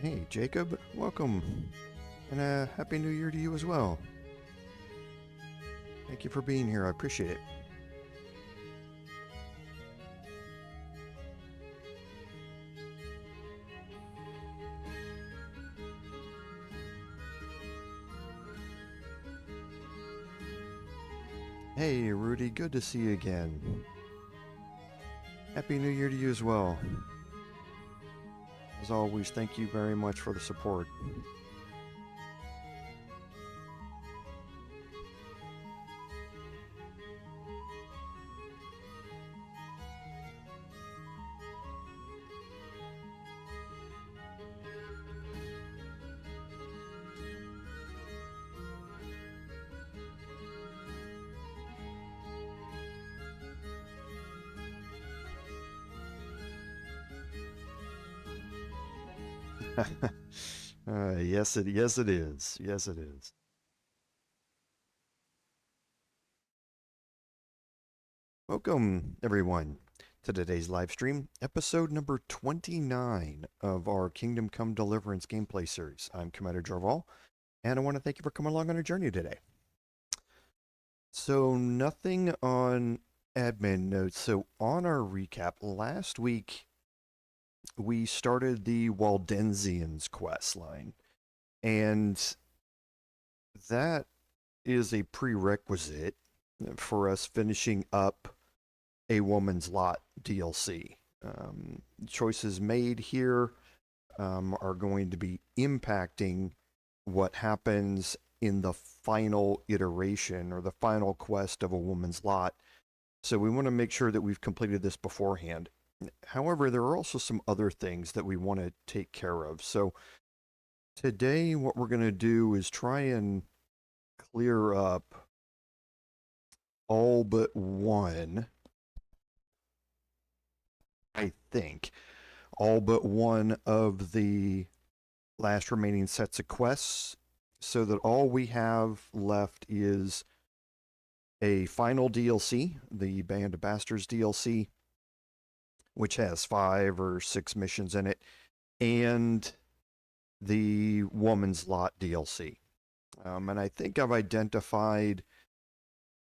Hey, Jacob, welcome, and Happy New Year to you as well. Thank you for being here, I appreciate it. Hey, Rudy, good to see you again. Happy New Year to you as well. As always, thank you very much for the support. Yes, it is. Yes, it is. Welcome, everyone, to today's live stream, episode number 29 of our Kingdom Come Deliverance gameplay series. I'm Commander Jarval, and I want to thank you for coming along on our journey today. So, nothing on admin notes. So, on our recap, last week we started the Waldensians quest line, and that is a prerequisite for us finishing up a Woman's Lot DLC. Choices made here are going to be impacting what happens in the final iteration or the final quest of a Woman's Lot. So we want to make sure that we've completed this beforehand. However, there are also some other things that we want to take care of. So today what we're going to do is try and clear up all but one, I think, all but one of the last remaining sets of quests, so that all we have left is a final DLC, the Band of Bastards DLC, which has 5 or 6 missions in it, and the Woman's Lot DLC. And I think I've identified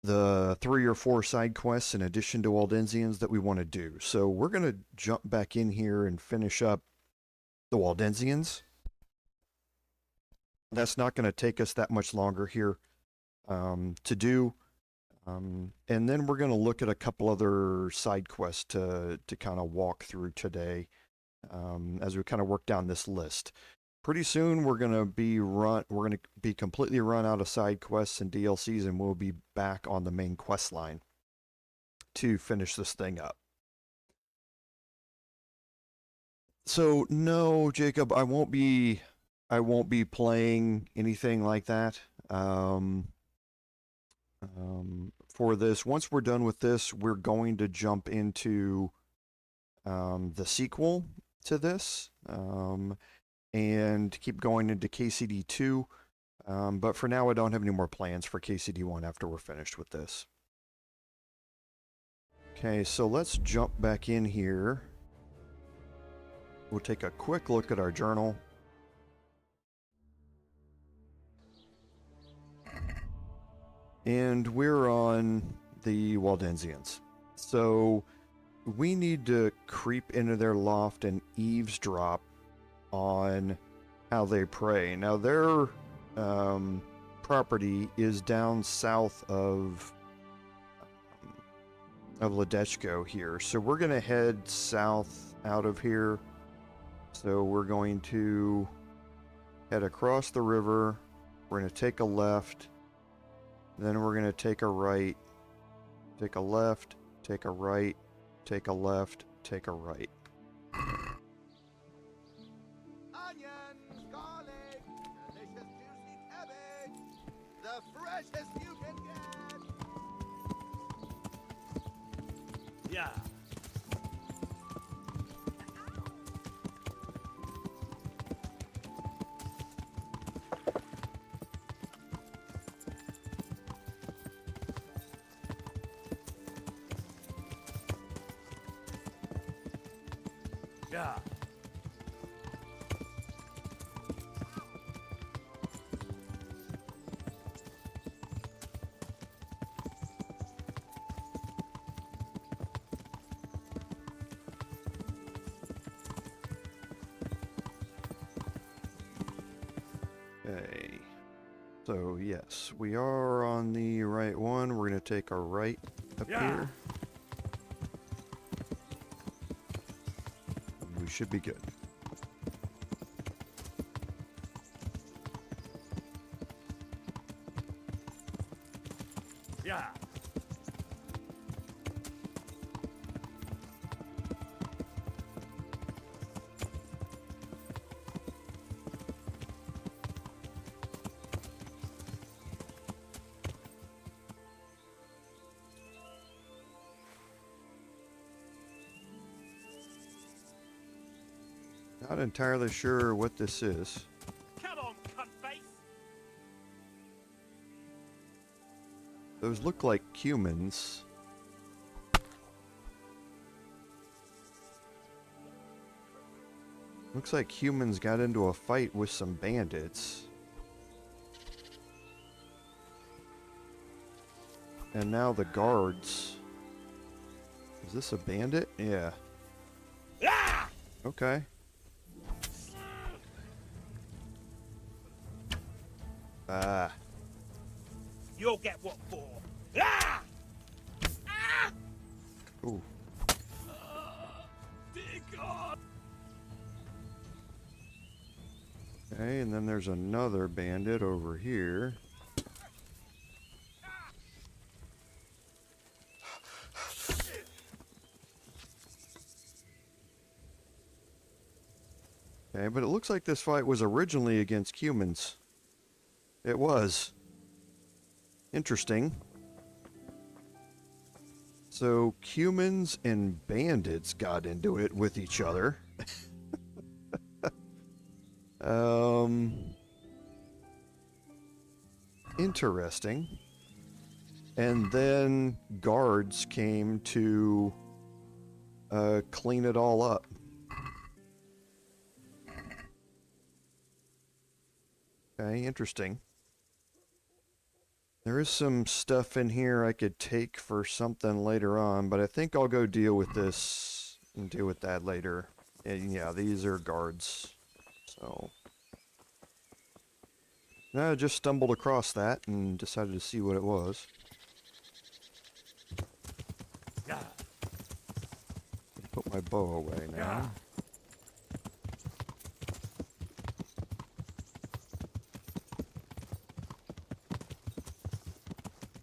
the 3 or 4 side quests in addition to Waldensians that we want to do. So we're going to jump back in here and finish up the Waldensians. That's not going to take us that much longer here to do. And then we're going to look at a couple other side quests to kind of walk through today as we kind of work down this list. Pretty soon we're going to be completely run out of side quests and DLCs, and we'll be back on the main quest line to finish this thing up. So no, Jacob, I won't be playing anything like that for this. Once we're done with this, we're going to jump into the sequel to this. And keep going into KCD2. But for now, I don't have any more plans for KCD1 after we're finished with this. Okay, so let's jump back in here. We'll take a quick look at our journal. And we're on the Waldensians. So we need to creep into their loft and eavesdrop on how they pray. Now their property is down south of Ledechko here, so we're gonna head south out of here. So we're going to head across the river, we're gonna take a left, then we're gonna take a right, take a left, take a right, take a left, take a right. Freshest you can get. Yeah. Yeah. Okay. So, yes, we are on the right one. We're going to take our right up here. We should be good. Yeah. Not entirely sure what this is. Come on, cuntface. Those look like humans. Looks like humans got into a fight with some bandits. And now the guards. Is this a bandit? Yeah. Ah! Okay. Ah. You'll get what for. Ah! Ah! Ooh. Dear God. Okay, and then there's another bandit over here. Okay, but it looks like this fight was originally against humans. It was. Interesting. So, humans and bandits got into it with each other. Interesting. And then guards came to clean it all up. Okay, interesting. There is some stuff in here I could take for something later on, but I think I'll go deal with this and deal with that later. And yeah, these are guards. So, I just stumbled across that and decided to see what it was. Yeah. Put my bow away now. Yeah.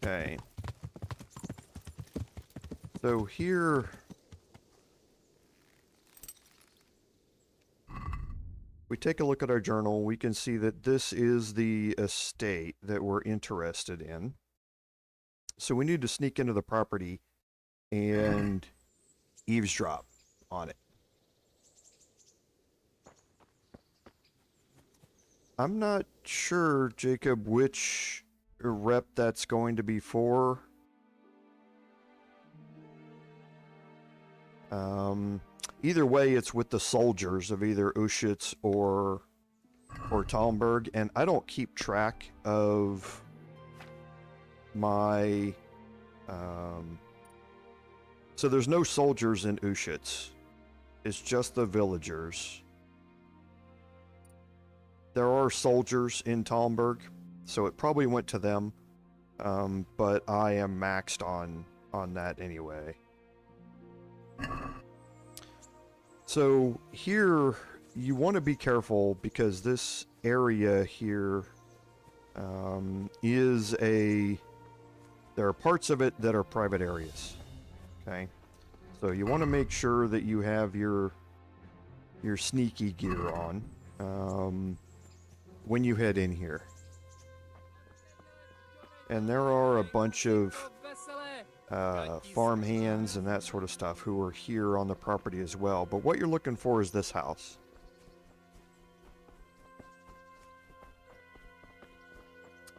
Okay. So here... we take a look at our journal, we can see that this is the estate that we're interested in. So we need to sneak into the property and eavesdrop on it. I'm not sure, Jacob, which rep that's going to be for. Either way, it's with the soldiers of either Uschitz or Talmberg, and I don't keep track of my... so there's no soldiers in Uschitz. It's just the villagers. There are soldiers in Talmberg, so it probably went to them, but I am maxed on that anyway. So here, you want to be careful because this area here is a... there are parts of it that are private areas. Okay? So you want to make sure that you have your sneaky gear on when you head in here. And there are a bunch of farm hands and that sort of stuff who are here on the property as well. But what you're looking for is this house.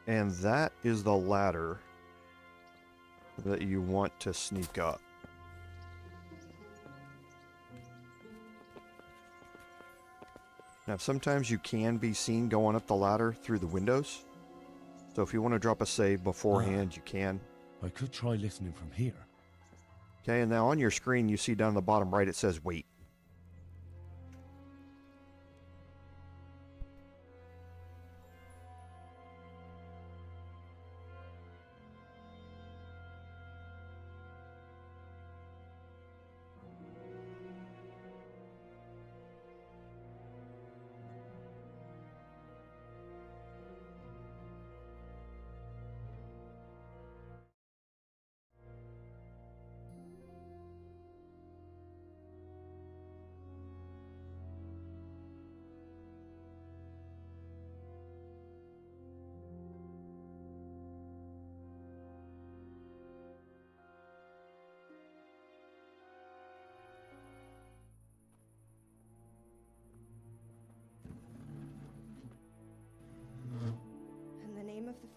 And that is the ladder that you want to sneak up. Now, sometimes you can be seen going up the ladder through the windows. So if you want to drop a save beforehand, you can. I could try listening from here. Okay, and now on your screen, you see down the bottom right, it says wait.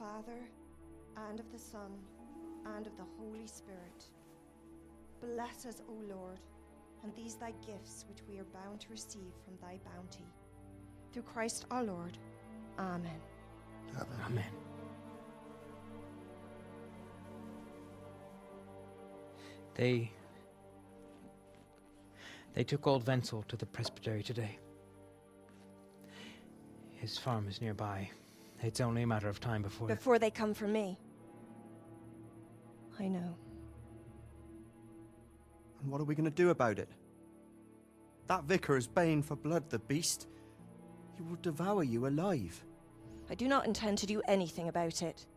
Father, and of the Son, and of the Holy Spirit. Bless us, O Lord, and these thy gifts which we are bound to receive from thy bounty. Through Christ our Lord. Amen. Amen. They took old Wenzel to the presbytery today. His farm is nearby. It's only a matter of time before... Before they come for me. I know. And what are we going to do about it? That vicar is baying for blood, the beast. He will devour you alive. I do not intend to do anything about it.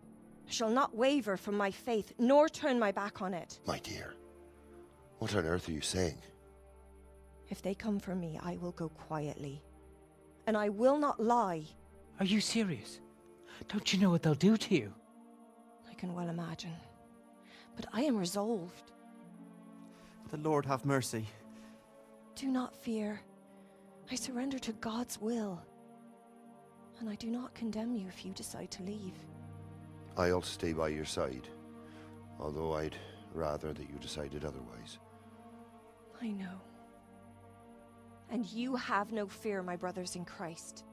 I shall not waver from my faith, nor turn my back on it. My dear, what on earth are you saying? If they come for me, I will go quietly. And I will not lie. Are you serious? Don't you know what they'll do to you? I can well imagine. But I am resolved. The Lord have mercy. Do not fear. I surrender to God's will. And I do not condemn you if you decide to leave. I'll stay by your side, although I'd rather that you decided otherwise. I know. And you have no fear, my brothers in Christ.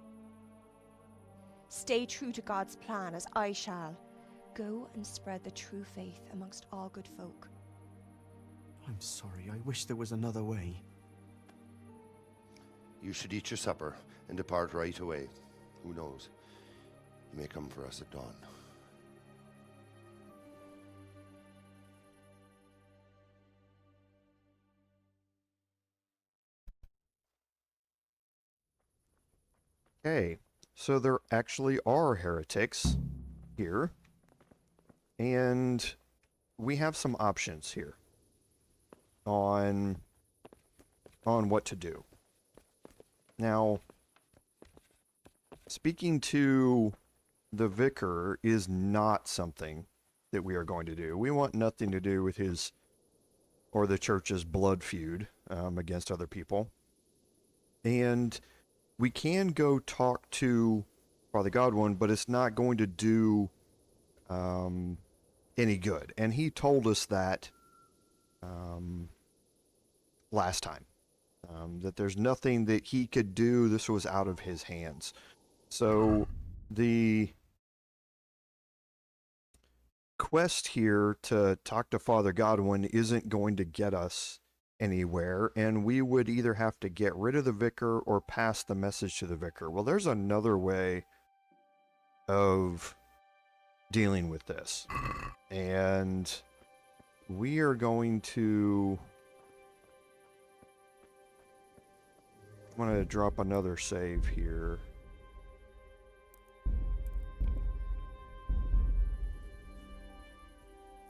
Stay true to God's plan, as I shall. Go and spread the true faith amongst all good folk. I'm sorry, I wish there was another way. You should eat your supper and depart right away. Who knows? You may come for us at dawn. Okay, so there actually are heretics here, and we have some options here on what to do. Now, speaking to the vicar is not something that we are going to do. We want nothing to do with his or the church's blood feud against other people. And we can go talk to Father Godwin, but it's not going to do any good. And he told us that last time, that there's nothing that he could do. This was out of his hands. So the quest here to talk to Father Godwin isn't going to get us anywhere, and we would either have to get rid of the vicar or pass the message to the vicar. Well, there's another way of dealing with this, and we are going to... I'm going to drop another save here.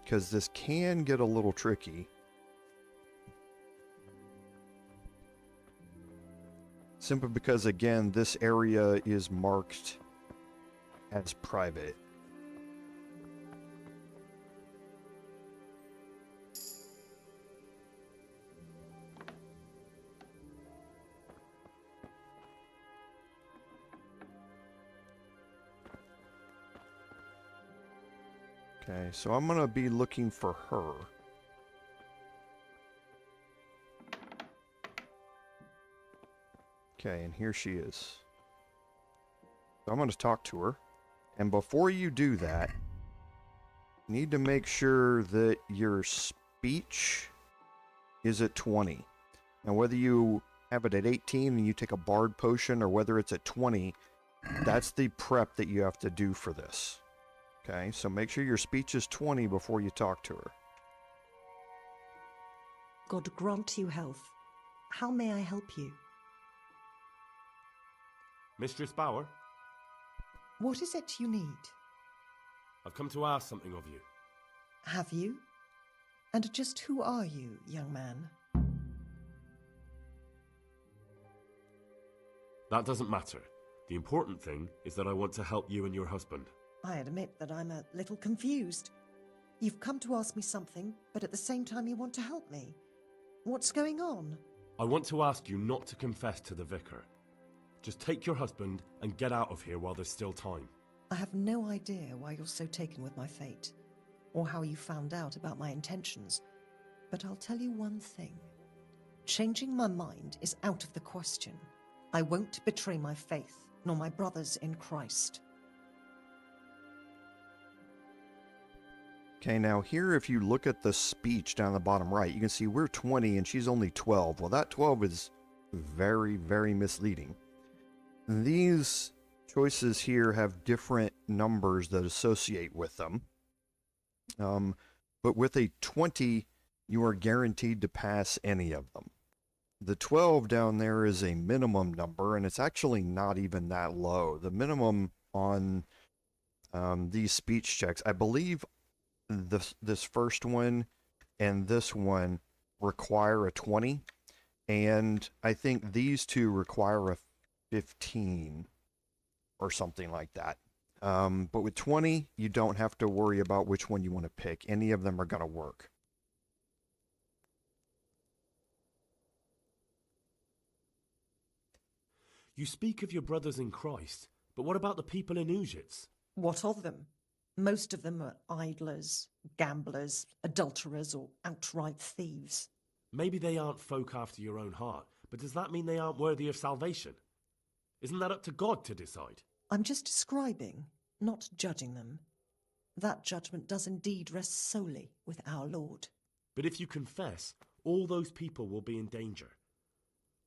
Because this can get a little tricky. Simply because, again, this area is marked as private. Okay, so I'm going to be looking for her. Okay, and here she is. So I'm going to talk to her. And before you do that, you need to make sure that your speech is at 20. And whether you have it at 18 and you take a bard potion, or whether it's at 20, that's the prep that you have to do for this. Okay, so make sure your speech is 20 before you talk to her. God grant you health. How may I help you? Mistress Bauer, What is it you need? I've come to ask something of you. Have you? And just who are you, young man? That doesn't matter. The important thing is that I want to help you and your husband. I admit that I'm a little confused. You've come to ask me something, but at the same time you want to help me. What's going on? I want to ask you not to confess to the vicar. Just take your husband and get out of here while there's still time. I have no idea why you're so taken with my fate, or how you found out about my intentions, but I'll tell you one thing. Changing my mind is out of the question. I won't betray my faith, nor my brothers in Christ. Okay, now here, if you look at the speech down the bottom right, you can see we're 20 and she's only 12. Well, that 12 is very, very misleading. These choices here have different numbers that associate with them. But with a 20, you are guaranteed to pass any of them. The 12 down there is a minimum number, and it's actually not even that low. The minimum on these speech checks, I believe this first one and this one require a 20, and I think these two require a 15 or something like that. But with 20, you don't have to worry about which one you want to pick. Any of them are going to work. You speak of your brothers in Christ, but what about the people in Ujits? What of them? Most of them are idlers, gamblers, adulterers, or outright thieves. Maybe they aren't folk after your own heart, but does that mean they aren't worthy of salvation? Isn't that up to God to decide? I'm just describing, not judging them. That judgment does indeed rest solely with our Lord. But if you confess, all those people will be in danger.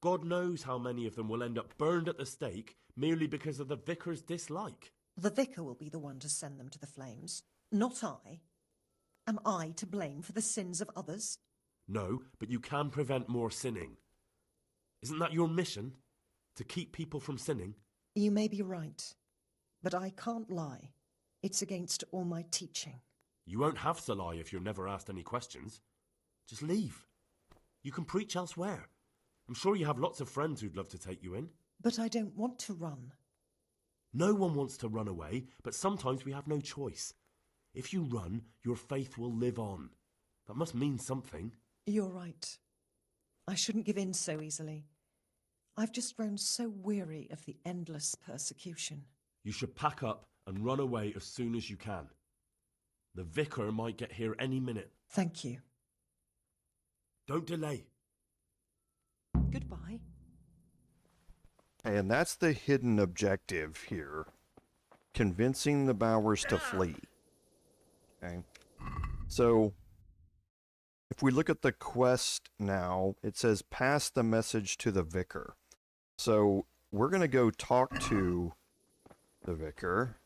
God knows how many of them will end up burned at the stake merely because of the vicar's dislike. The vicar will be the one to send them to the flames, not I. Am I to blame for the sins of others? No, but you can prevent more sinning. Isn't that your mission? To keep people from sinning? You may be right, but I can't lie. It's against all my teaching. You won't have to lie if you're never asked any questions. Just leave. You can preach elsewhere. I'm sure you have lots of friends who'd love to take you in. But I don't want to run. No one wants to run away, but sometimes we have no choice. If you run, your faith will live on. That must mean something. You're right. I shouldn't give in so easily. I've just grown so weary of the endless persecution. You should pack up and run away as soon as you can. The vicar might get here any minute. Thank you. Don't delay. Goodbye. And that's the hidden objective here. Convincing the Bowers to flee. Okay. So, if we look at the quest now, it says pass the message to the vicar. So, we're going to go talk to the vicar.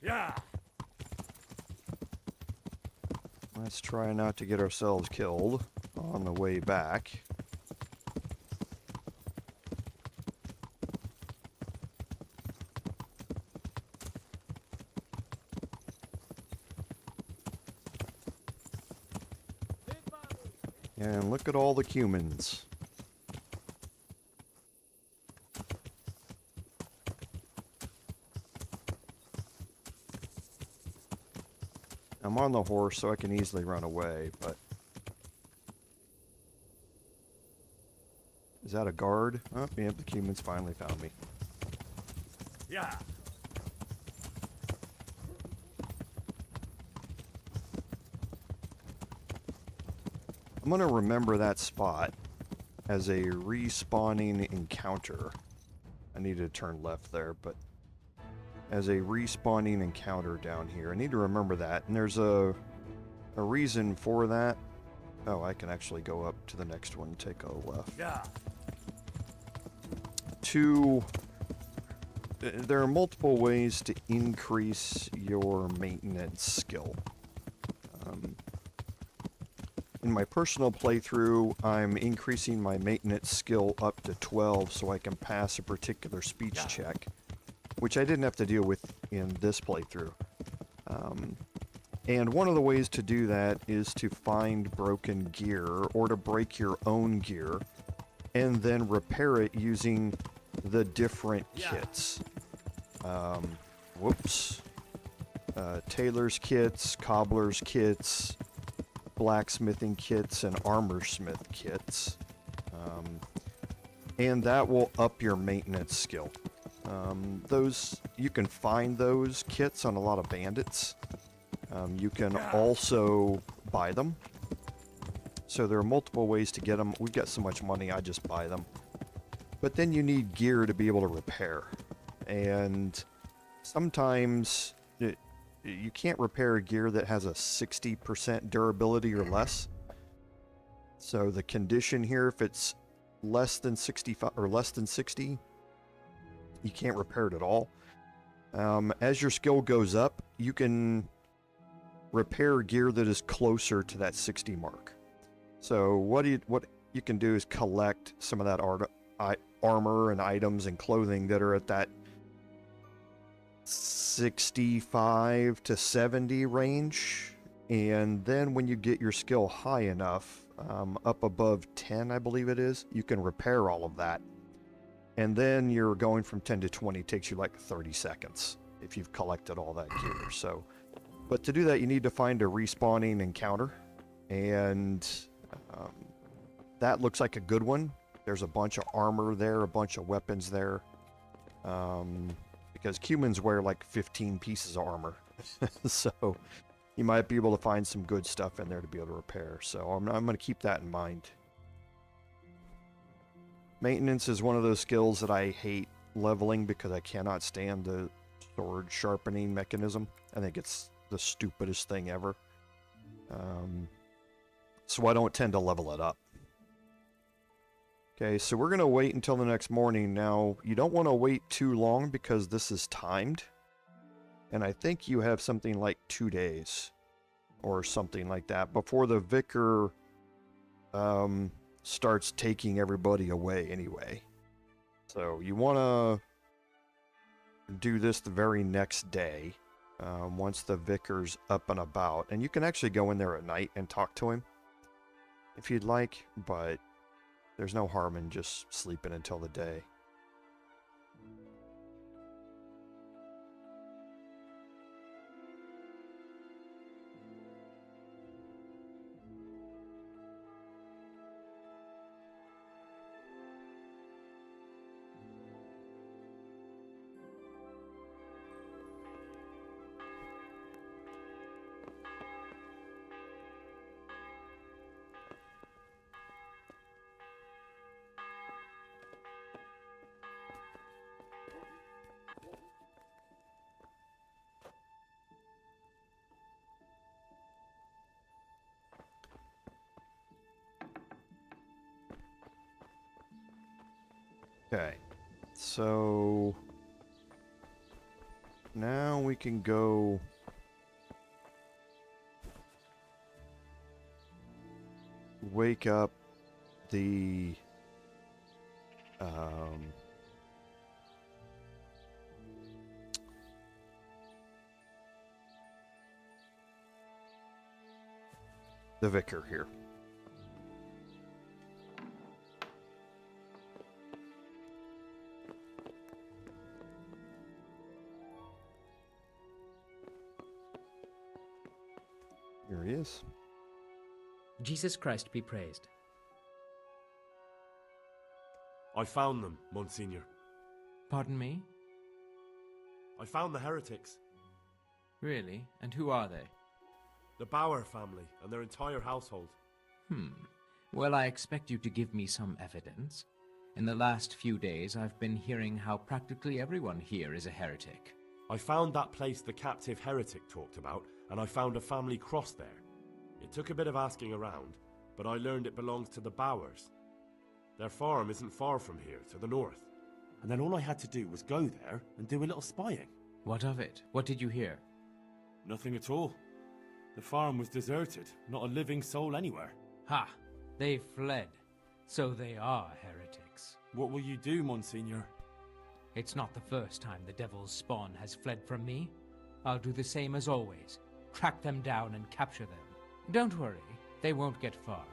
Yeah. Let's try not to get ourselves killed on the way back. And look at all the humans. I'm on the horse, so I can easily run away, but... Is that a guard? Oh, yeah, the humans finally found me. Yeah. I'm going to remember that spot as a respawning encounter. I need to turn left there, but... as a respawning encounter down here. I need to remember that, and there's a reason for that. Oh, I can actually go up to the next one and take a left. Yeah. There are multiple ways to increase your maintenance skill. In my personal playthrough, I'm increasing my maintenance skill up to 12 so I can pass a particular speech check, which I didn't have to deal with in this playthrough. And one of the ways to do that is to find broken gear, or to break your own gear, and then repair it using the different kits. Whoops. tailor's kits, cobbler's kits, blacksmithing kits, and armorsmith kits. And that will up your maintenance skill. Those, you can find those kits on a lot of bandits. You can also buy them. So there are multiple ways to get them. We've got so much money, I just buy them. But then you need gear to be able to repair. And sometimes you can't repair a gear that has a 60% durability or less. So the condition here, if it's less than 65 or less than 60, you can't repair it at all. As your skill goes up, you can repair gear that is closer to that 60 mark. So what you can do is collect some of that armor and items and clothing that are at that 65 to 70 range, and then when you get your skill high enough, up above 10 I believe it is, you can repair all of that. And then you're going from 10 to 20 takes you like 30 seconds if you've collected all that gear. So, but to do that you need to find a respawning encounter, and that looks like a good one. There's a bunch of armor there, a bunch of weapons there, because humans wear like 15 pieces of armor. So you might be able to find some good stuff in there to be able to repair. So I'm going to keep that in mind. Maintenance is one of those skills that I hate leveling because I cannot stand the sword sharpening mechanism. I think it's the stupidest thing ever. So I don't tend to level it up. Okay, so we're going to wait until the next morning. Now, you don't want to wait too long because this is timed. And I think you have something like 2 days or something like that before the vicar starts taking everybody away anyway. So you want to do this the very next day once the vicar's up and about. And you can actually go in there at night and talk to him if you'd like, but there's no harm in just sleeping until the day. Okay, so now we can go wake up the vicar here. Here he is. Jesus Christ be praised. I found them, Monsignor. Pardon me? I found the heretics. Really? And who are they? The Bauer family and their entire household. Well, I expect you to give me some evidence. In the last few days, I've been hearing how practically everyone here is a heretic. I found that place the captive heretic talked about, and I found a family cross there. It took a bit of asking around, but I learned it belongs to the Bauers. Their farm isn't far from here, to the north. And then all I had to do was go there and do a little spying. What of it? What did you hear? Nothing at all. The farm was deserted, not a living soul anywhere. Ha! They fled. So they are heretics. What will you do, Monsignor? It's not the first time the devil's spawn has fled from me. I'll do the same as always. Track them down and capture them. Don't worry, they won't get far.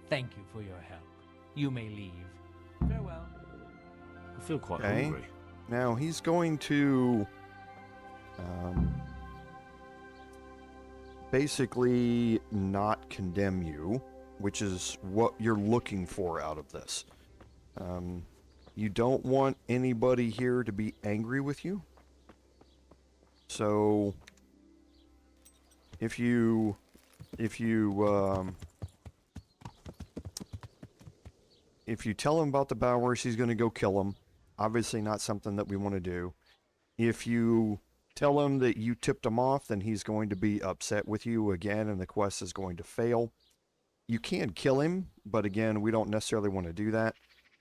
Thank you for your help. You may leave. Farewell. I feel quite Okay. hungry. Now he's going to basically not condemn you, which is what you're looking for out of this. You don't want anybody here to be angry with you. So if you tell him about the Bowers, he's going to go kill him. Obviously not something that we want to do. If you tell him that you tipped him off, then he's going to be upset with you again, and the quest is going to fail. You can kill him, but again, we don't necessarily want to do that.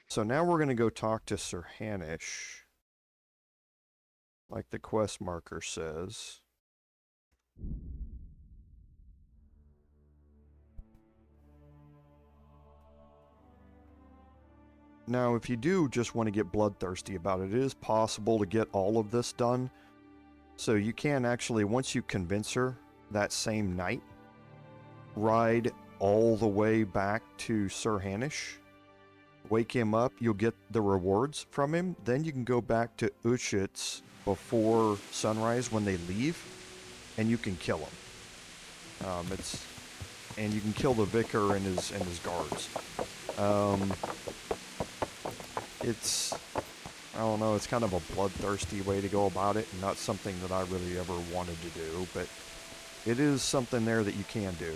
So now we're going to go talk to Sir Hanish, like the quest marker says. Now, if you do just want to get bloodthirsty about it, it is possible to get all of this done. So you can actually, once you convince her that same night, ride all the way back to Sir Hanish, wake him up, you'll get the rewards from him, then you can go back to Ushitz before sunrise when they leave, and you can kill him. And you can kill the vicar and his guards. I don't know, it's kind of a bloodthirsty way to go about it, and not something that I really ever wanted to do, but it is something there that you can do.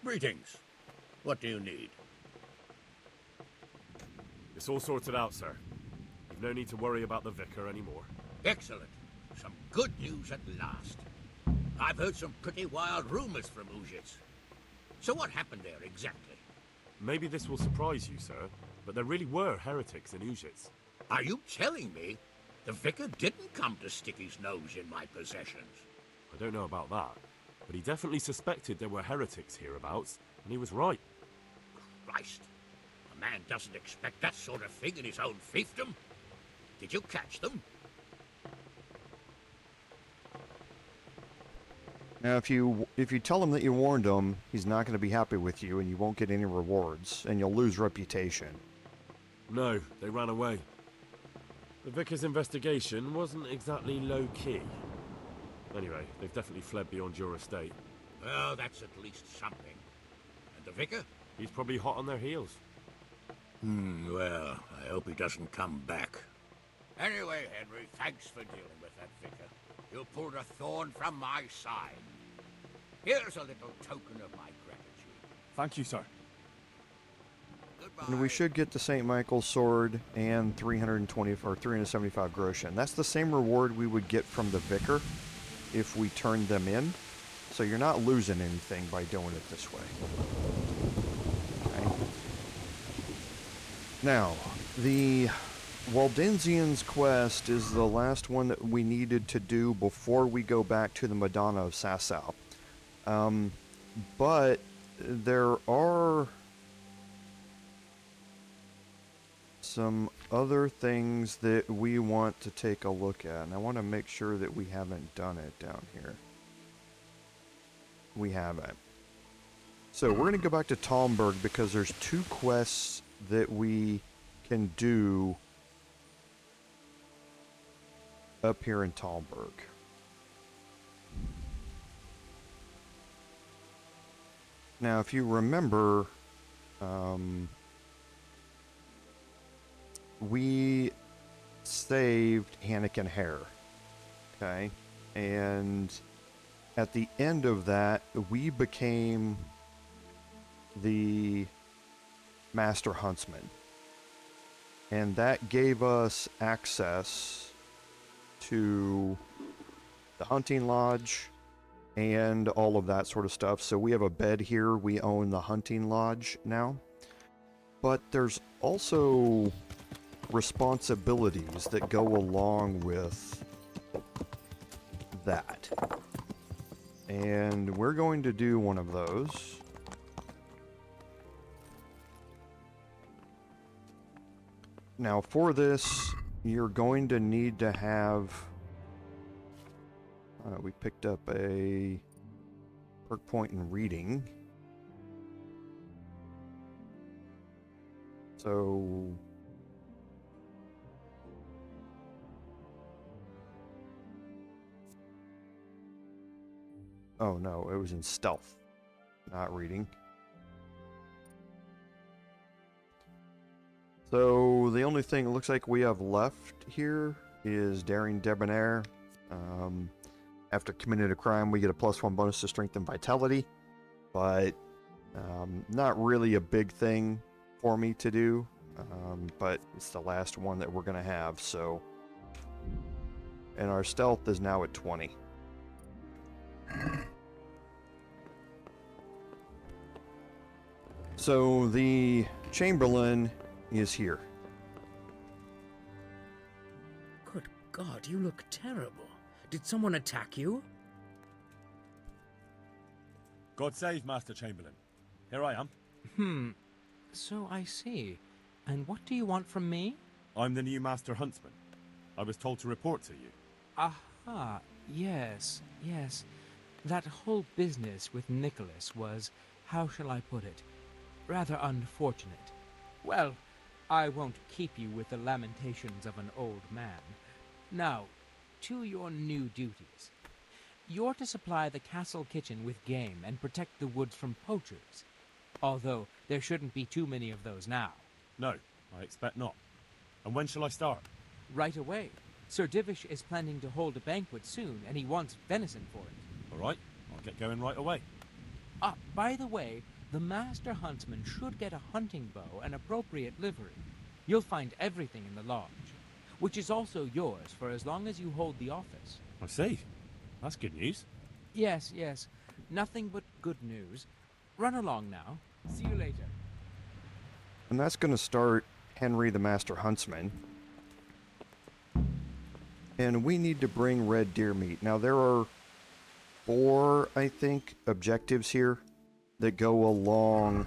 Greetings. What do you need? It's all sorted out, sir. You've no need to worry about the vicar anymore. Excellent. Some good news at last. I've heard some pretty wild rumors from Ujits. So what happened there exactly? Maybe this will surprise you, sir, but there really were heretics in Ujits. Are you telling me the vicar didn't come to stick his nose in my possessions? I don't know about that, but he definitely suspected there were heretics hereabouts, and he was right. Christ. A man doesn't expect that sort of thing in his own fiefdom. Did you catch them? Now, if you tell him that you warned him, he's not going to be happy with you, and you won't get any rewards, and you'll lose reputation. No, they ran away. The vicar's investigation wasn't exactly low-key. Anyway, they've definitely fled beyond your estate. Well, that's at least something. And the vicar? He's probably hot on their heels. Well, I hope he doesn't come back. Anyway, Henry, thanks for dealing with that vicar. You pulled a thorn from my side. Here's a little token of my gratitude. Thank you, sir. Goodbye. And we should get the St. Michael's sword and 320 or 375 groschen. That's the same reward we would get from the vicar if we turned them in. So you're not losing anything by doing it this way. Okay. Now, the Waldensians quest is the last one that we needed to do before we go back to the Madonna of Sasau. But there are some other things that we want to take a look at, and I want to make sure that we haven't done it down here. We haven't. So we're going to go back to Talmberg because there's two quests that we can do up here in Talmberg. Now, if you remember, we saved Hannikin Hare, okay? And at the end of that, we became the Master Huntsman. And that gave us access to the hunting lodge and all of that sort of stuff. So we have a bed here. We own the hunting lodge now. But there's also responsibilities that go along with that. And we're going to do one of those. Now for this, you're going to need to have... we picked up a perk point in reading. So oh no, it was in stealth, not reading. So the only thing it looks like we have left here is Daring Debonair. After committing a crime, we get a +1 bonus to strength and vitality, but not really a big thing for me to do, but it's the last one that we're going to have, so. And our stealth is now at 20. So the Chamberlain is here. Good God, you look terrible. Did someone attack you? God save Master Chamberlain. Here I am. So I see. And what do you want from me? I'm the new Master Huntsman. I was told to report to you. Aha, yes. That whole business with Nicholas was, how shall I put it, rather unfortunate. Well, I won't keep you with the lamentations of an old man. Now, to your new duties. You're to supply the castle kitchen with game and protect the woods from poachers. Although there shouldn't be too many of those now. No, I expect not. And when shall I start? Right away. Sir Divish is planning to hold a banquet soon, and he wants venison for it. All right, I'll get going right away. By the way, the Master Huntsman should get a hunting bow and appropriate livery. You'll find everything in the lodge, which is also yours for as long as you hold the office. I see. That's good news. Yes. Nothing but good news. Run along now. See you later. And that's going to start Henry the Master Huntsman. And we need to bring red deer meat. Now there are 4, I think, objectives here that go along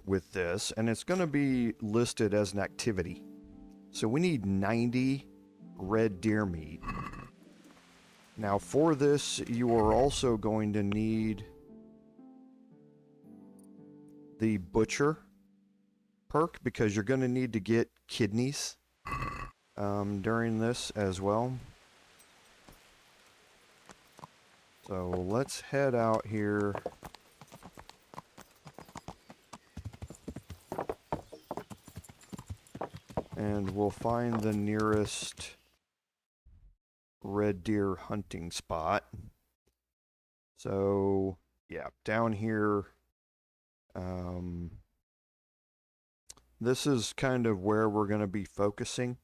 with this. And it's going to be listed as an activity. So we need 90 red deer meat. Now for this, you are also going to need the butcher perk, because you're going to need to get kidneys during this as well. So let's head out here. And we'll find the nearest red deer hunting spot. So yeah, down here. This is kind of where we're going to be focusing.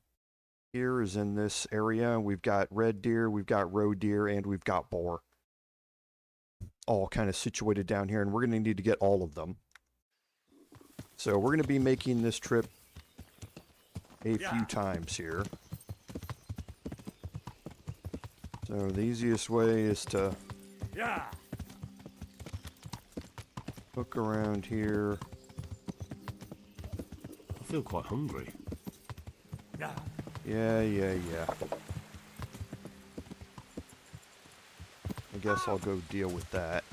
Here is in this area. We've got red deer, we've got roe deer, and we've got boar. All kind of situated down here, and we're going to need to get all of them. So we're going to be making this trip a few times here. So the easiest way is to hook around here. I feel quite hungry. Yeah. I guess I'll go deal with that.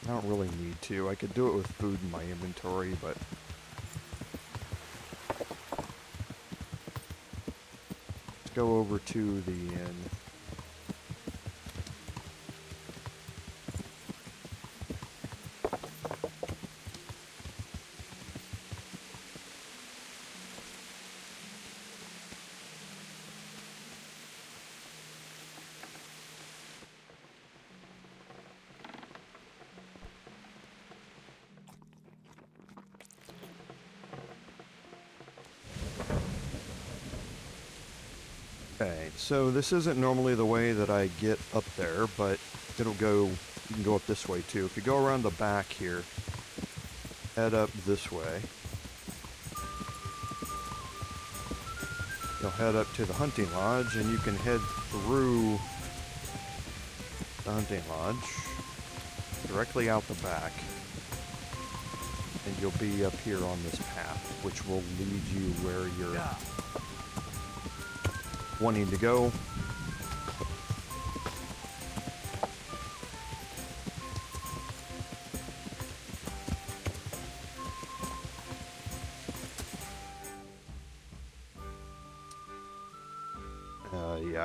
I don't really need to. I could do it with food in my inventory, but let's go over to the inn. Okay, so this isn't normally the way that I get up there, but it'll go, you can go up this way too. If you go around the back here, head up this way. You'll head up to the hunting lodge, and you can head through the hunting lodge, directly out the back, and you'll be up here on this path, which will lead you where you're wanting to go.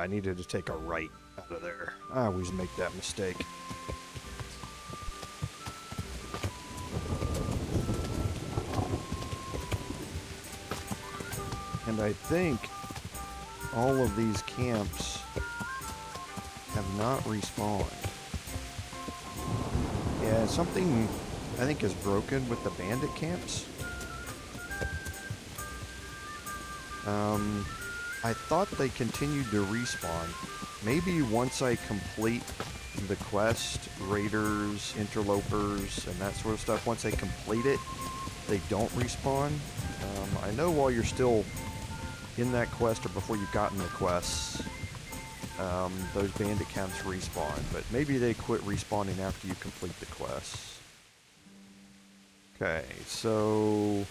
I needed to take a right out of there. I always make that mistake. And I think all of these camps have not respawned. Yeah, something I think is broken with the bandit camps. I thought they continued to respawn. Maybe once I complete the quest, raiders, interlopers, and that sort of stuff, once I complete it, they don't respawn. I know while you're still in that quest or before you've gotten the quests, those bandit camps respawn, but maybe they quit respawning after you complete the quests. Okay, so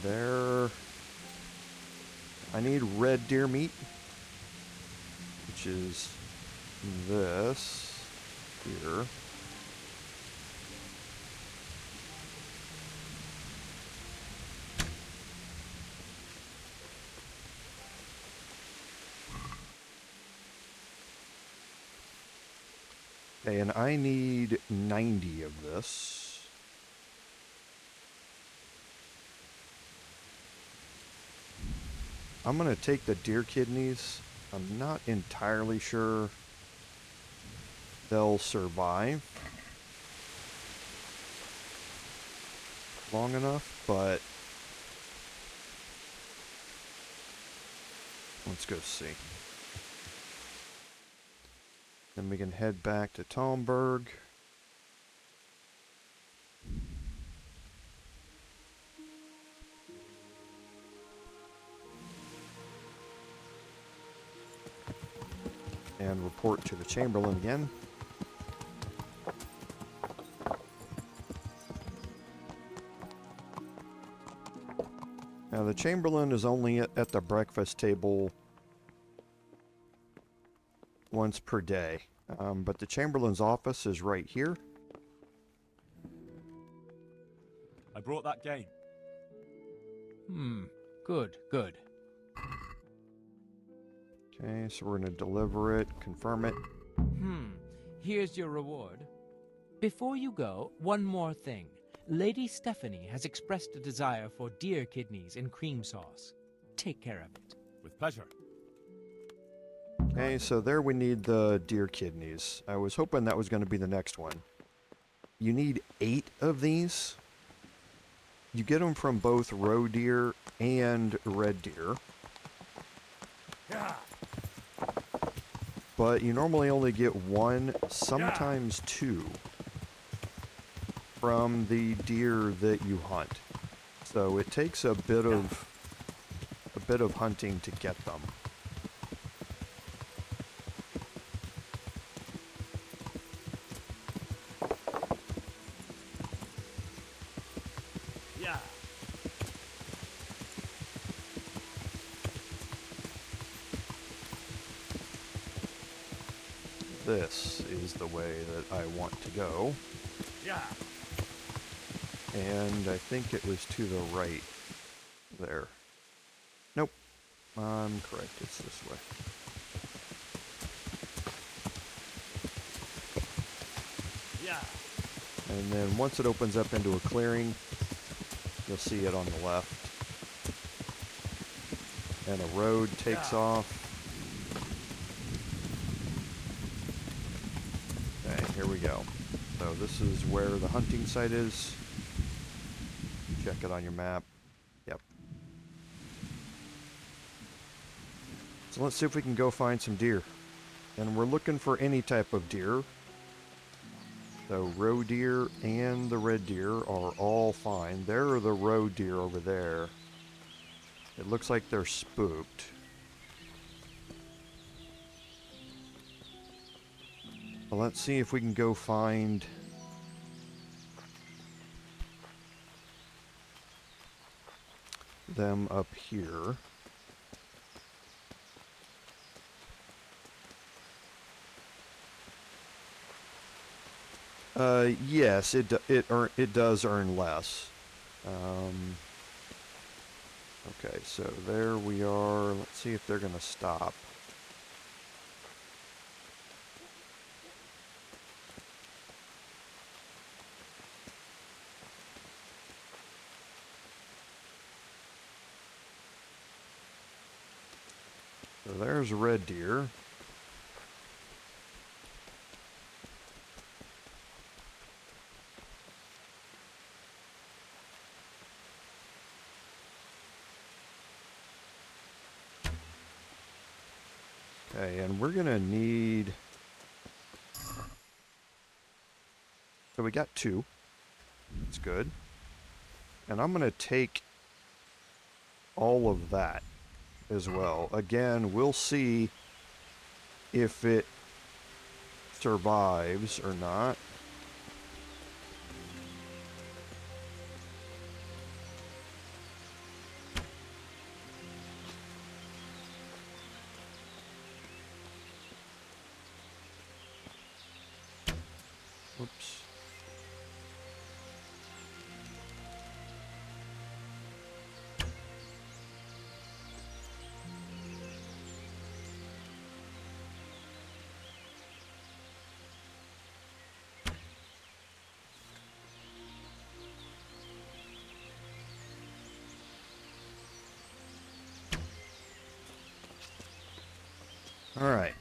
there, I need red deer meat, which is this here. Okay, and I need 90 of this. I'm going to take the deer kidneys. I'm not entirely sure they'll survive long enough, but let's go see. Then we can head back to Talmberg. And report to the Chamberlain again. Now the Chamberlain is only at the breakfast table once per day, but the Chamberlain's office is right here. I brought that game. Good, good. Okay, so we're going to deliver it, confirm it. Here's your reward. Before you go, one more thing. Lady Stephanie has expressed a desire for deer kidneys in cream sauce. Take care of it. With pleasure. Okay, so there we need the deer kidneys. I was hoping that was going to be the next one. You need 8 of these. You get them from both roe deer and red deer. But you normally only get 1, sometimes 2, from the deer that you hunt. So it takes a bit of hunting to get them. This is the way that I want to go. And I think it was to the right there. Nope. I'm correct. It's this way. And then once it opens up into a clearing, you'll see it on the left. And a road takes off. Okay, here we go. So this is where the hunting site is. Check it on your map. Yep. So let's see if we can go find some deer. And we're looking for any type of deer. The roe deer and the red deer are all fine. There are the roe deer over there. It looks like they're spooked. Well, let's see if we can go find them up here. Yes, it does earn less. Okay, so So there we are. Let's see if they're going to stop. So there's a red deer. Okay, and we're gonna need... So we got 2. That's good. And I'm gonna take all of that as well. Again, we'll see if it survives or not. Whoops. All right.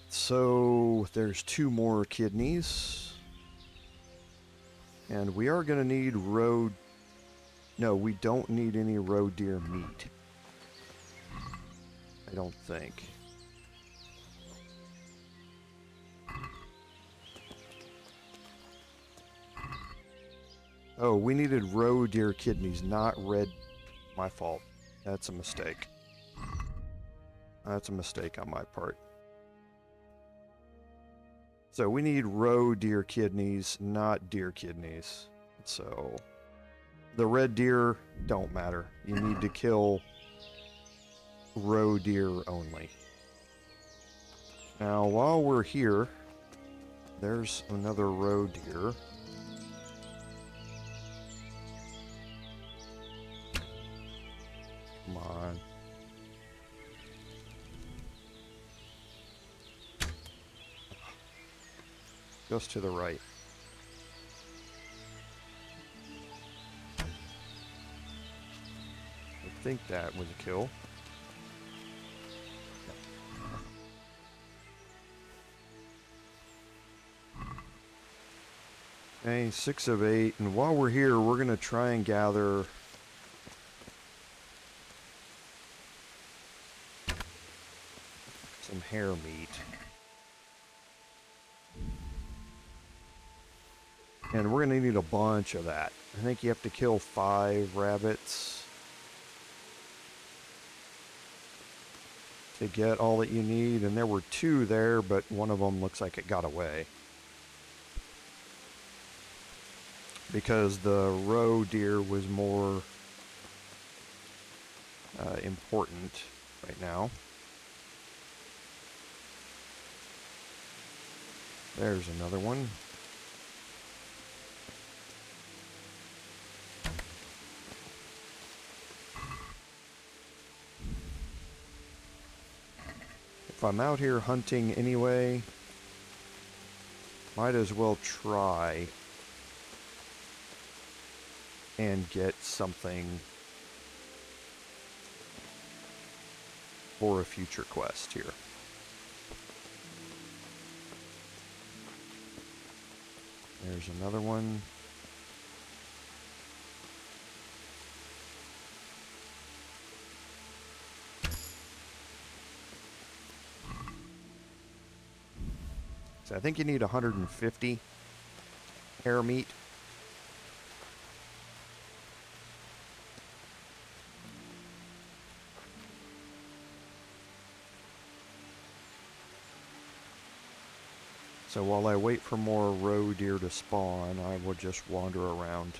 So there's 2 more kidneys. And we are going to need roe... No, we don't need any roe deer meat. I don't think. Oh, we needed roe deer kidneys, not red... My fault. That's a mistake. That's a mistake on my part. So we need roe deer kidneys, not deer kidneys. So the red deer don't matter. You need to kill roe deer only. Now while we're here, there's another roe deer. Come on. Goes to the right. I think that was a kill. Okay, 6 of 8, and while we're here, we're gonna try and gather some hare meat. And we're going to need a bunch of that. I think you have to kill 5 rabbits to get all that you need. And there were 2 there, but one of them looks like it got away. Because the roe deer was more important right now. There's another one. If I'm out here hunting anyway, might as well try and get something for a future quest here. There's another one. So I think you need 150 hare meat. So while I wait for more roe deer to spawn, I will just wander around.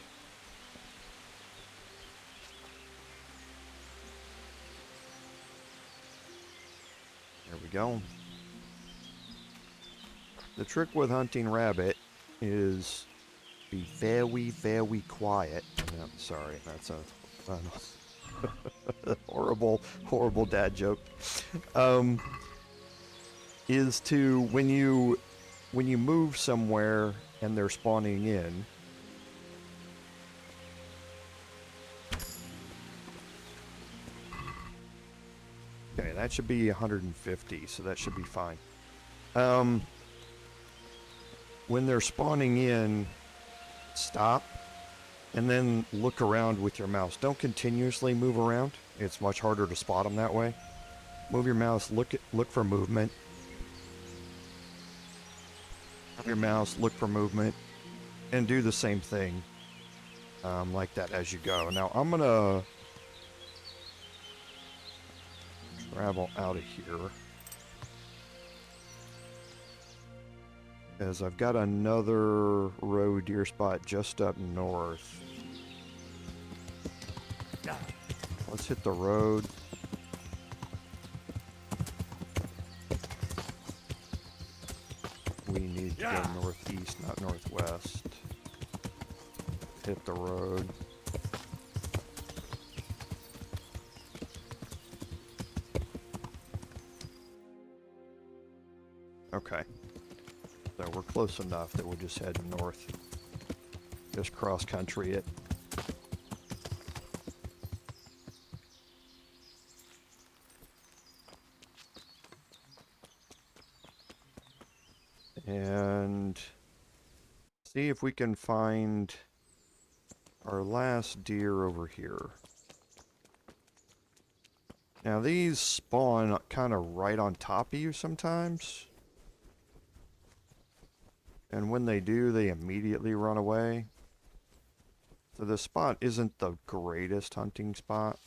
There we go. The trick with hunting rabbit is be very, very quiet. No, sorry, that's a... horrible dad joke. Is to when you move somewhere and they're spawning in. Okay, that should be 150, so that should be fine. When they're spawning in, stop, and then look around with your mouse. Don't continuously move around. It's much harder to spot them that way. Move your mouse, look for movement. Move your mouse, look for movement, and do the same thing like that as you go. Now I'm gonna travel out of here, as I've got another roe deer spot just up north. Let's hit the road. We need to go northeast, not northwest. Hit the road. Okay. So we're close enough that we'll just head north. Just cross country it. And see if we can find our last deer over here. Now these spawn kind of right on top of you sometimes. And when they do, they immediately run away. So this spot isn't the greatest hunting spot.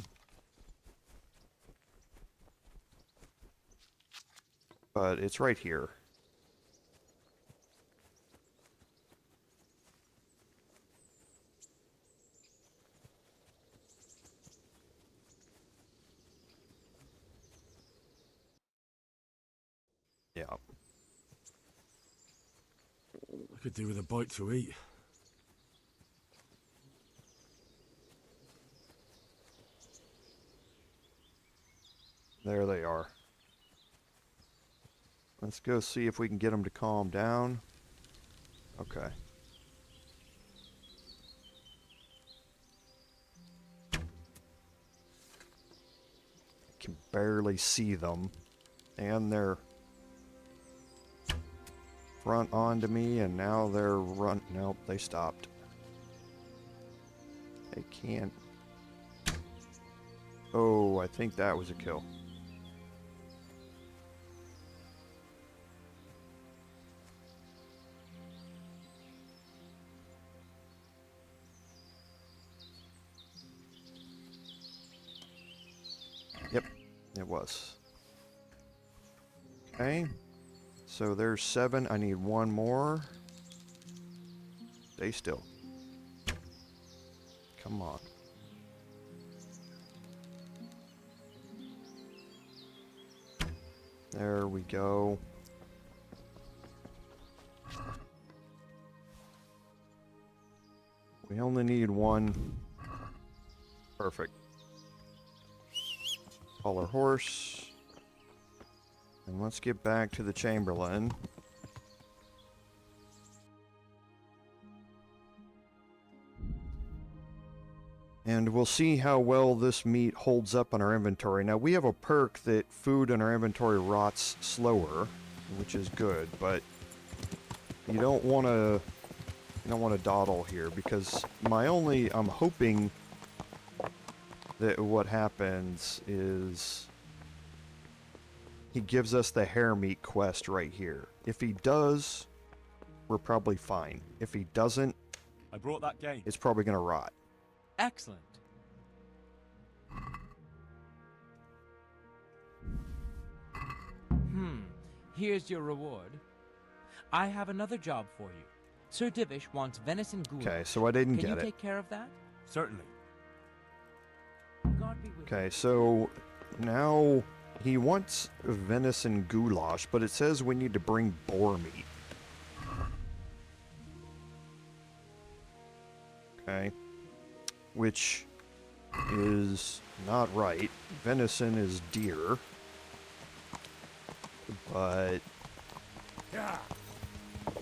But it's right here. Yeah. I could do with a bite to eat. There they are. Let's go see if we can get them to calm down. Okay. Can barely see them. And they're front onto me, and now they're nope, they stopped. They can't. Oh, I think that was a kill. Yep, it was. Okay. So there's 7. I need 1 more. Stay still. Come on. There we go. We only need 1. Perfect. Call our horse. And let's get back to the Chamberlain. And we'll see how well this meat holds up in our inventory. Now we have a perk that food in our inventory rots slower, which is good, but you don't want to dawdle here, because I'm hoping that what happens is he gives us the hare meat quest right here. If he does, we're probably fine. If he doesn't, I brought that game. it's probably going to rot. Excellent. Here's your reward. I have another job for you. Sir Divish wants venison goulash. Okay, so I didn't Can get you it. take care of that? Certainly. God be with you. Okay, so now he wants venison goulash, but it says we need to bring boar meat. Okay. Which is not right. Venison is deer. But...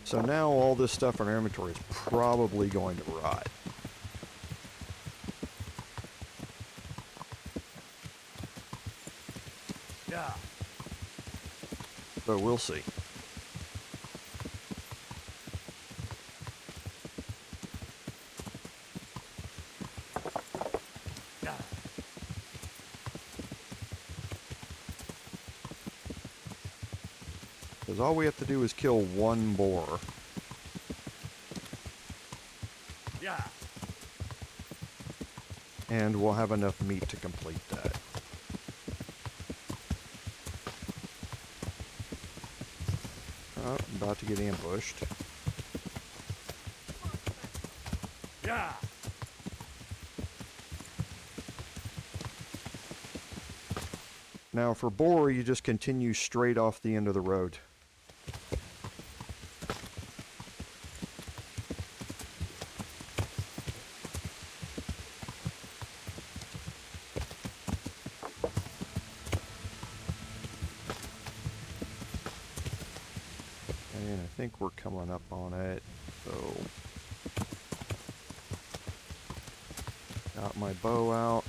So now all this stuff in our inventory is probably going to rot. But we'll see. Because all we have to do is kill one boar. And we'll have enough meat to complete that. Oh, I'm about to get ambushed. Now for boar, you just continue straight off the end of the road. And I think we're coming up on it, so... Got my bow out.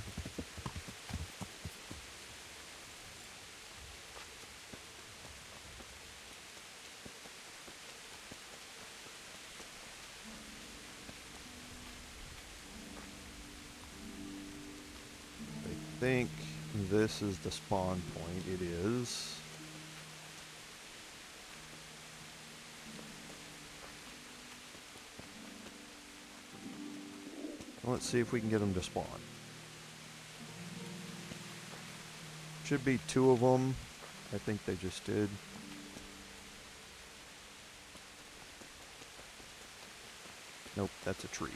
I think this is the spawn point. It is. Let's see if we can get them to spawn. Should be 2 of them. I think they just did. Nope, that's a tree.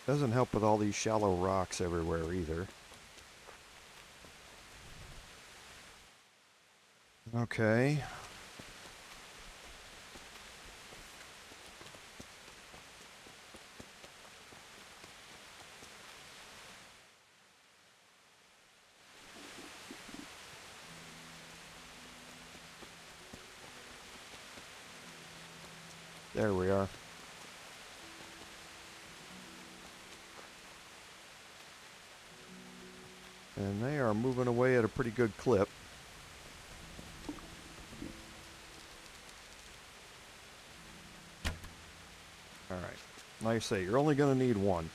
Doesn't help with all these shallow rocks everywhere either. Okay. There we are. And they are moving away at a pretty good clip. Alright. Like I say, you're only going to need one.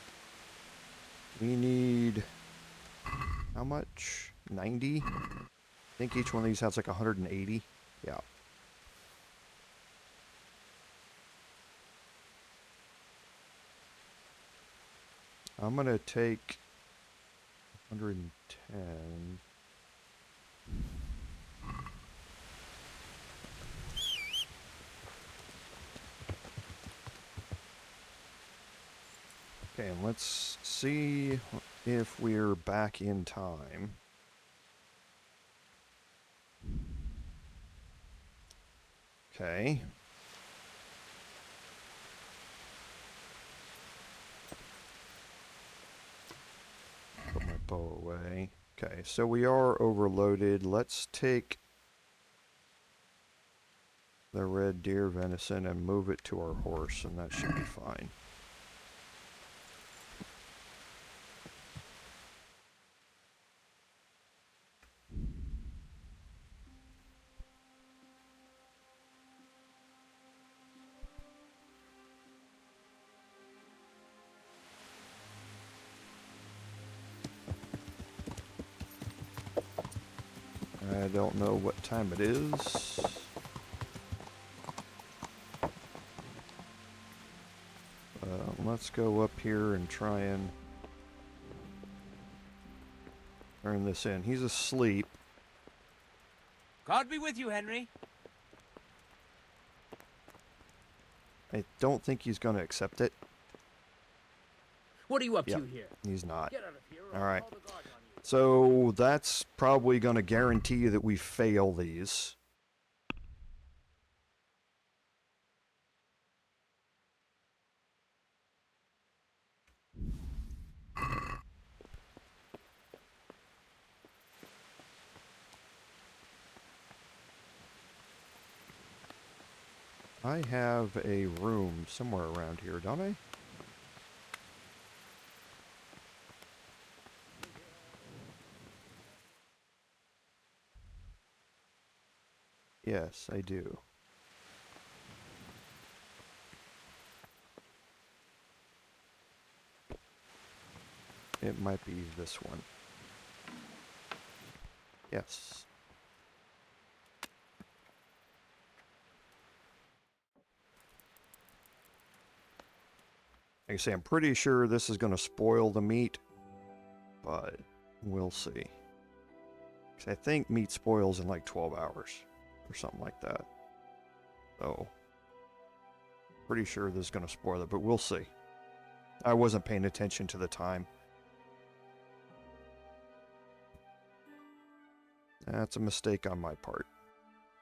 We need... How much? 90? I think each one of these has like 180. Yeah. I'm going to take 110. Okay, and let's see if we're back in time. Okay. Put my bow away. Okay, so we are overloaded. Let's take the red deer venison and move it to our horse, and that should be fine. I don't know what time it is. Let's go up here and try and turn this in. He's asleep. God be with you, Henry. I don't think he's going to accept it. What are you up Yep, to here? he's not. Get out of here or All I'll right. call the guards on you. So that's probably going to guarantee that we fail these. I have a room somewhere around here, don't I? Yes, I do. It might be this one. Yes. Like I say, I'm pretty sure this is going to spoil the meat, but we'll see. 'Cause I think meat spoils in like 12 hours or something like that. So, pretty sure this is going to spoil it, but we'll see. I wasn't paying attention to the time. That's a mistake on my part.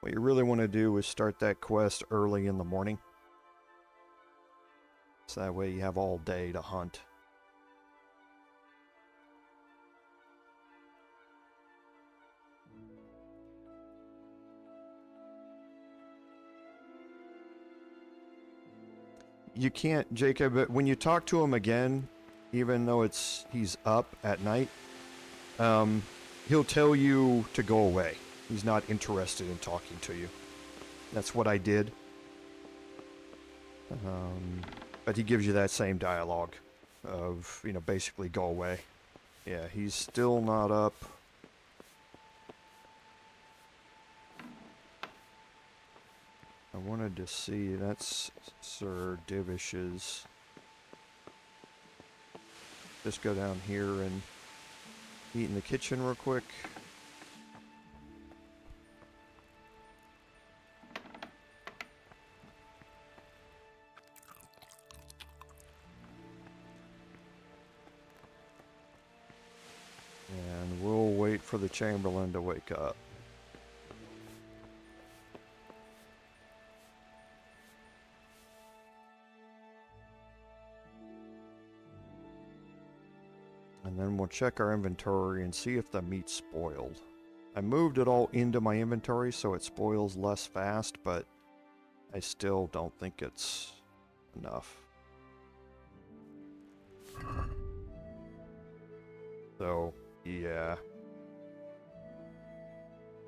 What you really want to do is start that quest early in the morning. So that way you have all day to hunt. You can't, Jacob, but when you talk to him again, even though he's up at night, he'll tell you to go away. He's not interested in talking to you. That's what I did. But he gives you that same dialogue of, basically go away. Yeah, he's still not up. I wanted to see, that's Sir Divish's. Just go down here and eat in the kitchen real quick. And we'll wait for the Chamberlain to wake up. And then we'll check our inventory and see if the meat's spoiled. I moved it all into my inventory so it spoils less fast, but I still don't think it's enough. So, yeah.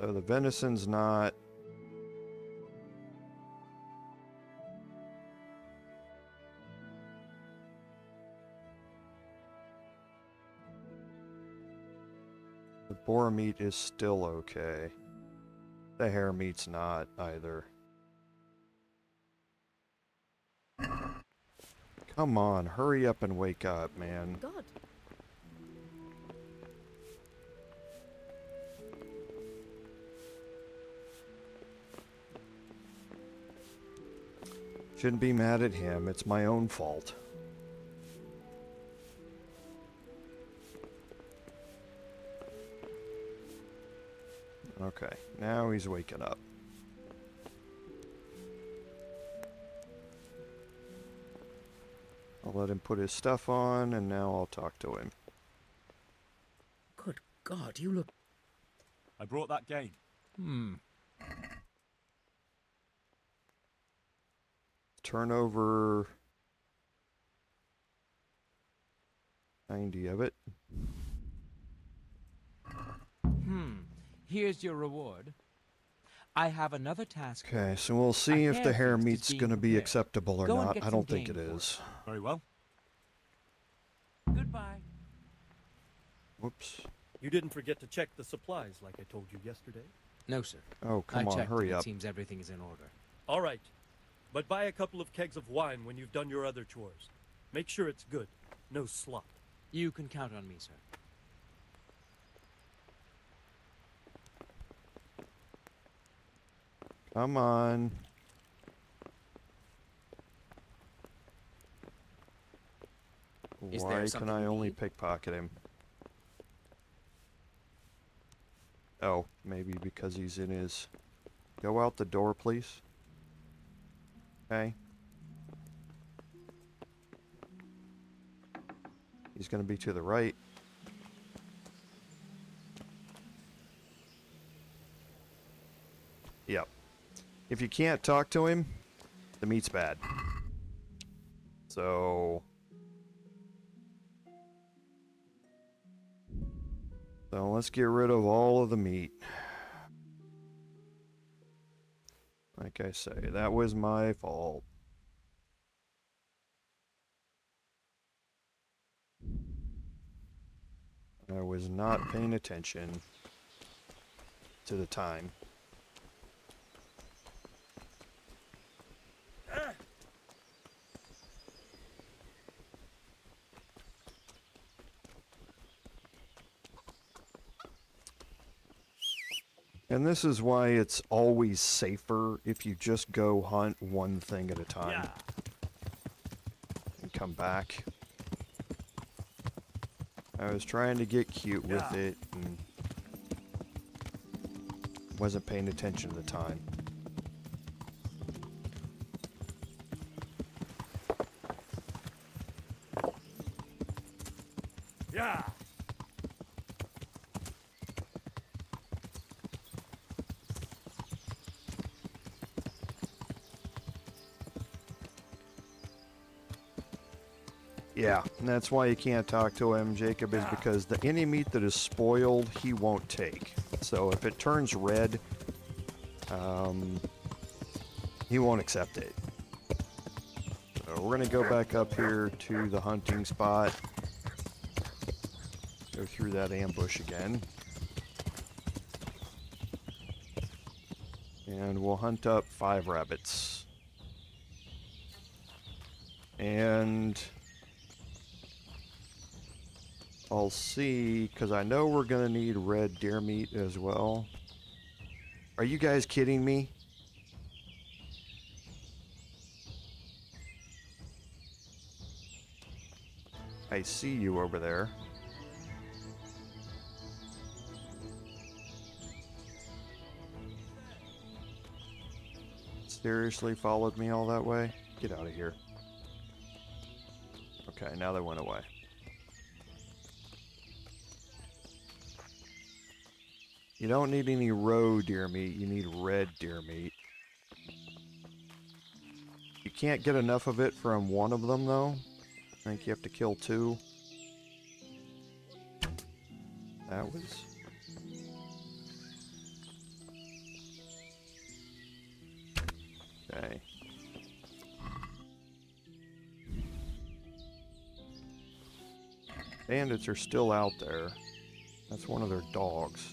So the venison's not... The boar meat is still okay. The hare meat's not either. Come on, hurry up and wake up, man. God. Shouldn't be mad at him, it's my own fault. Okay, now he's waking up. I'll let him put his stuff on, and now I'll talk to him. Good God, you look... I brought that game. Turn over 90 of it. Here's your reward. I have another task. Okay, so we'll see if the hare feast is meat's being going to be prepared. acceptable or Go and not. get I some don't think it game for is. Very well. Goodbye. Whoops. You didn't forget to check the supplies like I told you yesterday? No, sir. Oh, come I on, checked hurry and up. It seems everything is in order. All right. But buy a couple of kegs of wine when you've done your other chores. Make sure it's good. No slop. You can count on me, sir. Come on. Is Why there can something I you only need? pickpocket him? Oh, maybe because he's in his... Go out the door, please. Okay. He's gonna be to the right. Yep. If you can't talk to him, the meat's bad. So let's get rid of all of the meat. Like I say, that was my fault. I was not paying attention to the time. And this is why it's always safer if you just go hunt one thing at a time. And come back. I was trying to get cute with it and wasn't paying attention to the time. Yeah. Yeah, and that's why you can't talk to him, Jacob, is because any meat that is spoiled, he won't take. So if it turns red, he won't accept it. So we're gonna go back up here to the hunting spot. Go through that ambush again. And we'll hunt up 5 rabbits. And I'll see, because I know we're going to need red deer meat as well. Are you guys kidding me? I see you over there. Seriously followed me all that way? Get out of here. Okay, now they went away. You don't need any roe deer meat, you need red deer meat. You can't get enough of it from one of them though. I think you have to kill 2. That was... Okay. Bandits are still out there. That's one of their dogs.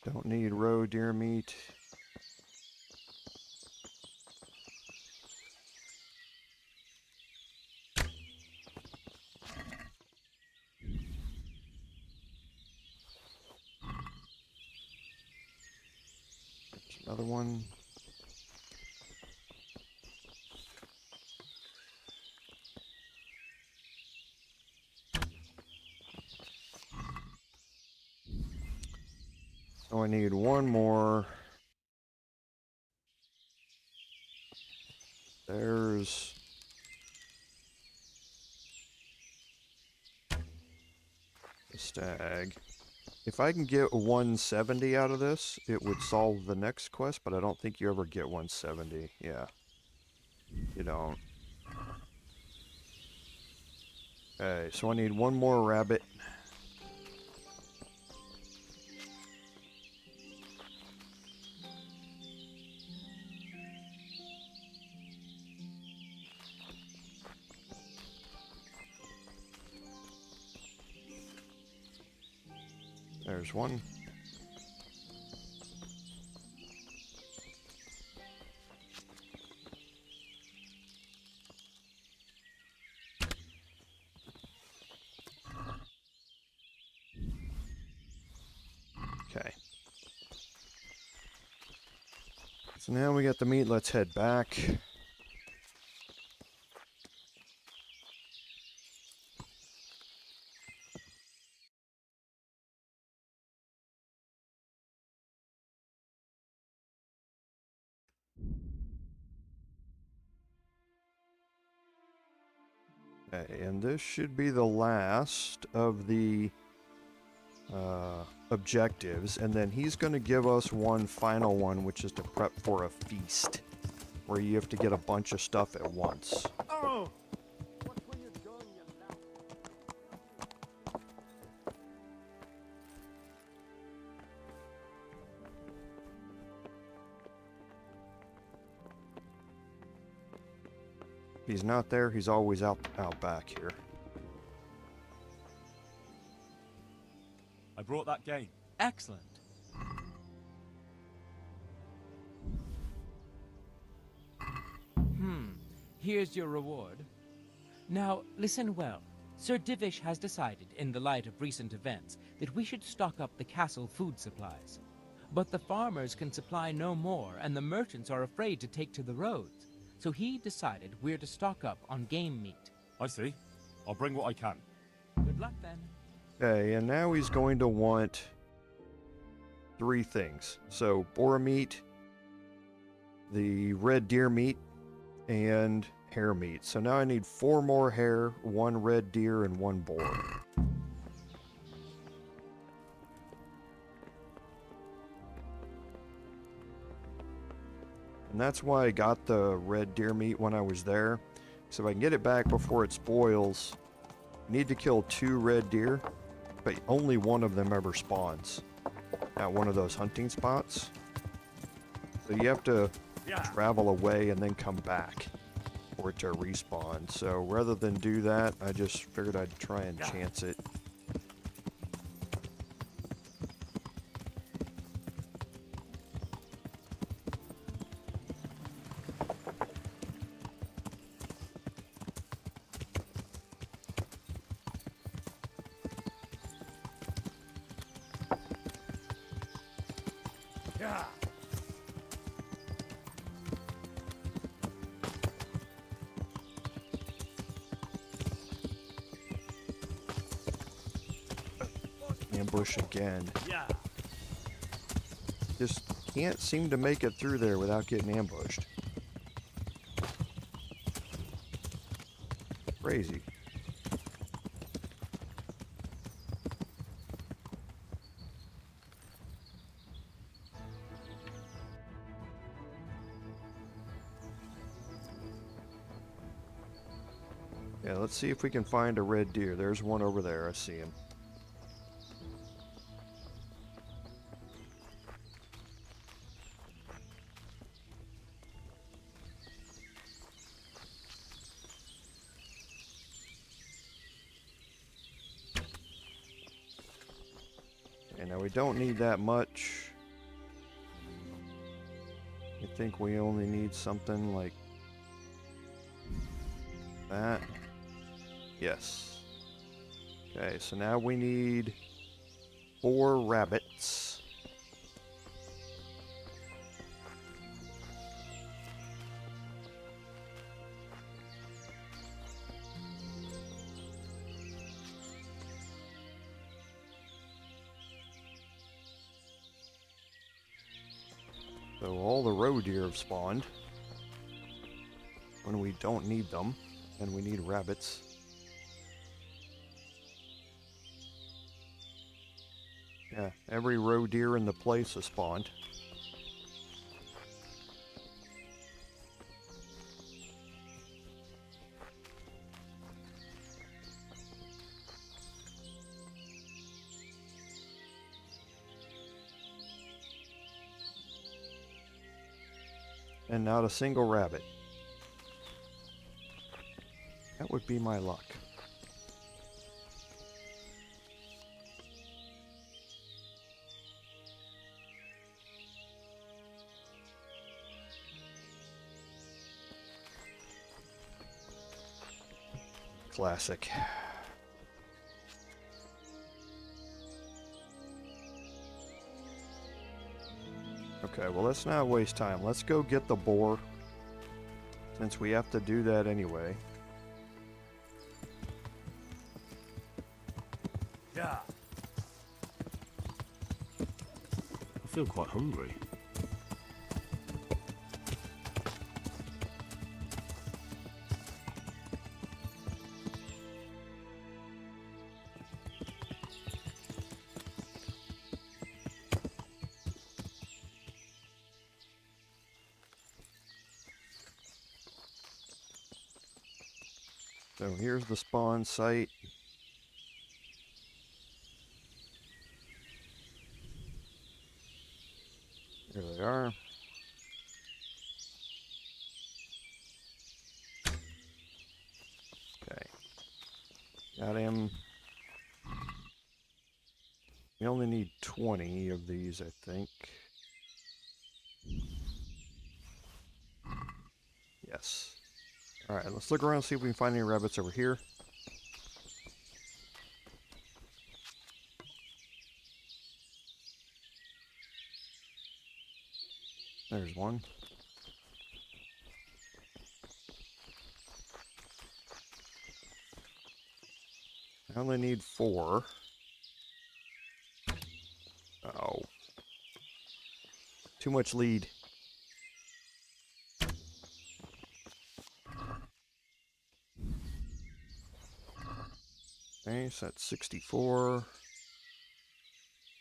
Don't need roe deer meat. There's another one. Oh, I need one more. There's... the stag. If I can get 170 out of this, it would solve the next quest, but I don't think you ever get 170. Yeah. You don't. Okay, so I need one more rabbit. There's one. Okay. So now we got the meat. Let's head back. Okay, and this should be the last of the objectives, and then he's going to give us one final one, which is to prep for a feast, where you have to get a bunch of stuff at once. Oh! If he's not there, he's always out back here. I brought that game. Excellent. Here's your reward. Now, listen well. Sir Divish has decided, in the light of recent events, that we should stock up the castle food supplies. But the farmers can supply no more, and the merchants are afraid to take to the roads. So he decided we're to stock up on game meat. I see. I'll bring what I can. Good luck, then. Okay, and now he's going to want 3 things. So, boar meat, the red deer meat, and hare meat. So now I need 4 more hare, 1 red deer, and 1 boar. And that's why I got the red deer meat when I was there. So if I can get it back before it spoils, I need to kill 2 red deer, but only one of them ever spawns at one of those hunting spots. So you have to travel away and then come back for it to respawn. So rather than do that, I just figured I'd try and chance it. Ambush again. Just can't seem to make it through there without getting ambushed. Crazy. Yeah, let's see if we can find a red deer. There's one over there. I see him. And now we don't need that much. I think we only need something like that. Yes. Okay, so now we need 4 rabbits. So all the roe deer have spawned when we don't need them, and we need rabbits. Yeah, every roe deer in the place has spawned. And not a single rabbit. That would be my luck. Classic. Okay, well, let's not waste time. Let's go get the boar, since we have to do that anyway. Yeah. I feel quite hungry. So here's the spawn site. Here they are. Okay. Got him. We only need 20 of these, I think. Yes. Alright, let's look around and see if we can find any rabbits over here. There's one. I only need 4. Oh. Too much lead. Okay, so that's 64.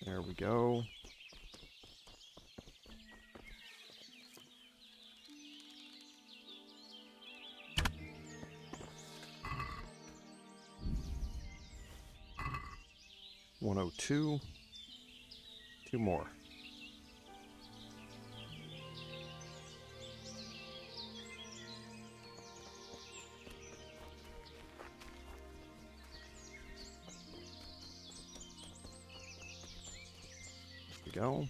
There we go. $102. 2 more. There we go.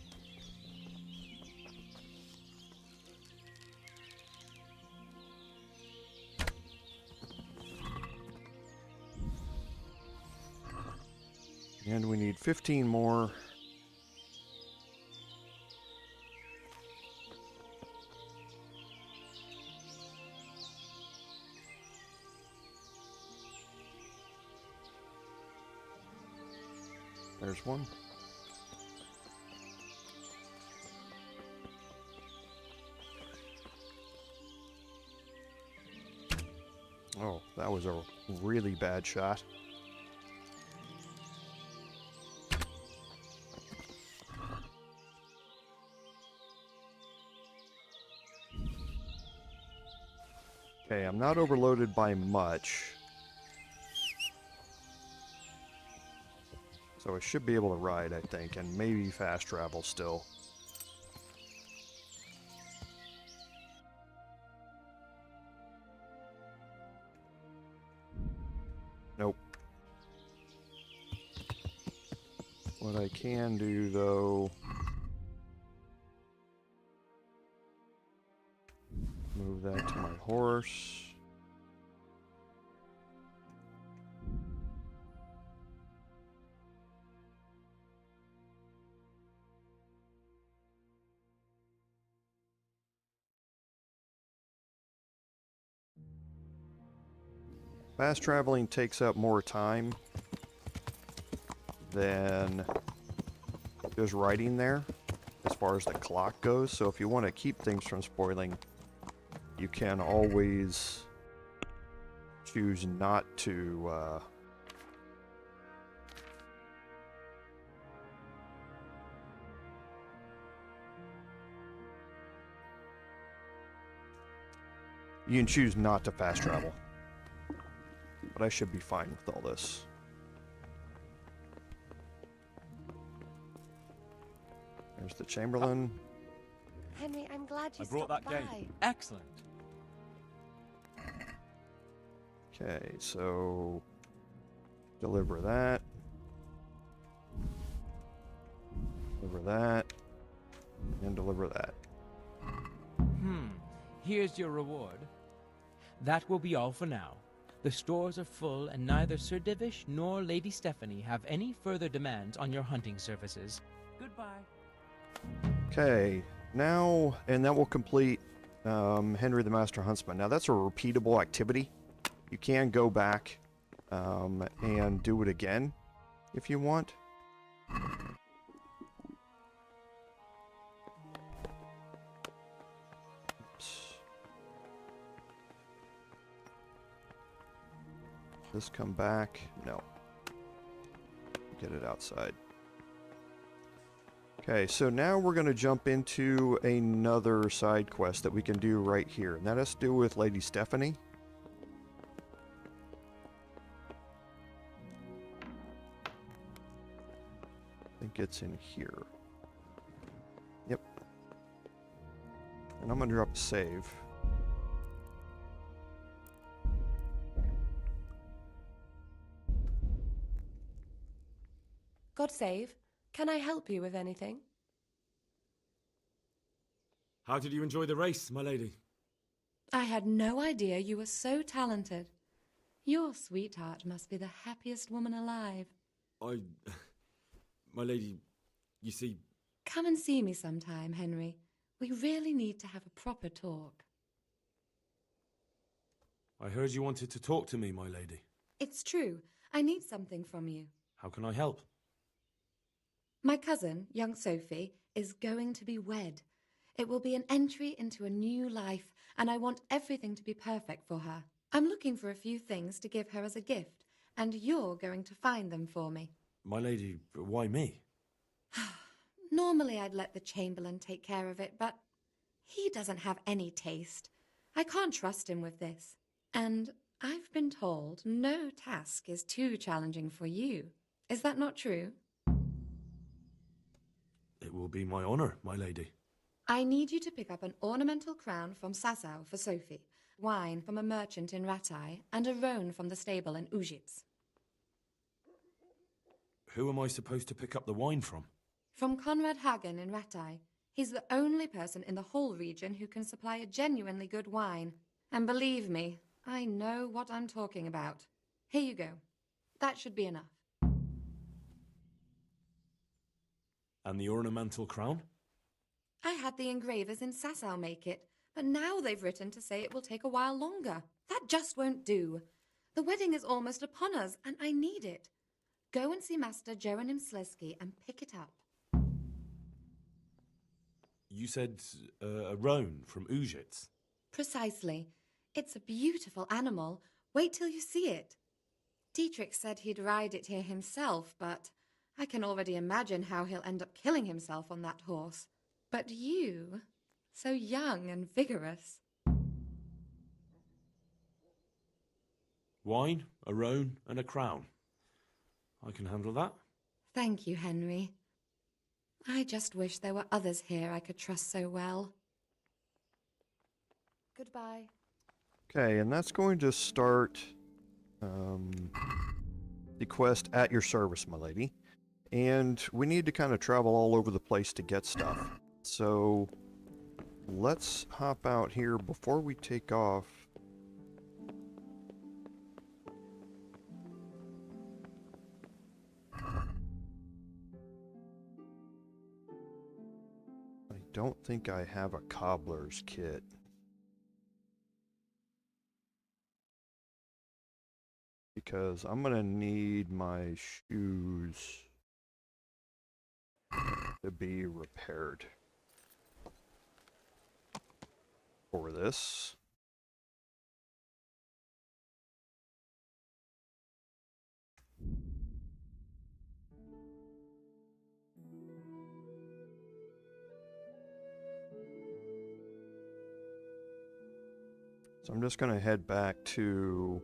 And we need 15 more. There's one. Oh, that was a really bad shot. Okay, I'm not overloaded by much. So I should be able to ride, I think, and maybe fast travel still. Nope. What I can do, though... move that to my horse. Fast traveling takes up more time than just riding there, as far as the clock goes. So if you want to keep things from spoiling, you can always choose not to you can choose not to fast travel. But I should be fine with all this. There's the Chamberlain. Henry, I'm glad you I brought stopped that by. game. Excellent. Okay, so deliver that. Deliver that. And deliver that. Here's your reward. That will be all for now. The stores are full, and neither Sir Divish nor Lady Stephanie have any further demands on your hunting services. Goodbye. Okay, now, and that will complete Henry the Master Huntsman. Now, that's a repeatable activity. You can go back and do it again if you want. This come back? No. Get it outside. Okay, so now we're going to jump into another side quest that we can do right here. And that has to do with Lady Stephanie. I think it's in here. Yep. And I'm going to drop a save. God save. Can I help you with anything? How did you enjoy the race, my lady? I had no idea you were so talented. Your sweetheart must be the happiest woman alive. My lady, you see... Come and see me sometime, Henry. We really need to have a proper talk. I heard you wanted to talk to me, my lady. It's true. I need something from you. How can I help? My cousin, young Sophie, is going to be wed. It will be an entry into a new life, and I want everything to be perfect for her. I'm looking for a few things to give her as a gift, and you're going to find them for me. My lady, why me? Normally I'd let the Chamberlain take care of it, but he doesn't have any taste. I can't trust him with this. And I've been told no task is too challenging for you. Is that not true? It will be my honor, my lady. I need you to pick up an ornamental crown from Sasau for Sophie, wine from a merchant in Ratai, and a roan from the stable in Ujits. Who am I supposed to pick up the wine from? From Conrad Hagen in Ratai. He's the only person in the whole region who can supply a genuinely good wine. And believe me, I know what I'm talking about. Here you go. That should be enough. And the ornamental crown? I had the engravers in Sasau make it, but now they've written to say it will take a while longer. That just won't do. The wedding is almost upon us, and I need it. Go and see Master Jeronim Slesky and pick it up. You said a roan from Ujits? Precisely. It's a beautiful animal. Wait till you see it. Dietrich said he'd ride it here himself, but I can already imagine how he'll end up killing himself on that horse. But you, so young and vigorous. Wine, a roan, and a crown. I can handle that. Thank you, Henry. I just wish there were others here I could trust so well. Goodbye. Okay, and that's going to start the quest at your service, my lady. And we need to kind of travel all over the place to get stuff. So let's hop out here before we take off. I don't think I have a cobbler's kit. Because I'm gonna need my shoes to be repaired for this. So I'm just gonna head back to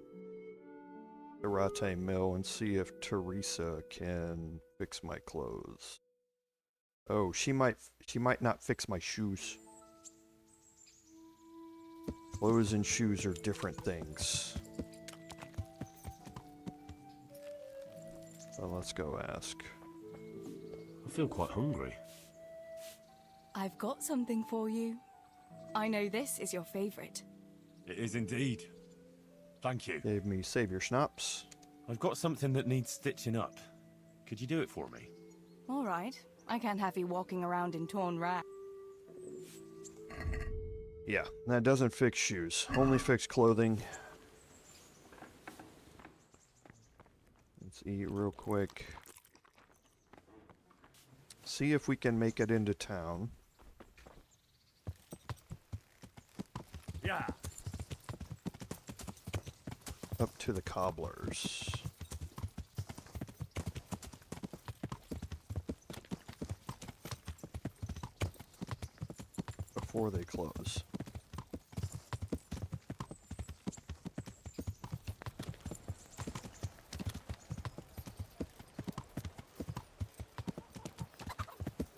the Rattay Mill and see if Teresa can fix my clothes. Oh, she might not fix my shoes. Clothes and shoes are different things. So let's go ask. I feel quite hungry. I've got something for you. I know this is your favorite. It is indeed. Thank you. Gave me Savior Schnapps. I've got something that needs stitching up. Could you do it for me? All right. I can't have you walking around in torn rags. Yeah, that doesn't fix shoes. Only fix clothing. Let's eat real quick. See if we can make it into town. Yeah. Up to the cobblers. Before they close.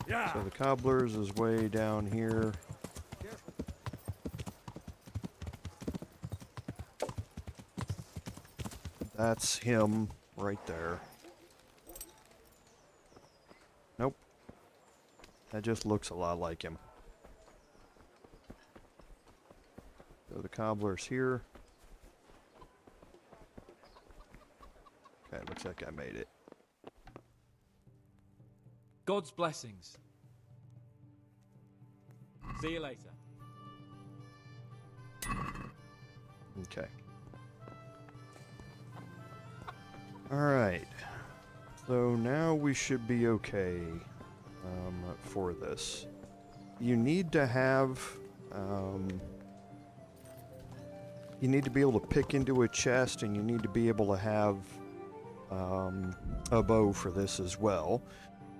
Yeah. So the cobblers is way down here. That's him right there. Nope. That just looks a lot like him. So the cobbler's here. Okay, looks like I made it. God's blessings. See you later. Okay. Alright. So now we should be okay for this. You need to have... you need to be able to pick into a chest, and you need to be able to have a bow for this as well.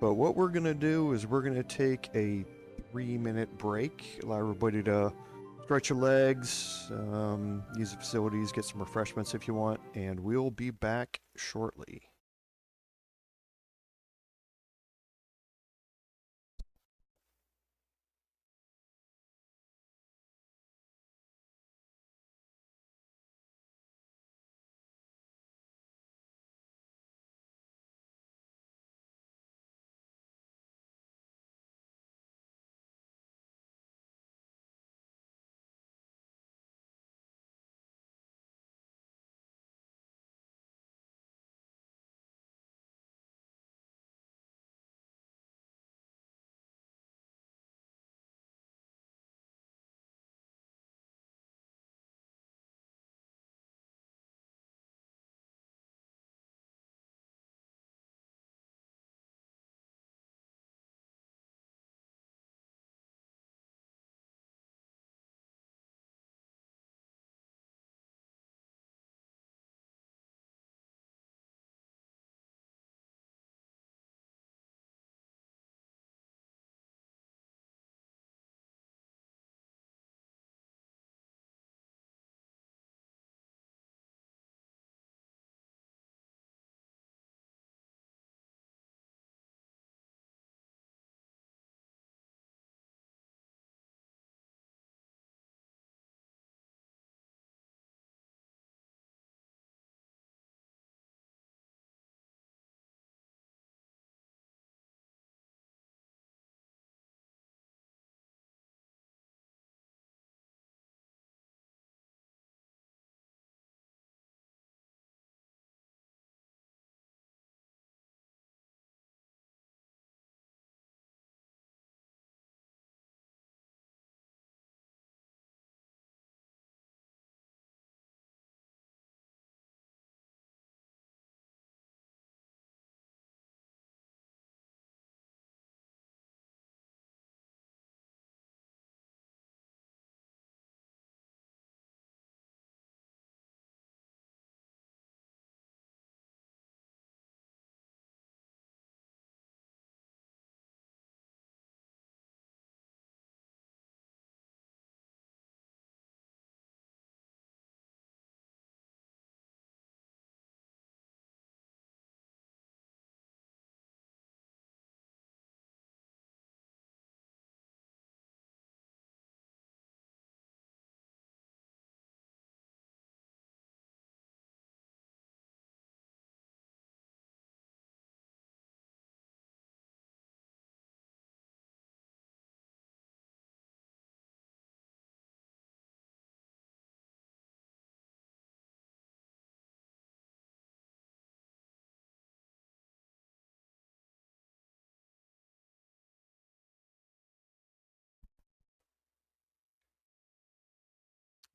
But what we're going to do is we're going to take a 3-minute break, allow everybody to stretch your legs, use the facilities, get some refreshments if you want, and we'll be back shortly.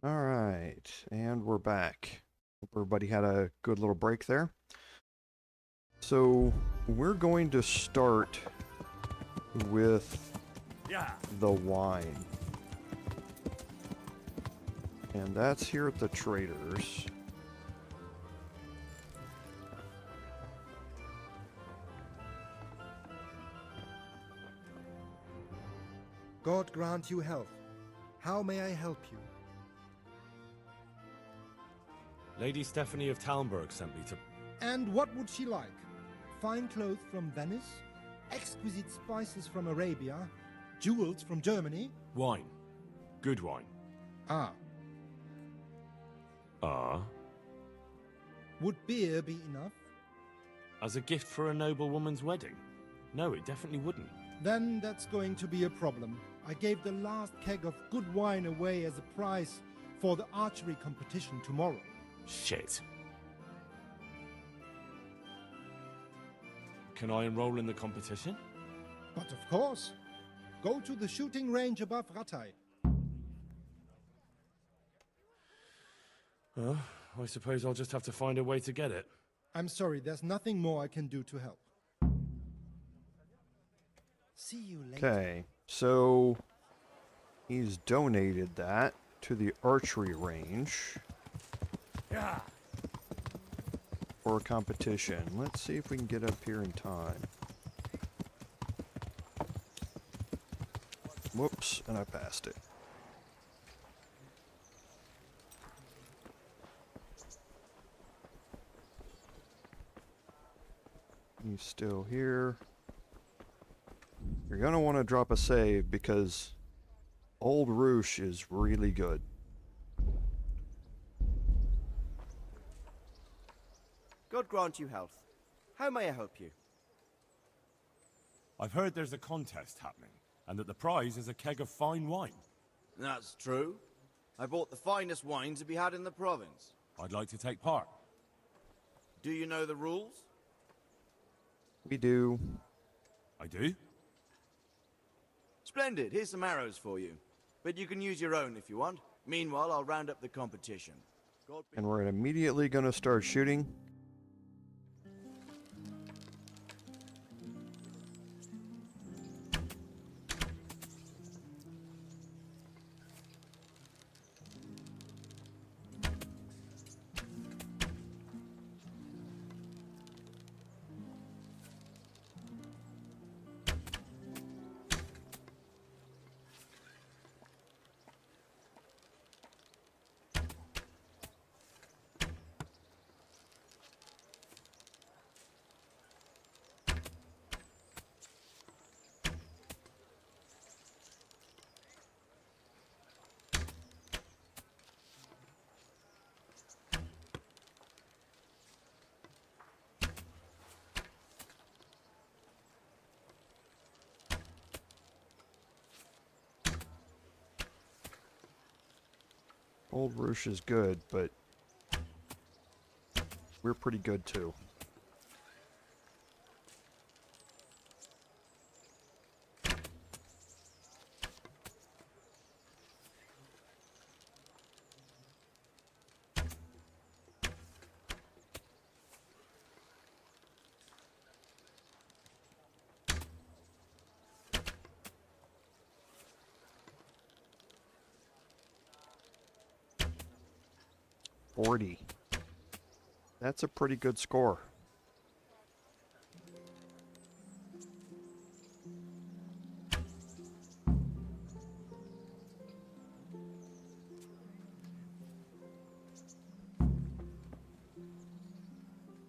Alright, and we're back. Hope everybody had a good little break there. So, we're going to start with the wine. And that's here at the traders. God grant you health. How may I help you? Lady Stephanie of Talmberg sent me to... And what would she like? Fine clothes from Venice? Exquisite spices from Arabia? Jewels from Germany? Wine. Good wine. Ah. Ah? Would beer be enough? As a gift for a noble woman's wedding? No, it definitely wouldn't. Then that's going to be a problem. I gave the last keg of good wine away as a prize for the archery competition tomorrow. Shit. Can I enroll in the competition? But of course. Go to the shooting range above Rattay. I suppose I'll just have to find a way to get it. I'm sorry, there's nothing more I can do to help. See you later. Okay, so he's donated that to the archery range for a competition. Let's see if we can get up here in time. Whoops, and I passed it. He's still here. You're going to want to drop a save because Old Roosh is really good. God grant you health. How may I help you? I've heard there's a contest happening, and that the prize is a keg of fine wine. That's true. I bought the finest wine to be had in the province. I'd like to take part. Do you know the rules? We do. I do? Splendid. Here's some arrows for you. But you can use your own if you want. Meanwhile, I'll round up the competition. And we're immediately going to start shooting. Old Roosh is good, but we're pretty good too. That's a pretty good score.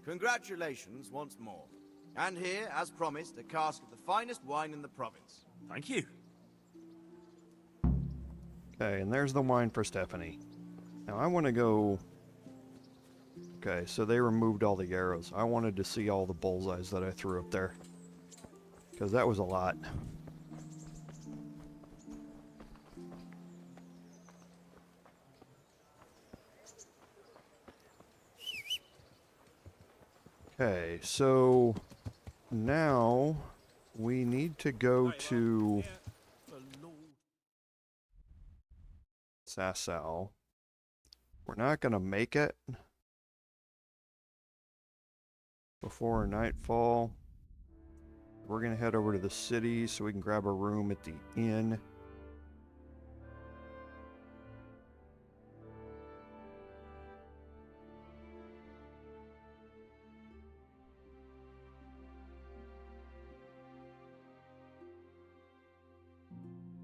Congratulations once more. And here, as promised, a cask of the finest wine in the province. Thank you. Okay, and there's the wine for Stephanie. Now I want to go... Okay, so they removed all the arrows. I wanted to see all the bullseyes that I threw up there. Because that was a lot. Okay, so now we need to go to Sasau. We're not going to make it before nightfall. We're going to head over to the city so we can grab a room at the inn.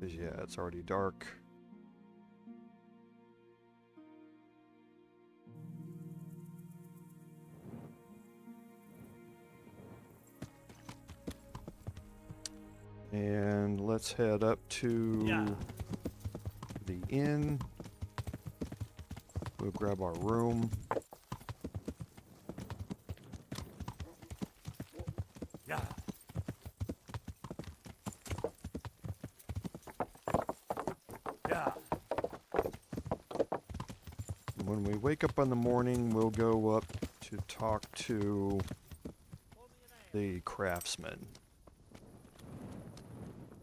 Yeah, it's already dark. And let's head up to the inn. We'll grab our room. Yeah. Yeah. When we wake up in the morning, we'll go up to talk to the craftsman.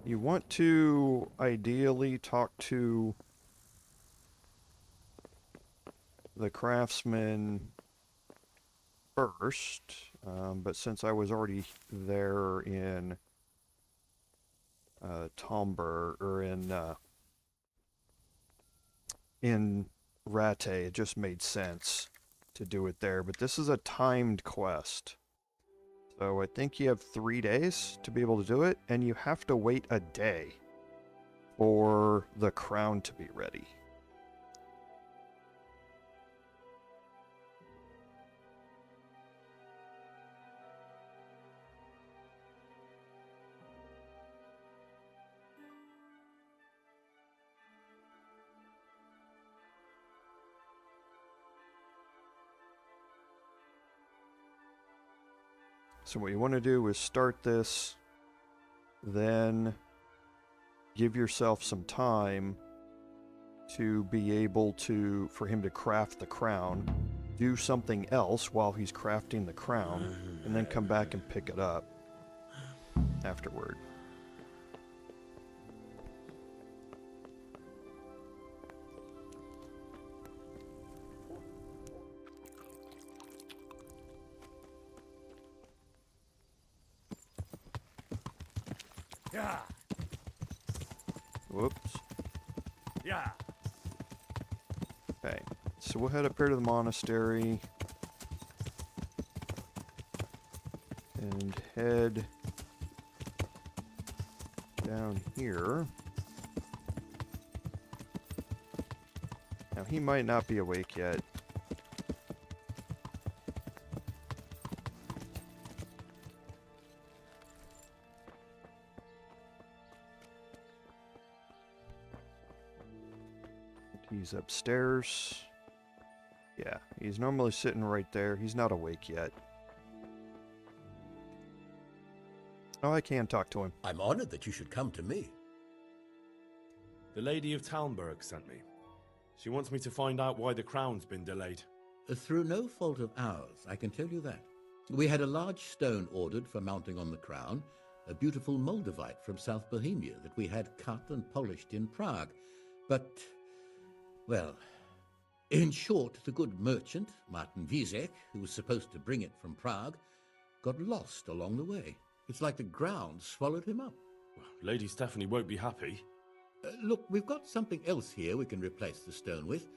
You want to ideally talk to the craftsman first, but since I was already there in Tomber, or in Rate, it just made sense to do it there. But this is a timed quest. So I think you have 3 days to be able to do it, and you have to wait a day for the crown to be ready. So what you want to do is start this, then give yourself some time to be able to, for him to craft the crown, do something else while he's crafting the crown, and then come back and pick it up afterward. Yeah. Whoops. Yeah. Okay, so we'll head up here to the monastery and head down here. Now he might not be awake yet. He's upstairs. Yeah, he's normally sitting right there. He's not awake yet. Oh, I can talk to him. I'm honored that you should come to me. The Lady of Talmberg sent me. She wants me to find out why the crown's been delayed. Through no fault of ours, I can tell you that. We had a large stone ordered for mounting on the crown, a beautiful Moldavite from South Bohemia that we had cut and polished in Prague. But, well, in short, the good merchant, Martin Wiesek, who was supposed to bring it from Prague, got lost along the way. It's like the ground swallowed him up. Lady Stephanie won't be happy. Look, we've got something else here we can replace the stone with,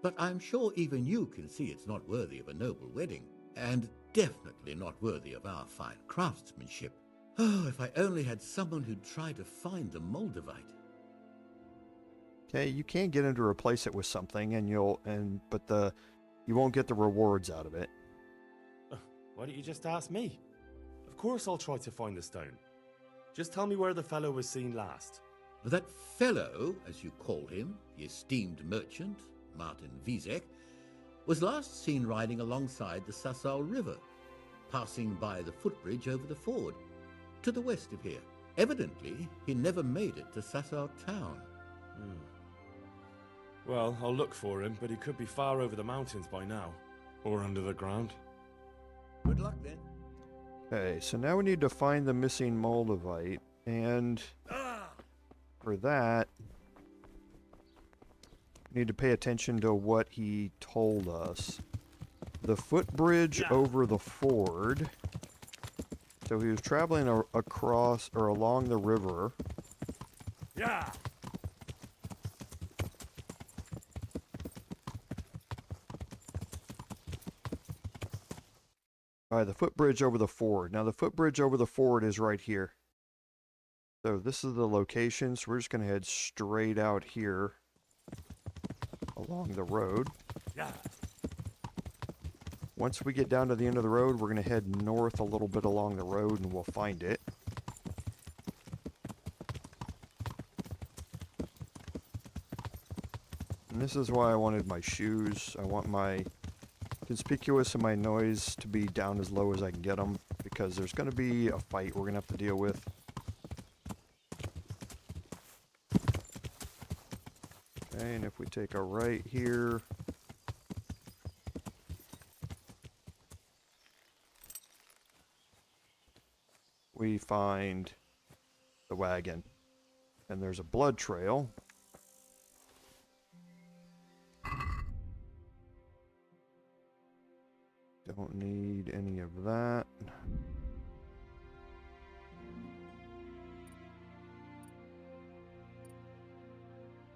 but I'm sure even you can see it's not worthy of a noble wedding, and definitely not worthy of our fine craftsmanship. Oh, if I only had someone who'd try to find the Moldavite. Okay, you can get him to replace it with something, and you won't get the rewards out of it. Why don't you just ask me? Of course I'll try to find the stone. Just tell me where the fellow was seen last. That fellow, as you call him, the esteemed merchant, Martin Wiesek, was last seen riding alongside the Sassau River, passing by the footbridge over the ford, to the west of here. Evidently, he never made it to Sassau town. Well, I'll look for him, but he could be far over the mountains by now. Or under the ground. Good luck, then. Okay, so now we need to find the missing Moldavite, and for that, need to pay attention to what he told us. The footbridge over the ford. So he was traveling across or along the river. Yeah. Alright, the footbridge over the ford. Now the footbridge over the ford is right here. So this is the location, so we're just going to head straight out here along the road. Yeah. Once we get down to the end of the road, we're going to head north a little bit along the road and we'll find it. And this is why I wanted my shoes. I want my conspicuous and my noise to be down as low as I can get them, because there's going to be a fight we're going to have to deal with. Okay, and if we take a right here, we find the wagon. And there's a blood trail. Don't need any of that.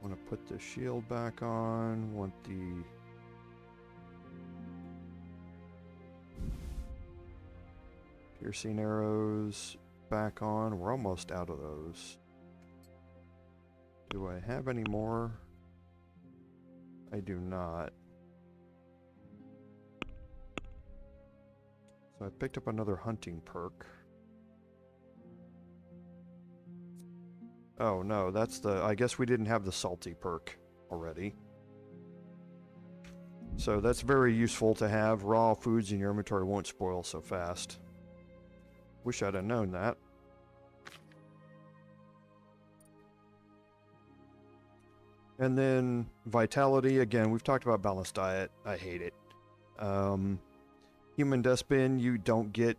Want to put the shield back on. Want the piercing arrows back on. We're almost out of those. Do I have any more? I do not. So I picked up another hunting perk. Oh no, that's the... I guess we didn't have the salty perk already. So that's very useful to have. Raw foods in your inventory won't spoil so fast. Wish I'd have known that. And then vitality, again, we've talked about balanced diet. I hate it. Human dustbin, you don't get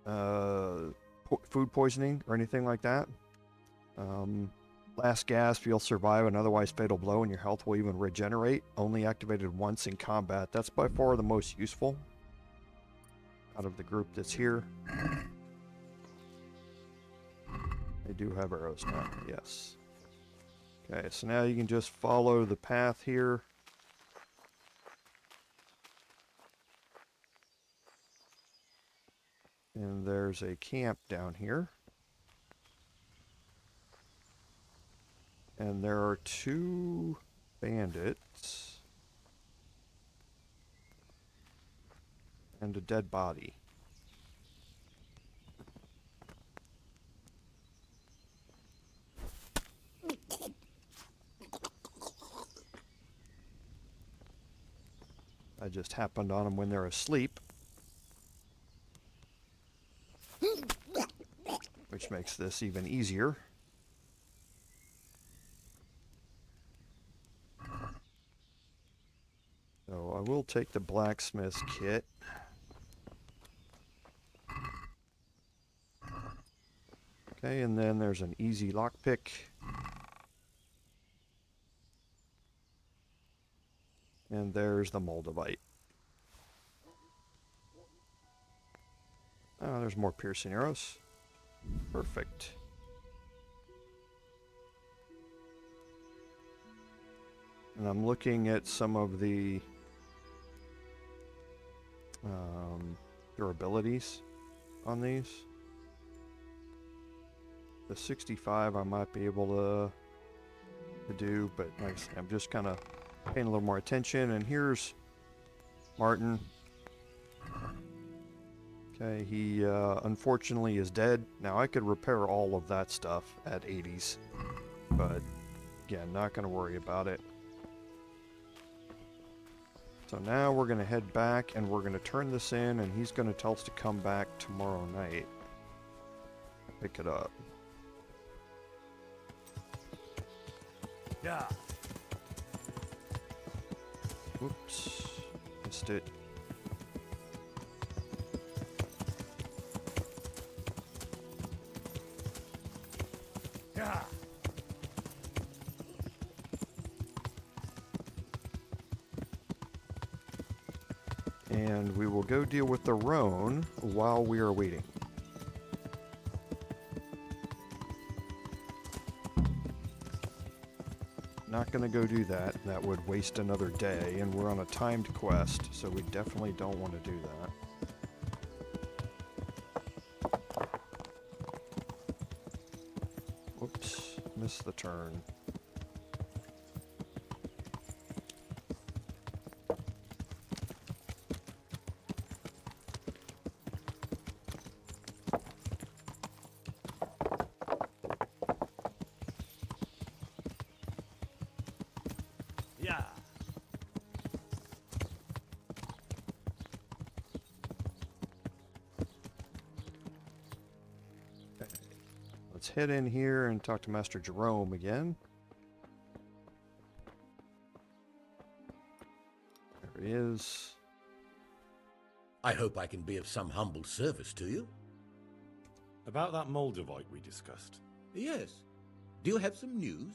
food poisoning or anything like that. Last gasp, you'll survive an otherwise fatal blow and your health will even regenerate. Only activated once in combat. That's by far the most useful out of the group that's here. They do have arrows now, yes. Okay, so now you can just follow the path here. And there's a camp down here. And there are 2 bandits. And a dead body. I just happened on them when they're asleep. Which makes this even easier. So I will take the blacksmith's kit. Okay, and then there's an easy lockpick. And there's the Moldavite. Oh, there's more piercing arrows. Perfect. And I'm looking at some of the durabilities on these. The 65 I might be able to do, but like I said, I'm just kind of paying a little more attention. And here's Martin. Okay, he unfortunately is dead. Now I could repair all of that stuff at 80s, but again, not going to worry about it. So now we're going to head back and we're going to turn this in, and he's going to tell us to come back tomorrow night. Pick it up. Yeah. Oops. Missed it. Yeah. And we will go deal with the Roan while we are waiting. Not going to go do that. That would waste another day, and we're on a timed quest, so we definitely don't want to do that. Whoops, missed the turn. Yeah. Okay. Let's head in here and talk to Master Jerome again. There he is. I hope I can be of some humble service to you. About that Moldavite we discussed. Yes. Do you have some news?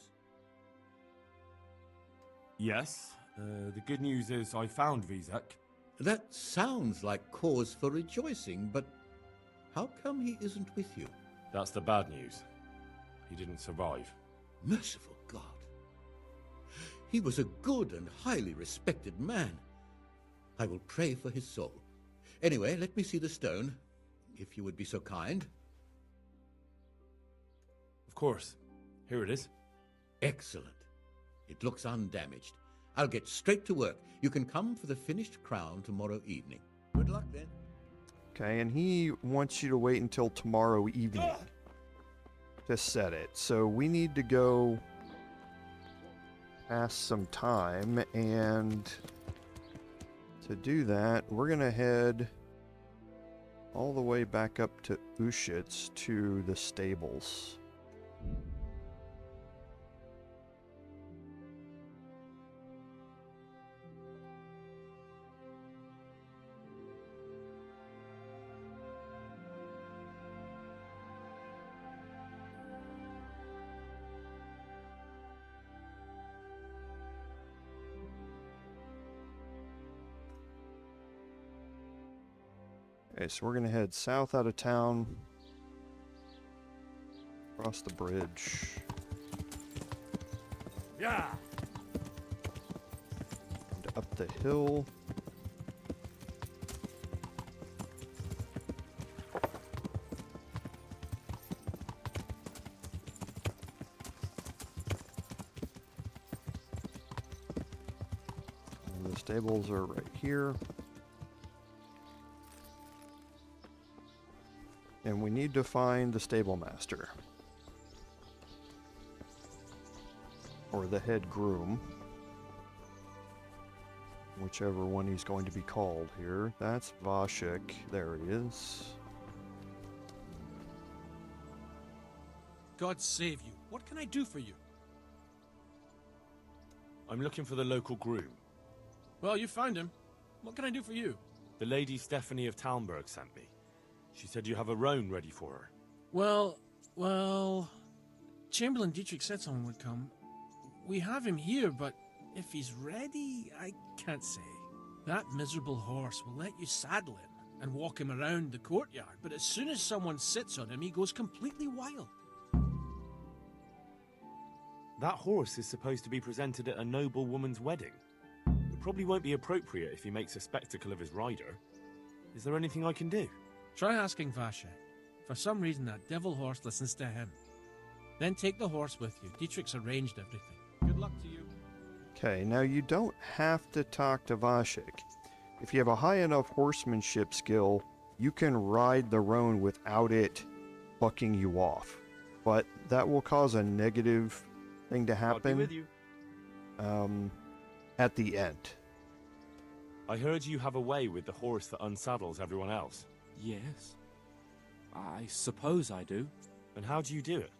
Yes. The good news is I found Vizek. That sounds like cause for rejoicing, but how come he isn't with you? That's the bad news. He didn't survive. Merciful God. He was a good and highly respected man. I will pray for his soul. Anyway, let me see the stone, if you would be so kind. Of course. Here it is. Excellent. It looks undamaged. I'll get straight to work. You can come for the finished crown tomorrow evening. Good luck then. Okay, and he wants you to wait until tomorrow evening to set it. So we need to go pass some time, and to do that, we're going to head all the way back up to Ushitz to the stables. Okay, so we're going to head south out of town, across the bridge. Yeah. And up the hill. And the stables are right here. And we need to find the stable master. Or the head groom. Whichever one he's going to be called here. That's Vashik. There he is. God save you. What can I do for you? I'm looking for the local groom. Well, you found him. What can I do for you? The Lady Stephanie of Talmberg sent me. She said you have a roan ready for her. Well, Chamberlain Dietrich said someone would come. We have him here, but if he's ready, I can't say. That miserable horse will let you saddle him and walk him around the courtyard, but as soon as someone sits on him, he goes completely wild. That horse is supposed to be presented at a noble woman's wedding. It probably won't be appropriate if he makes a spectacle of his rider. Is there anything I can do? Try asking Vasha. For some reason, that devil horse listens to him. Then take the horse with you. Dietrich's arranged everything. Good luck to you. Okay, now you don't have to talk to Vashik. If you have a high enough horsemanship skill, you can ride the roan without it bucking you off. But that will cause a negative thing to happen. I'll be with you. At the end. I heard you have a way with the horse that unsaddles everyone else. Yes. I suppose I do. And how do you do it?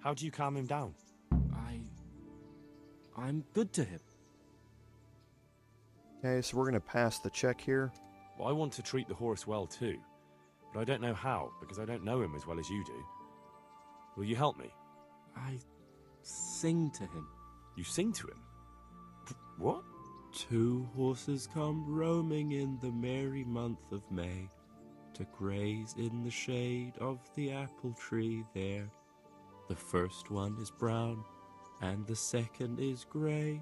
How do you calm him down? I'm good to him. Okay, so we're going to pass the check here. Well, I want to treat the horse well too, but I don't know how, because I don't know him as well as you do. Will you help me? I sing to him. You sing to him? What? 2 horses come roaming in the merry month of May, to graze in the shade of the apple tree there. The first one is brown, and the second is grey.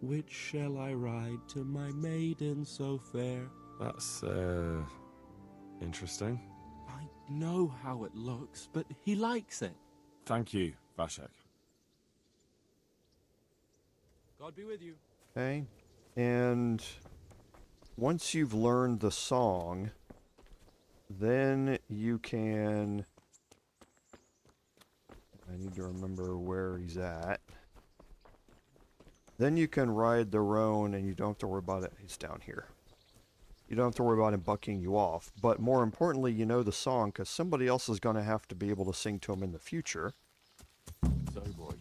Which shall I ride to my maiden so fair? That's, interesting. I know how it looks, but he likes it. Thank you, Vashek. God be with you. Okay. And once you've learned the song, then you can... I need to remember where he's at. Then you can ride the Roan and you don't have to worry about it. He's down here. You don't have to worry about him bucking you off. But more importantly, you know the song because somebody else is going to have to be able to sing to him in the future. So, boy,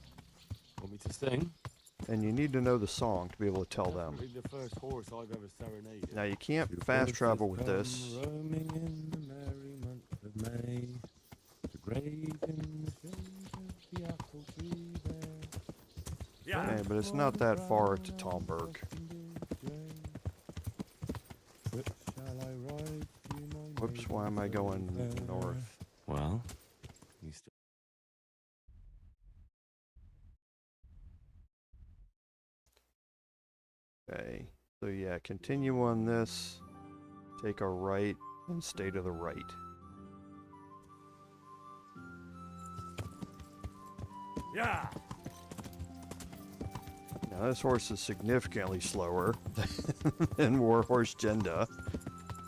want me to sing? And you need to know the song to be able to tell them. The first horse I've ever serenaded. Now you can't fast travel with this. Roaming in the merry month of May, to grave in the shade of the apple tree there. Okay, but it's not that far to Talmberg. Whoops, why am I going north? Well, you still... Okay, so yeah, continue on this, take a right, and stay to the right. Yeah. Now this horse is significantly slower than Warhorse Genda,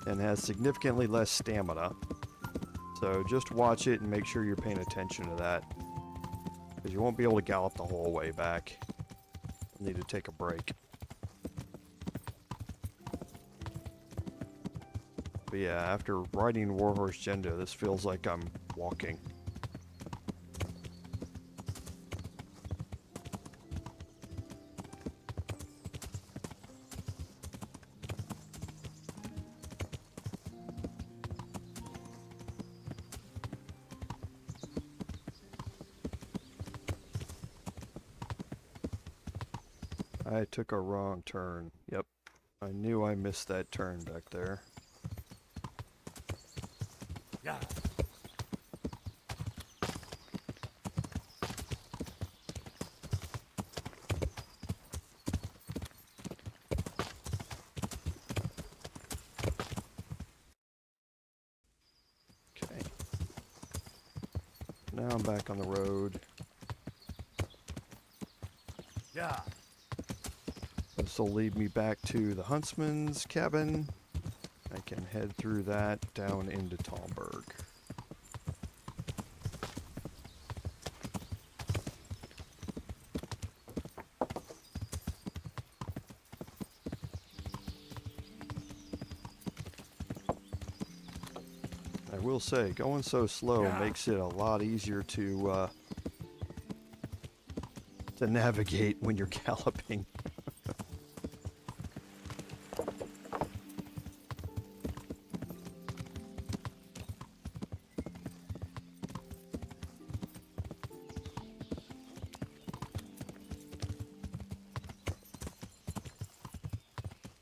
and has significantly less stamina. So just watch it and make sure you're paying attention to that, because you won't be able to gallop the whole way back. You'll need to take a break. But yeah, after riding Warhorse Genda, this feels like I'm walking. I took a wrong turn. Yep. I knew I missed that turn back there. Yeah. Okay. Now I'm back on the road. Yeah. This will lead me back to the Huntsman's cabin. I can head through that down into Talmberg. I will say, going so slow makes it a lot easier to navigate when you're galloping.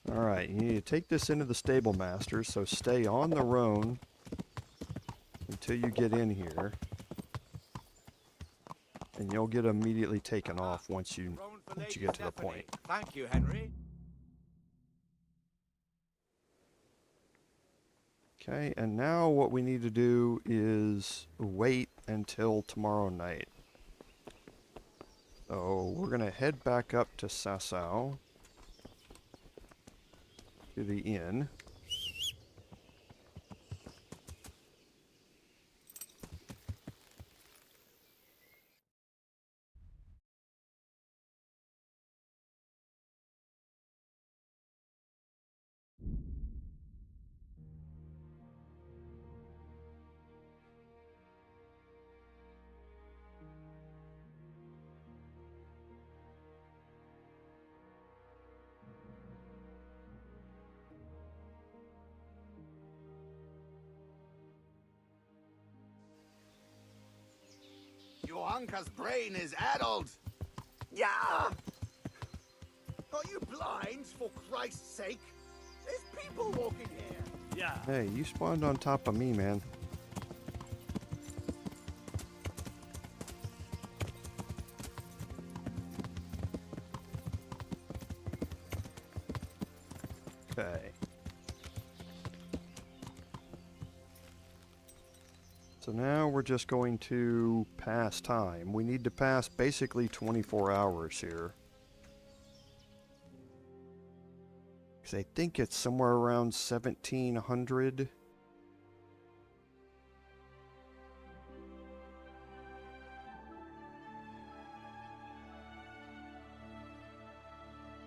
Alright, you need to take this into the stable master, so stay on the Roan until you get in here. And you'll get immediately taken off once you get to the point. Thank you, Henry. Okay, and now what we need to do is wait until tomorrow night. So we're going to head back up to Sassau, to the inn. Your uncle's brain is addled. Yeah. Are you blind, for Christ's sake? There's people walking here. Yeah. Hey, you spawned on top of me, man. Okay. So now we're just going to pass time. We need to pass basically 24 hours here. Because I think it's somewhere around 1700.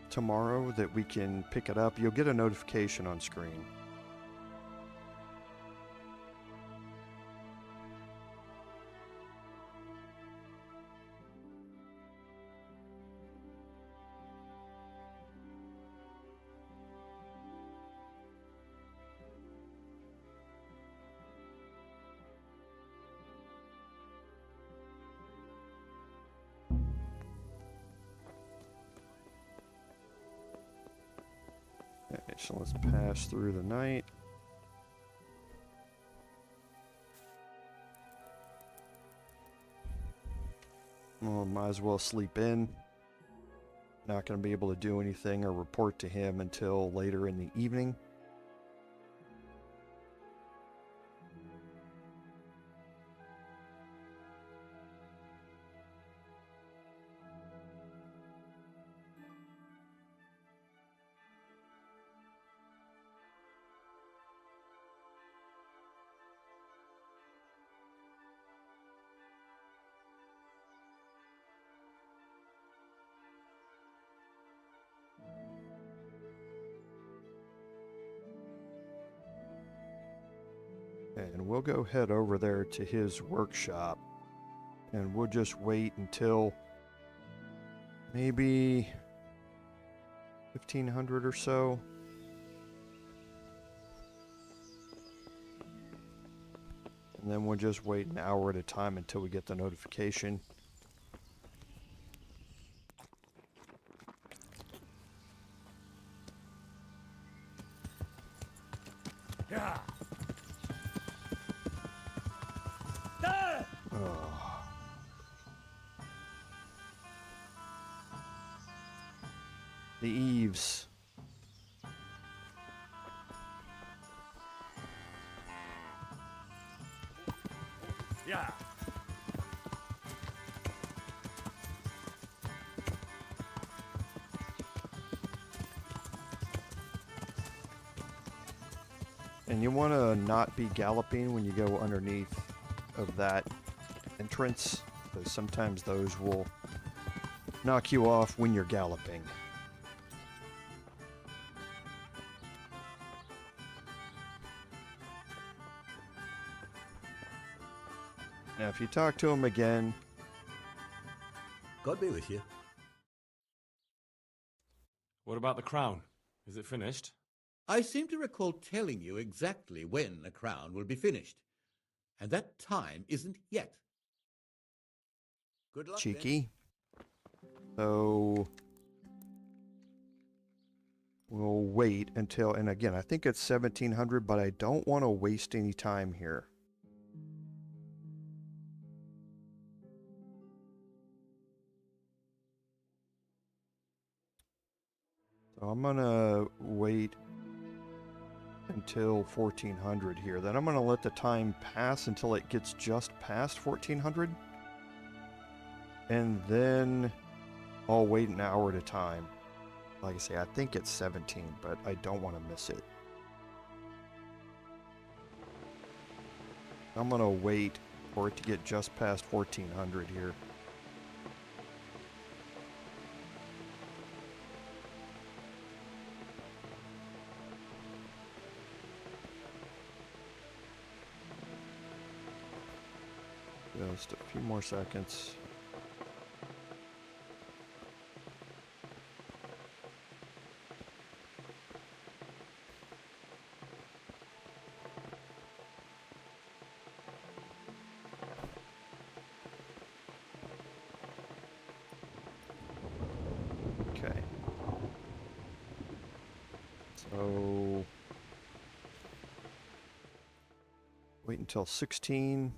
Tomorrow that we can pick it up. You'll get a notification on screen. Okay, so let's pass through the night. Well, might as well sleep in. Not going to be able to do anything or report to him until later in the evening. And we'll go head over there to his workshop. And we'll just wait until maybe 1500 or so. And then we'll just wait an hour at a time until we get the notification. Yeah. The eaves. Yeah. And you want to not be galloping when you go underneath of that entrance, because sometimes those will knock you off when you're galloping. Now, if you talk to him again... God be with you. What about the crown? Is it finished? I seem to recall telling you exactly when the crown will be finished. And that time isn't yet. Good luck, Cheeky. So... we'll wait until... and again, I think it's 1700, but I don't want to waste any time here. So I'm gonna wait until 1400 here. Then I'm gonna let the time pass until it gets just past 1400. And then I'll wait an hour at a time. Like I say, I think it's 17, but I don't want to miss it. I'm gonna wait for it to get just past 1400 here. Just a few more seconds. Okay. Wait until 16.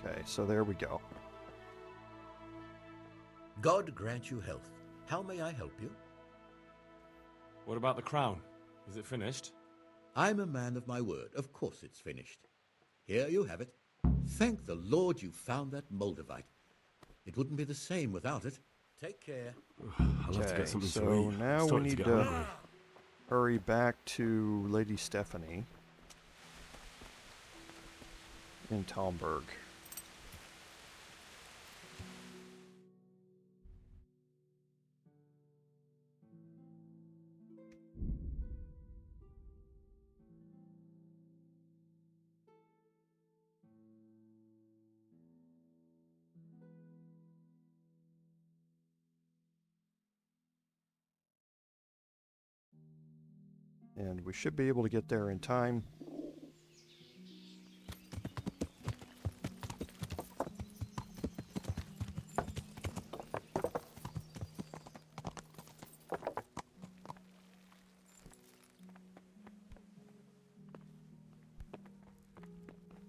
Okay, so there we go. God grant you health. How may I help you? What about the crown? Is it finished? I'm a man of my word. Of course it's finished. Here you have it. Thank the Lord you found that Moldavite. It wouldn't be the same without it. Take care. I'll have to get something so to eat. I'm now we starting need get to hungry. hurry back to Lady Stephanie in Talmberg. And we should be able to get there in time.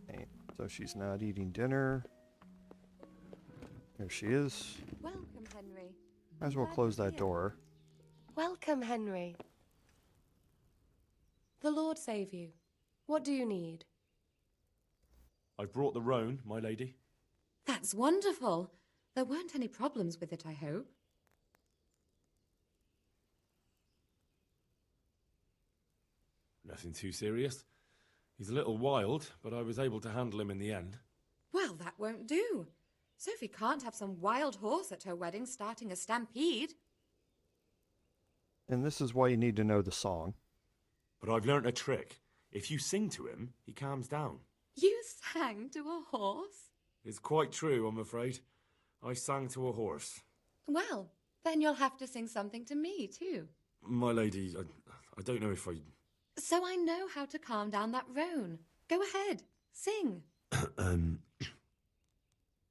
Okay, so she's not eating dinner. There she is. Welcome, Henry. Might as well close that door. Welcome, Henry. The Lord save you. What do you need? I've brought the roan, my lady. That's wonderful. There weren't any problems with it, I hope. Nothing too serious. He's a little wild, but I was able to handle him in the end. Well, that won't do. Sophie can't have some wild horse at her wedding starting a stampede. And this is why you need to know the song. But I've learnt a trick. If you sing to him, he calms down. You sang to a horse? It's quite true, I'm afraid. I sang to a horse. Well, then you'll have to sing something to me, too. My lady, I don't know if I... So I know how to calm down that roan. Go ahead, sing.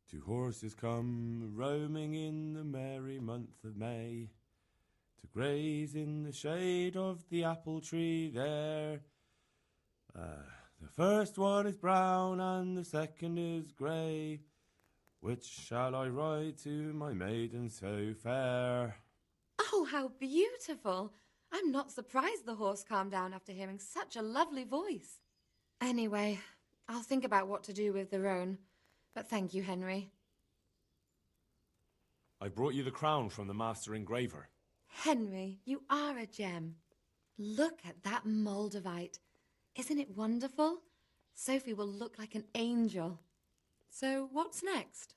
Two horses come roaming in the merry month of May to graze in the shade of the apple tree there. The first one is brown and the second is grey. Which shall I ride to, my maiden so fair? Oh, how beautiful. I'm not surprised the horse calmed down after hearing such a lovely voice. Anyway, I'll think about what to do with the roan. But thank you, Henry. I brought you the crown from the master engraver. Henry, you are a gem. Look at that Moldavite. Isn't it wonderful? Sophie will look like an angel. So what's next?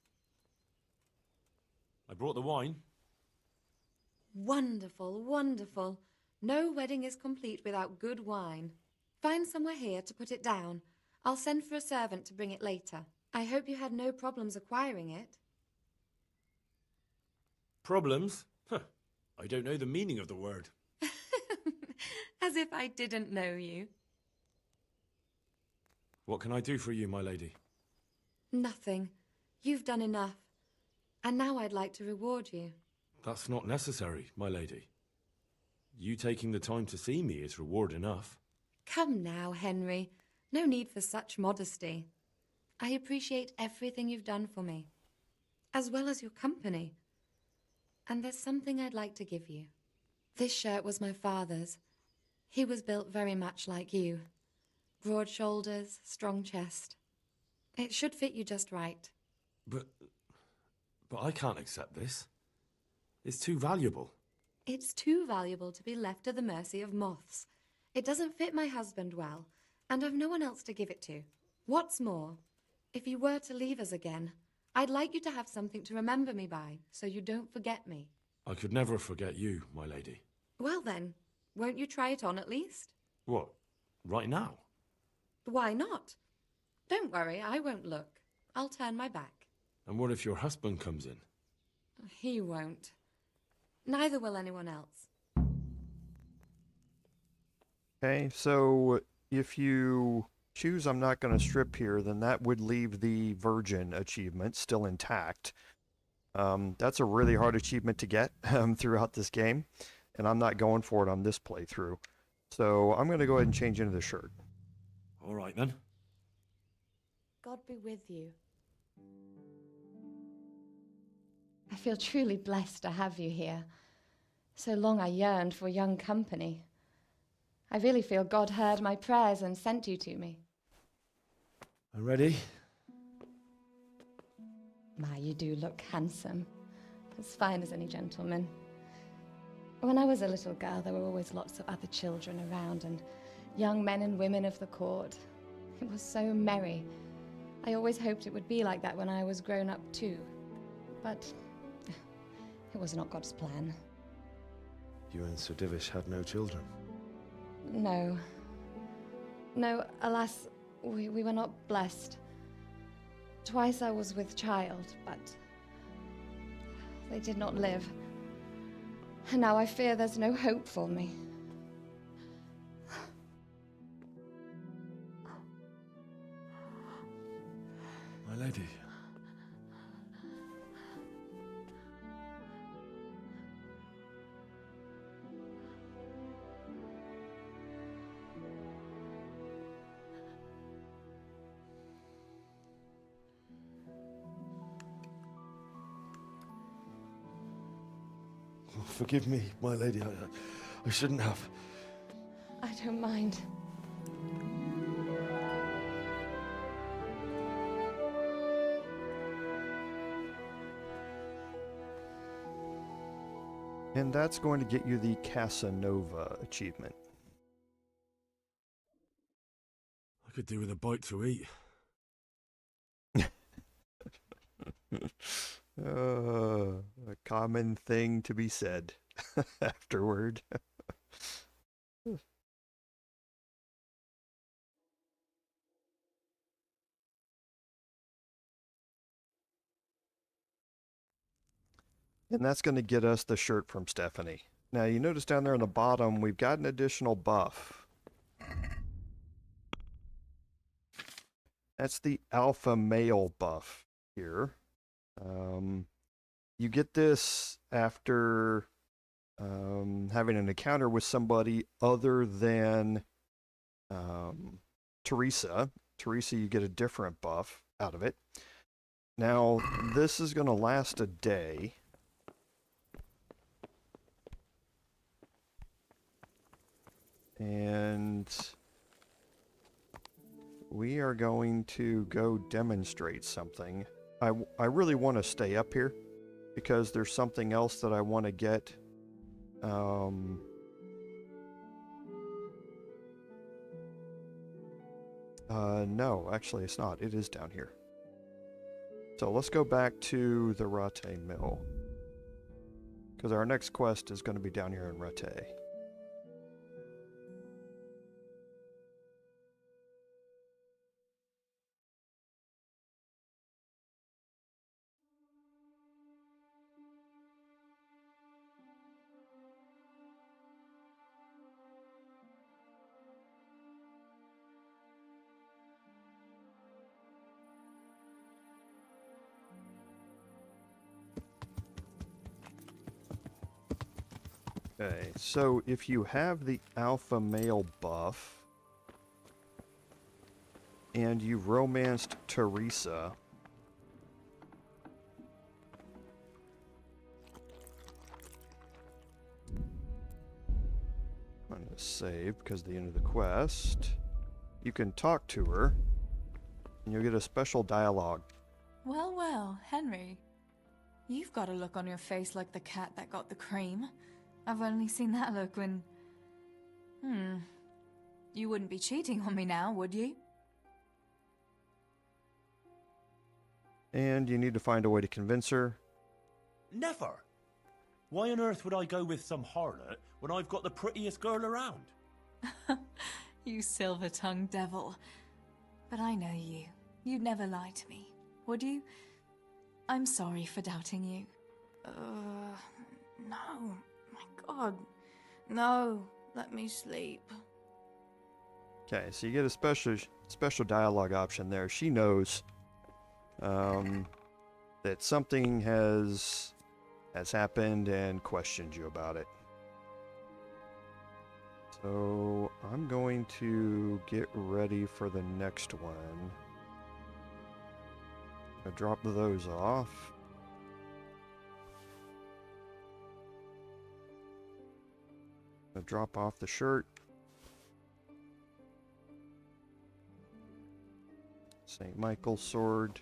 I brought the wine. Wonderful, wonderful. No wedding is complete without good wine. Find somewhere here to put it down. I'll send for a servant to bring it later. I hope you had no problems acquiring it. Problems? Huh. I don't know the meaning of the word. As if I didn't know you. What can I do for you, my lady? Nothing. You've done enough. And now I'd like to reward you. That's not necessary, my lady. You taking the time to see me is reward enough. Come now, Henry. No need for such modesty. I appreciate everything you've done for me, as well as your company. And there's something I'd like to give you. This shirt was my father's. He was built very much like you. Broad shoulders, strong chest. It should fit you just right. But I can't accept this. It's too valuable. It's too valuable to be left to the mercy of moths. It doesn't fit my husband well, and I've no one else to give it to. What's more, if you were to leave us again, I'd like you to have something to remember me by, so you don't forget me. I could never forget you, my lady. Well then, won't you try it on at least? What? Right now? Why not? Don't worry, I won't look. I'll turn my back. And what if your husband comes in? He won't. Neither will anyone else. Okay, so if you choose I'm not going to strip here, then that would leave the Virgin achievement still intact. That's a really hard achievement to get throughout this game, and I'm not going for it on this playthrough. So I'm going to go ahead and change into the shirt. All right, then. God be with you. I feel truly blessed to have you here. So long I yearned for young company. I really feel God heard my prayers and sent you to me. I'm ready. My, you do look handsome. As fine as any gentleman. When I was a little girl, there were always lots of other children around and young men and women of the court. It was so merry. I always hoped it would be like that when I was grown up too. But it was not God's plan. You and Sir Divish had no children? No. No, alas, we were not blessed. Twice I was with child, but they did not live. And now I fear there's no hope for me. My lady. Oh, forgive me, my lady. I shouldn't have. I don't mind. And that's going to get you the Casanova Achievement. I could do with a bite to eat. A common thing to be said afterward. And that's going to get us the shirt from Stephanie. Now you notice down there on the bottom, we've got an additional buff. That's the alpha male buff here. You get this after having an encounter with somebody other than Teresa. Teresa, you get a different buff out of it. Now, this is going to last a day. And we are going to go demonstrate something. I really want to stay up here because there's something else that I want to get. No, actually it's not. It is down here. So let's go back to the Rattay Mill. Because our next quest is going to be down here in Rattay. Okay, so if you have the alpha male buff and you've romanced Teresa, I'm going to save because of the end of the quest. You can talk to her and you'll get a special dialogue. Well, well, Henry. You've got a look on your face like the cat that got the cream. I've only seen that look when... You wouldn't be cheating on me now, would you? And you need to find a way to convince her. Never! Why on earth would I go with some harlot when I've got the prettiest girl around? You silver-tongued devil. But I know you. You'd never lie to me, would you? I'm sorry for doubting you. No, my God. No, let me sleep. Okay, so you get a special dialogue option there. She knows that something has happened and questioned you about it. So I'm going to get ready for the next one. I drop those off. I drop off the shirt. St. Michael's sword.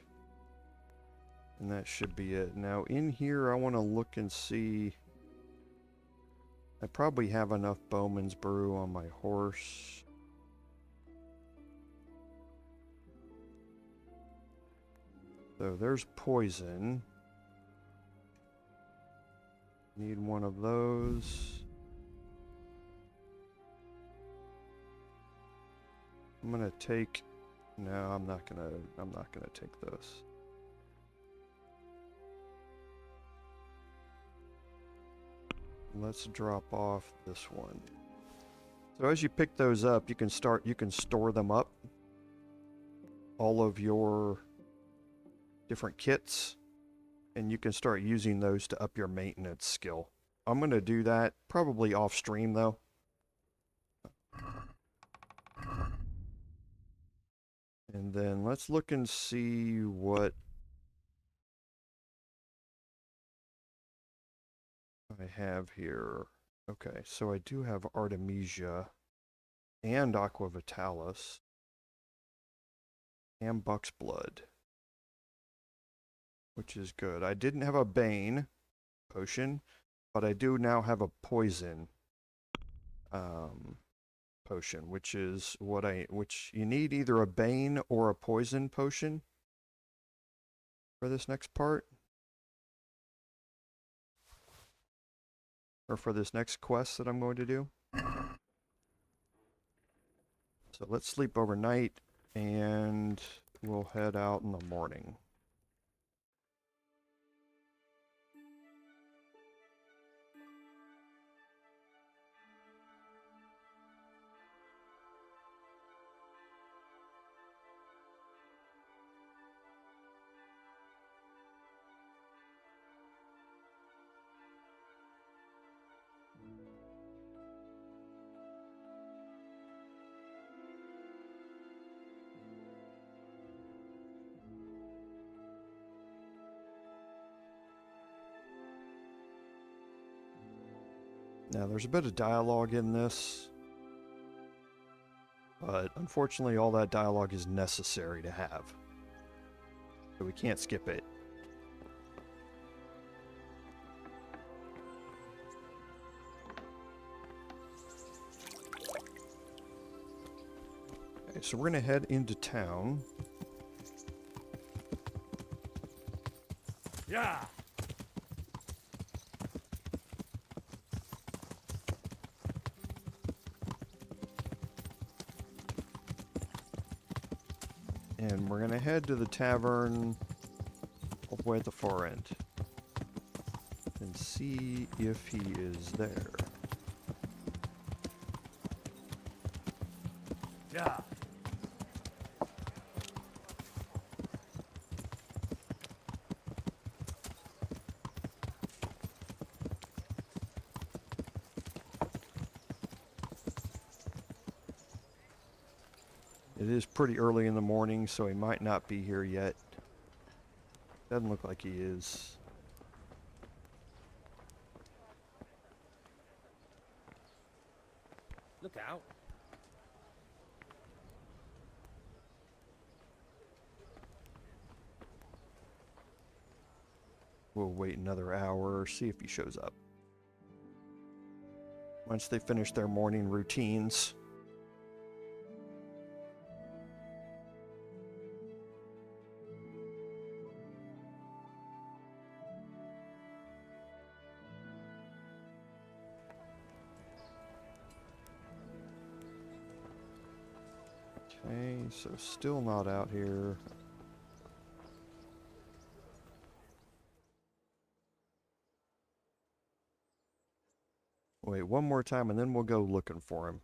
And that should be it. Now in here I want to look and see. I probably have enough Bowman's Brew on my horse. So there's poison. Need one of those. I'm gonna take. No, I'm not gonna take those. Let's drop off this one. So as you pick those up, you can store them up. All of your different kits, and you can start using those to up your maintenance skill. I'm going to do that probably off stream though. And then let's look and see what I have here. Okay, so I do have Artemisia and Aqua Vitalis and Buck's Blood, which is good. I didn't have a Bane potion, but I do now have a poison potion, which is which you need either a Bane or a poison potion for this next part. Or for this next quest that I'm going to do. So let's sleep overnight and we'll head out in the morning. Now, there's a bit of dialogue in this, but unfortunately all that dialogue is necessary to have, so we can't skip it. Okay, so we're going to head into town. Yeah! And we're going to head to the tavern all the way at the far end and see if he is there. Yeah. It is pretty early in the morning, so he might not be here yet. Doesn't look like he is. Look out. We'll wait another hour, see if he shows up. Once they finish their morning routines. Okay, so still not out here. Wait, one more time and then we'll go looking for him.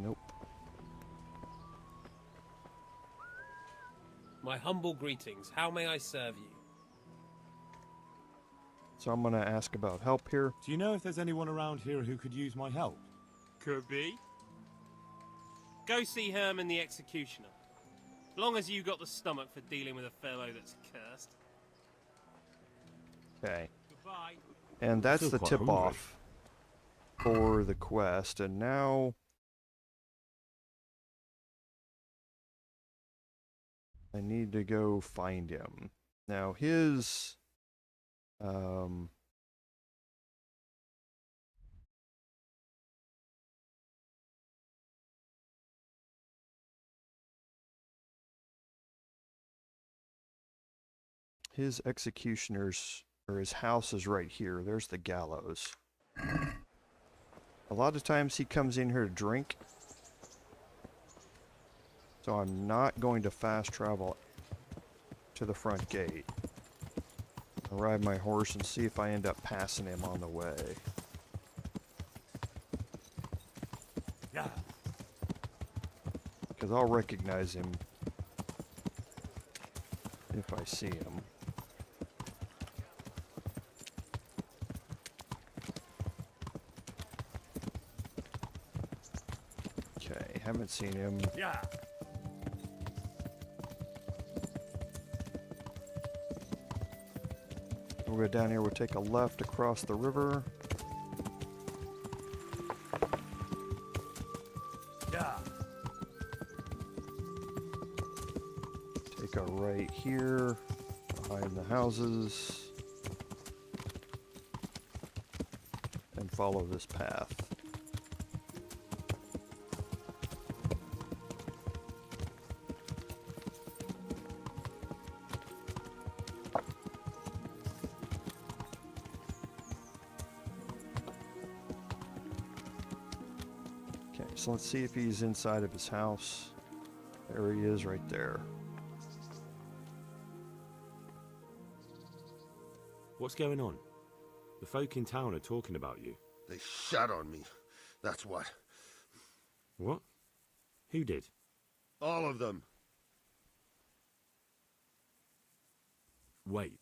Nope. My humble greetings. How may I serve you? So I'm gonna ask about help here. Do you know if there's anyone around here who could use my help? Could be. Go see Herman the Executioner. Long as you got the stomach for dealing with a fellow that's cursed. Okay. Goodbye. And that's Still the quite tip-off for the quest. And now I need to go find him. Now his his executioner's, or his house is right here. There's the gallows. A lot of times he comes in here to drink. So I'm not going to fast travel to the front gate. I'll ride my horse and see if I end up passing him on the way. Yeah. Because I'll recognize him if I see him. Okay, haven't seen him. Yeah. We'll go down here, we'll take a left across the river. Yeah. Take a right here, behind the houses. And follow this path. So let's see if he's inside of his house. There he is right there. What's going on? The folk in town are talking about you. They shat on me. That's what. What? Who did? All of them. Wait.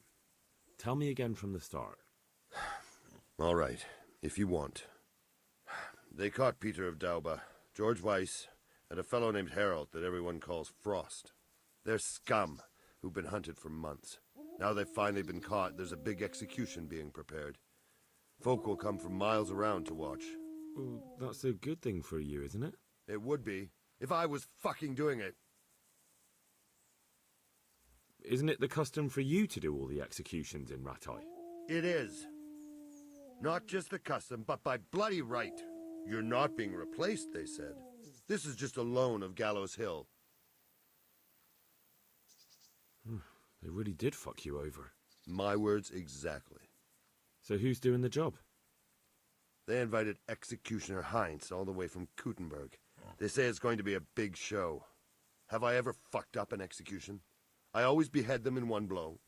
Tell me again from the start. All right, if you want. They caught Peter of Dauba, George Weiss, and a fellow named Harold that everyone calls Frost. They're scum who've been hunted for months. Now they've finally been caught, there's a big execution being prepared. Folk will come from miles around to watch. Well, that's a good thing for you, isn't it? It would be, if I was fucking doing it. Isn't it the custom for you to do all the executions in Rattay? It is. Not just the custom, but by bloody right. You're not being replaced, they said. This is just a loan of Gallows Hill. They really did fuck you over. My words exactly. So who's doing the job? They invited Executioner Heinz all the way from Kuttenberg. They say it's going to be a big show. Have I ever fucked up an execution? I always behead them in one blow.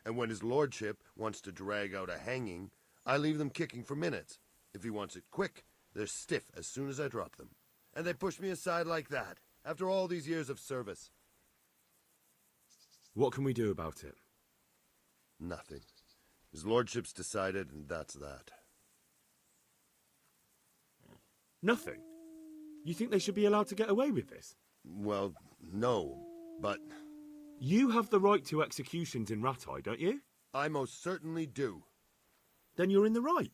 And when his lordship wants to drag out a hanging, I leave them kicking for minutes. If he wants it quick, they're stiff as soon as I drop them. And they push me aside like that, after all these years of service. What can we do about it? Nothing. His lordship's decided, and that's that. Nothing? You think they should be allowed to get away with this? Well, no, but... You have the right to executions in Rattay, don't you? I most certainly do. Then you're in the right.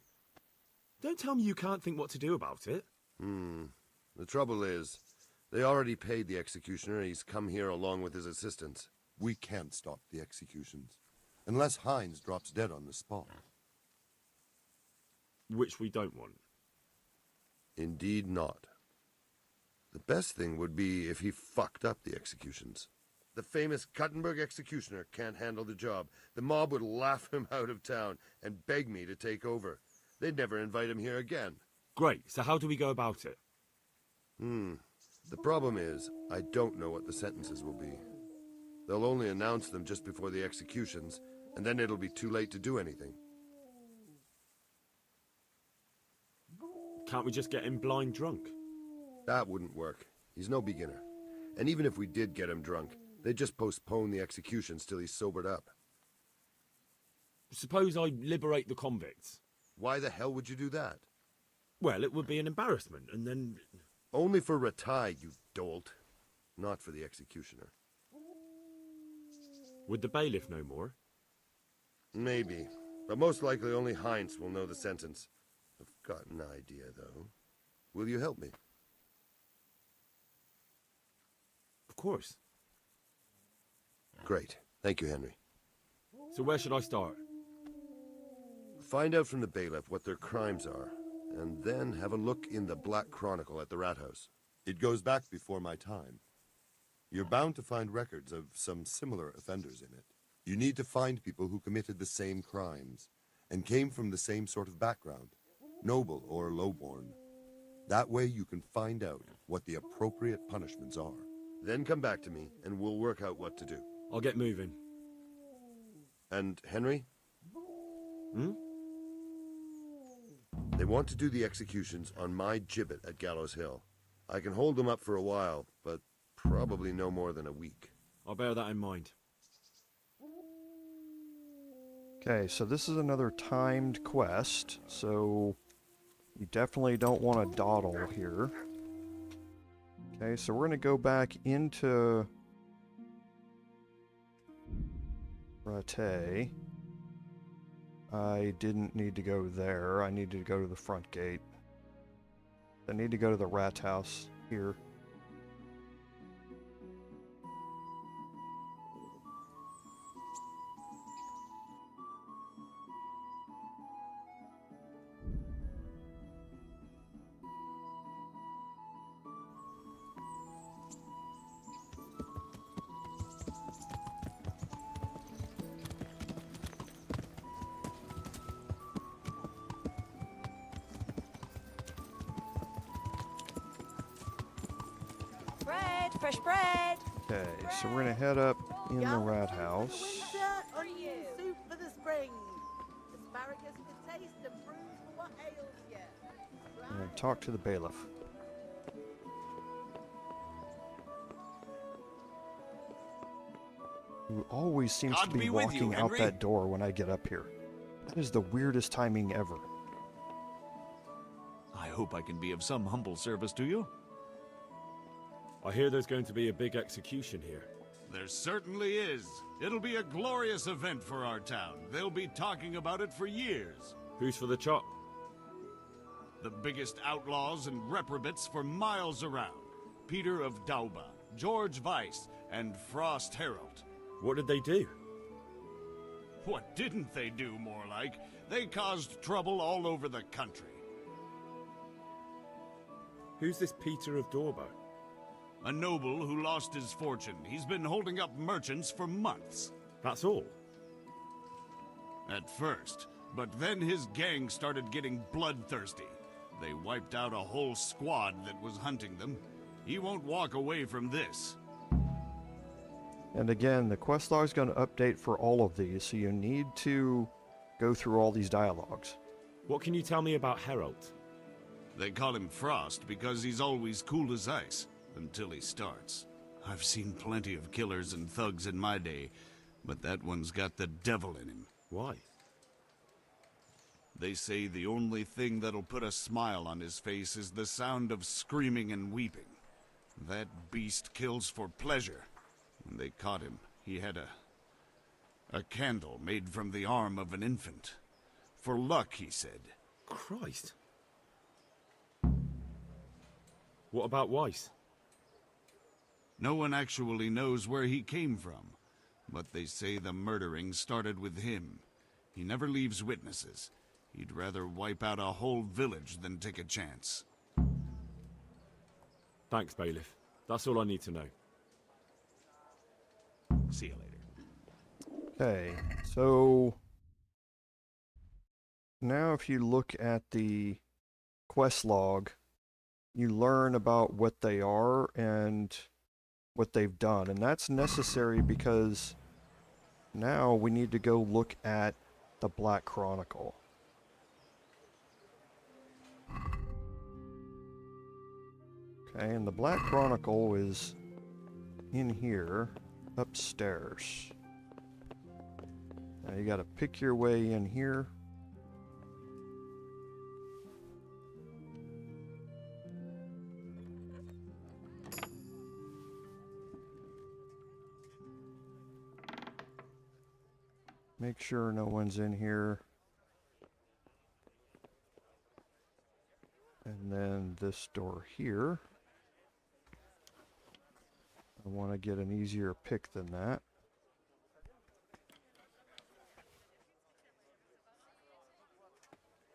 Don't tell me you can't think what to do about it. The trouble is, they already paid the executioner and he's come here along with his assistants. We can't stop the executions, unless Heinz drops dead on the spot. Which we don't want. Indeed not. The best thing would be if he fucked up the executions. The famous Kuttenberg executioner can't handle the job. The mob would laugh him out of town and beg me to take over. They'd never invite him here again. Great, so how do we go about it? The problem is, I don't know what the sentences will be. They'll only announce them just before the executions, and then it'll be too late to do anything. Can't we just get him blind drunk? That wouldn't work. He's no beginner. And even if we did get him drunk, they'd just postpone the executions till he's sobered up. Suppose I liberate the convicts. Why the hell would you do that? Well, it would be an embarrassment, and then... Only for Ratai, you dolt. Not for the executioner. Would the bailiff know more? Maybe. But most likely only Heinz will know the sentence. I've got an idea, though. Will you help me? Of course. Great. Thank you, Henry. So where should I start? Find out from the bailiff what their crimes are, and then have a look in the Black Chronicle at the Rat House. It goes back before my time. You're bound to find records of some similar offenders in it. You need to find people who committed the same crimes and came from the same sort of background, noble or lowborn. That way you can find out what the appropriate punishments are. Then come back to me, and we'll work out what to do. I'll get moving. And Henry? Hmm? They want to do the executions on my gibbet at Gallows Hill. I can hold them up for a while, but probably no more than a week. I'll bear that in mind. Okay, so this is another timed quest, so you definitely don't want to dawdle here. Okay, so we're going to go back into Rattay. I didn't need to go there. I needed to go to the front gate. I need to go to the rat house here. Fresh bread. Okay, so we're gonna head up in the rat house. Soup for the spring. Asparagus for taste and brews for what ails you. And talk to the bailiff. Who always seems to be walking out that door when I get up here. That is the weirdest timing ever. I hope I can be of some humble service to you. I hear there's going to be a big execution here. There certainly is. It'll be a glorious event for our town. They'll be talking about it for years. Who's for the chop? The biggest outlaws and reprobates for miles around. Peter of Dauba, George Weiss, and Frost Herald. What did they do? What didn't they do, more like? They caused trouble all over the country. Who's this Peter of Dauba? A noble who lost his fortune. He's been holding up merchants for months. That's all? At first. But then his gang started getting bloodthirsty. They wiped out a whole squad that was hunting them. He won't walk away from this. And again, the quest log is going to update for all of these, so you need to go through all these dialogues. What can you tell me about Herald? They call him Frost because he's always cool as ice. Until he starts. I've seen plenty of killers and thugs in my day, but that one's got the devil in him. Why? They say the only thing that'll put a smile on his face is the sound of screaming and weeping. That beast kills for pleasure. When they caught him, he had a candle made from the arm of an infant. For luck, he said. Christ. What about Weiss? No one actually knows where he came from, but they say the murdering started with him. He never leaves witnesses. He'd rather wipe out a whole village than take a chance. Thanks, bailiff. That's all I need to know. See you later. Okay, so now if you look at the quest log, you learn about what they are and what they've done, and that's necessary because now we need to go look at the Black Chronicle. Okay, and the Black Chronicle is in here, upstairs. Now you gotta pick your way in here. Make sure no one's in here. And then this door here. I want to get an easier pick than that.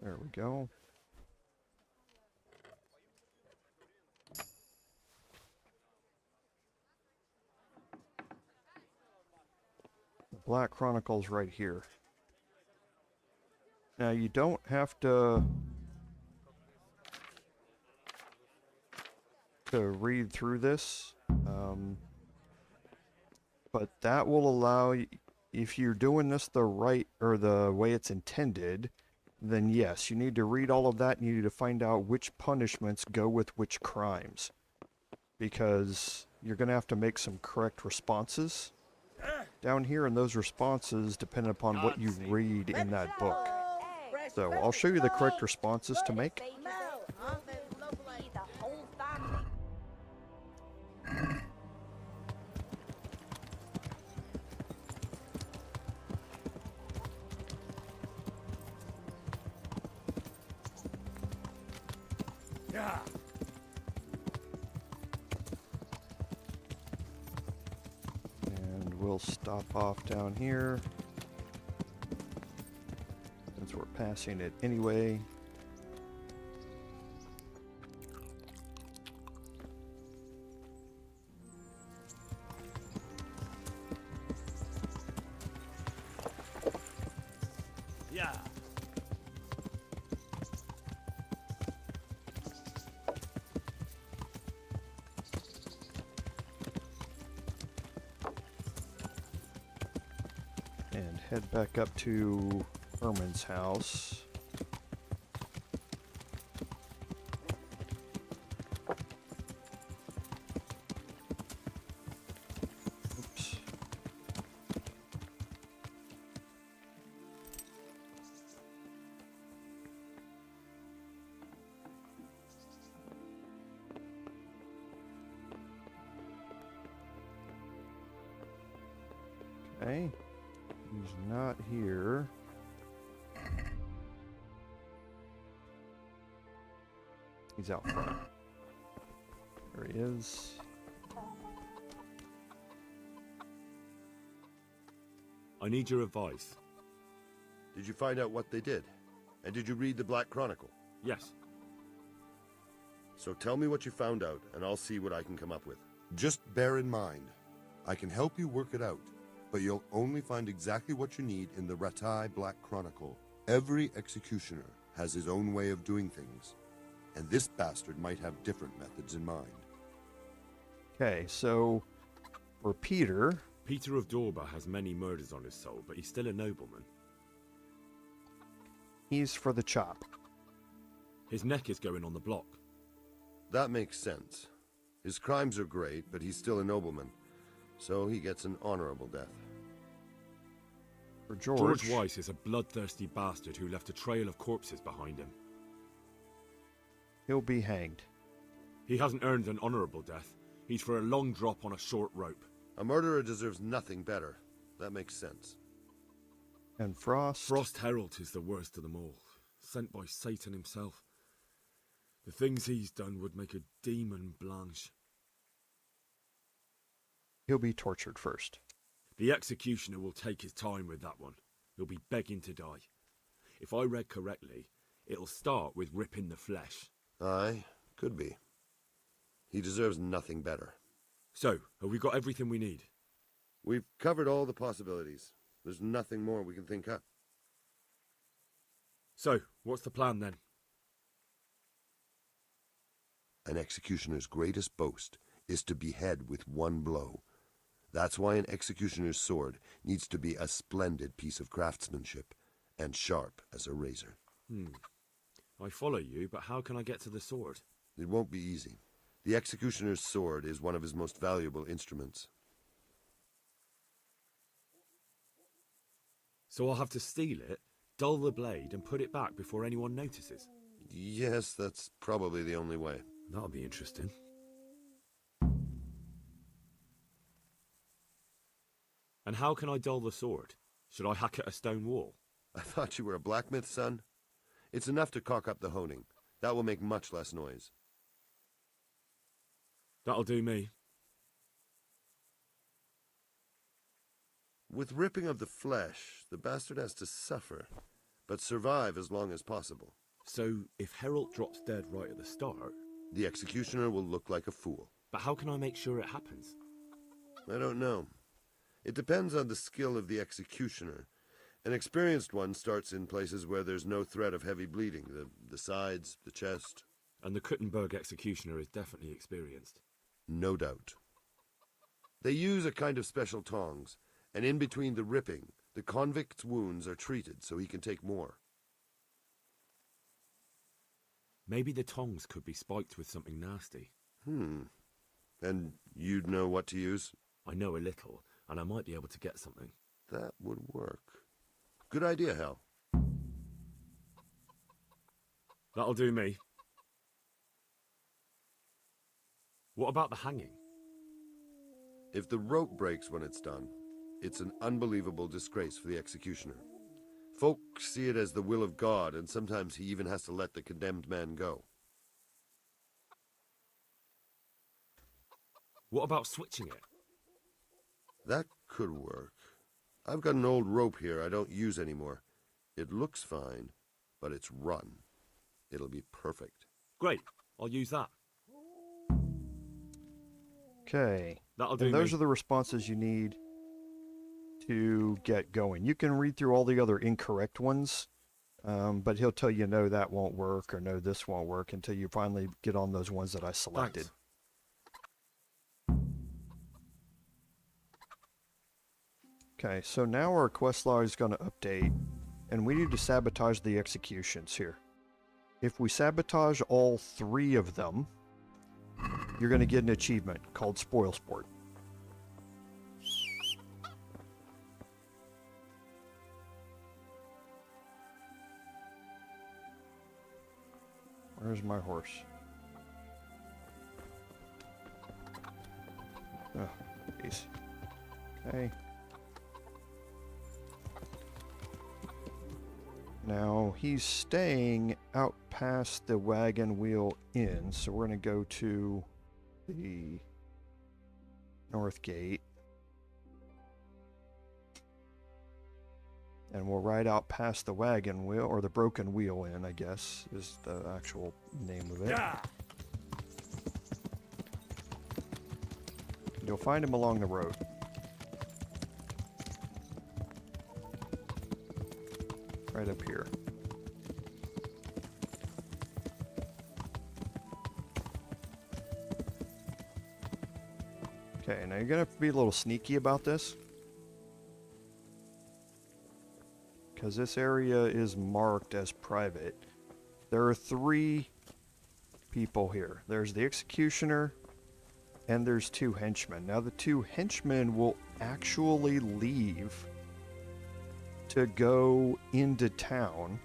There we go. The Black Chronicle's right here. Now you don't have to read through this, but that will allow you, if you're doing this the right or the way it's intended, then yes, you need to read all of that and you need to find out which punishments go with which crimes, because you're going to have to make some correct responses down here, and those responses depend upon what you read in that book. So I'll show you the correct responses to make. And we'll stop off down here, since we're passing it anyway. Yeah. And head back up to Herman's house. Oops. Okay. He's not here. He's out front. There he is. I need your advice. Did you find out what they did? And did you read the Black Chronicle? Yes. So tell me what you found out, and I'll see what I can come up with. Just bear in mind, I can help you work it out, but you'll only find exactly what you need in the Ratai Black Chronicle. Every executioner has his own way of doing things, and this bastard might have different methods in mind. Okay, so for Peter... Peter of Dorba has many murders on his soul, but he's still a nobleman. He's for the chop. His neck is going on the block. That makes sense. His crimes are great, but he's still a nobleman, so he gets an honorable death. For George... George Weiss is a bloodthirsty bastard who left a trail of corpses behind him. He'll be hanged. He hasn't earned an honorable death. He's for a long drop on a short rope. A murderer deserves nothing better. That makes sense. And Frost? Frost Herald is the worst of them all, sent by Satan himself. The things he's done would make a demon blanch. He'll be tortured first. The executioner will take his time with that one. He'll be begging to die. If I read correctly, it'll start with ripping the flesh. Aye, could be. He deserves nothing better. So, have we got everything we need? We've covered all the possibilities. There's nothing more we can think up. So, what's the plan then? An executioner's greatest boast is to behead with one blow. That's why an executioner's sword needs to be a splendid piece of craftsmanship and sharp as a razor. I follow you, but how can I get to the sword? It won't be easy. The executioner's sword is one of his most valuable instruments. So I'll have to steal it, dull the blade, and put it back before anyone notices? Yes, that's probably the only way. That'll be interesting. And how can I dull the sword? Should I hack at a stone wall? I thought you were a blacksmith, son. It's enough to cock up the honing. That will make much less noise. That'll do me. With ripping of the flesh, the bastard has to suffer, but survive as long as possible. So, if Herald drops dead right at the start... The executioner will look like a fool. But how can I make sure it happens? I don't know. It depends on the skill of the executioner. An experienced one starts in places where there's no threat of heavy bleeding, the sides, the chest. And the Kuttenberg executioner is definitely experienced. No doubt. They use a kind of special tongs, and in between the ripping, the convict's wounds are treated so he can take more. Maybe the tongs could be spiked with something nasty. And you'd know what to use? I know a little, and I might be able to get something. That would work. Good idea, Hal. That'll do me. What about the hanging? If the rope breaks when it's done, it's an unbelievable disgrace for the executioner. Folk see it as the will of God, and sometimes he even has to let the condemned man go. What about switching it? That could work. I've got an old rope here I don't use anymore. It looks fine, but it's run. It'll be perfect. Great, I'll use that. Okay. That'll do and those me. are the responses you need to get going. You can read through all the other incorrect ones, but he'll tell you, no, that won't work, or no, this won't work, until you finally get on those ones that I selected. Thanks. Okay, so now our quest log is going to update, and we need to sabotage the executions here. If we sabotage all 3 of them, you're going to get an achievement called Spoilsport. Where's my horse? Oh, jeez. Okay. Now, he's staying out past the wagon wheel inn, so we're going to go to the north gate. And we'll ride out past the wagon wheel, or the broken wheel inn, I guess, is the actual name of it. Yeah. You'll find him along the road. Right up here. Okay, now you're gonna have to be a little sneaky about this, because this area is marked as private. There are 3 people here. There's the executioner, and there's 2 henchmen. Now the 2 henchmen will actually leave to go into town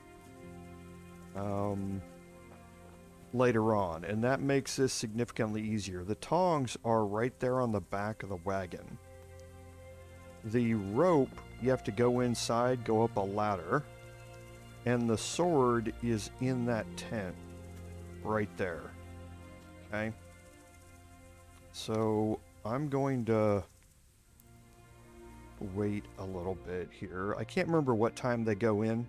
later on, and that makes this significantly easier. The tongs are right there on the back of the wagon. The rope, you have to go inside, go up a ladder, and the sword is in that tent right there. Okay? So I'm going to wait a little bit here. I can't remember what time they go in.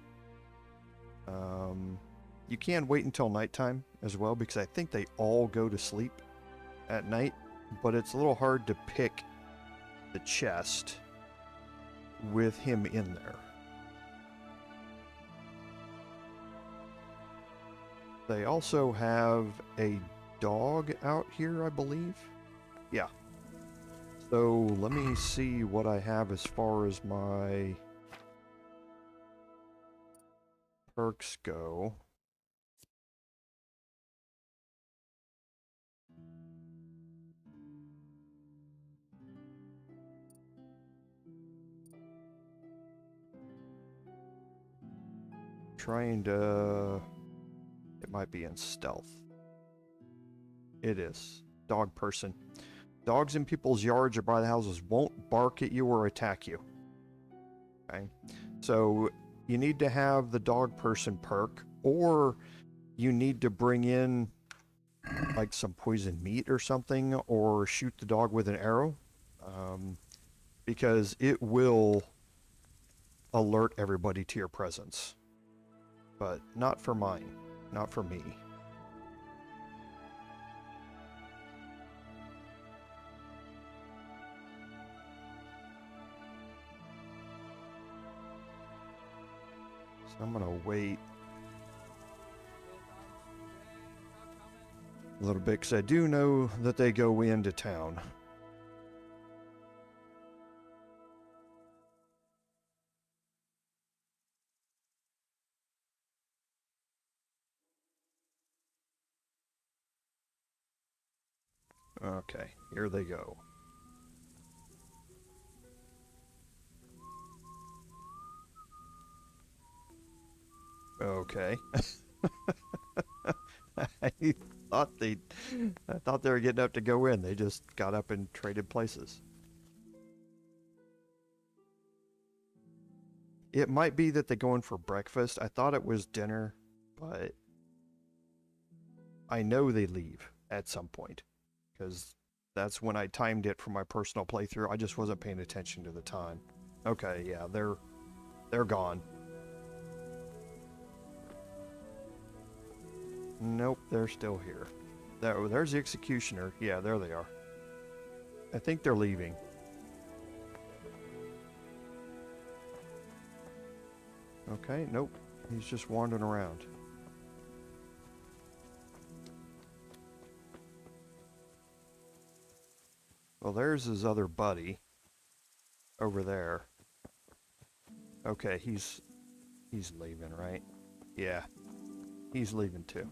You can wait until nighttime as well, because I think they all go to sleep at night, but it's a little hard to pick the chest with him in there. They also have a dog out here, I believe. Yeah. So let me see what I have as far as my perks go. Trying to... It might be in stealth. It is. Dog person. Dogs in people's yards or by the houses won't bark at you or attack you. Okay? So you need to have the dog person perk, or you need to bring in like some poisoned meat or something, or shoot the dog with an arrow. Because it will alert everybody to your presence. But not for mine. Not for me. So I'm gonna wait a little bit, because I do know that they go into town. Okay, here they go. Okay. I thought they were getting up to go in. They just got up and traded places. It might be that they go in for breakfast. I thought it was dinner, but I know they leave at some point, because that's when I timed it for my personal playthrough. I just wasn't paying attention to the time. Okay, yeah, they're gone. Nope, they're still here. There's the executioner. Yeah, there they are. I think they're leaving. Okay, nope. He's just wandering around. Well, there's his other buddy over there. Okay, he's leaving, right? Yeah. He's leaving too.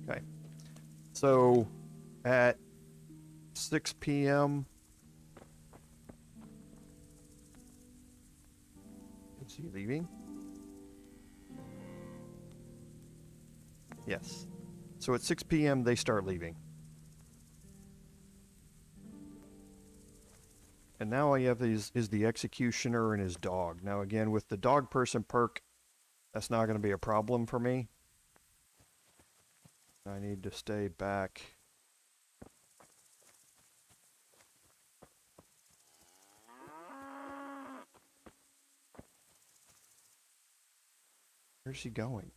Okay. So at 6 p.m. Is he leaving? Yes. So at 6 p.m. they start leaving. And now I have is the executioner and his dog. Now again, with the dog person perk, that's not going to be a problem for me. I need to stay back. Where's he going?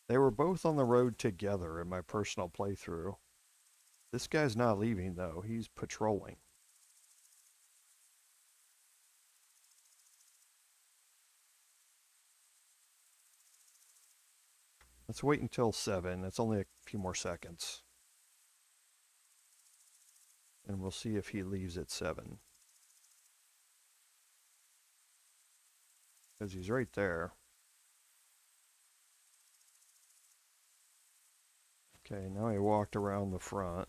They were both on the road together in my personal playthrough. This guy's not leaving though, he's patrolling. Let's wait until 7. That's only a few more seconds. And we'll see if he leaves at 7. Because he's right there. Okay, now he walked around the front.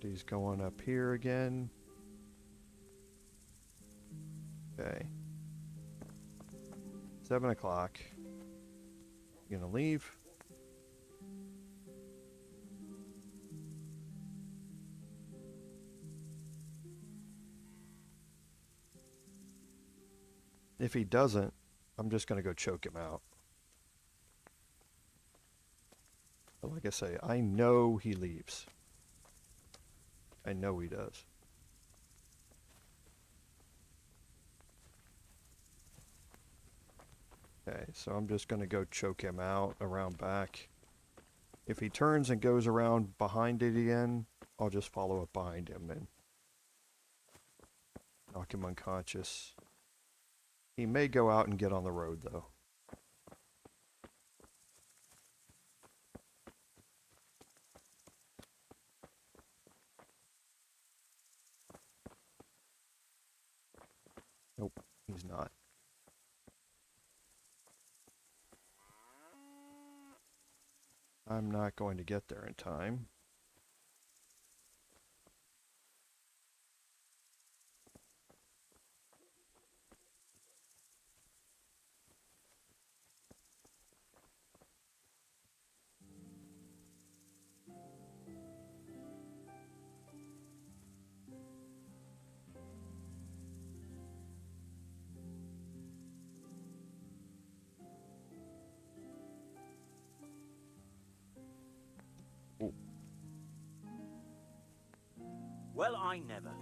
He's going up here again. Okay. 7 o'clock. You gonna leave? If he doesn't, I'm just gonna go choke him out. But like I say, I know he leaves. I know he does. Okay, so I'm just going to go choke him out around back. If he turns and goes around behind it again, I'll just follow up behind him and knock him unconscious. He may go out and get on the road, though. Nope, he's not. I'm not going to get there in time. Well, I never.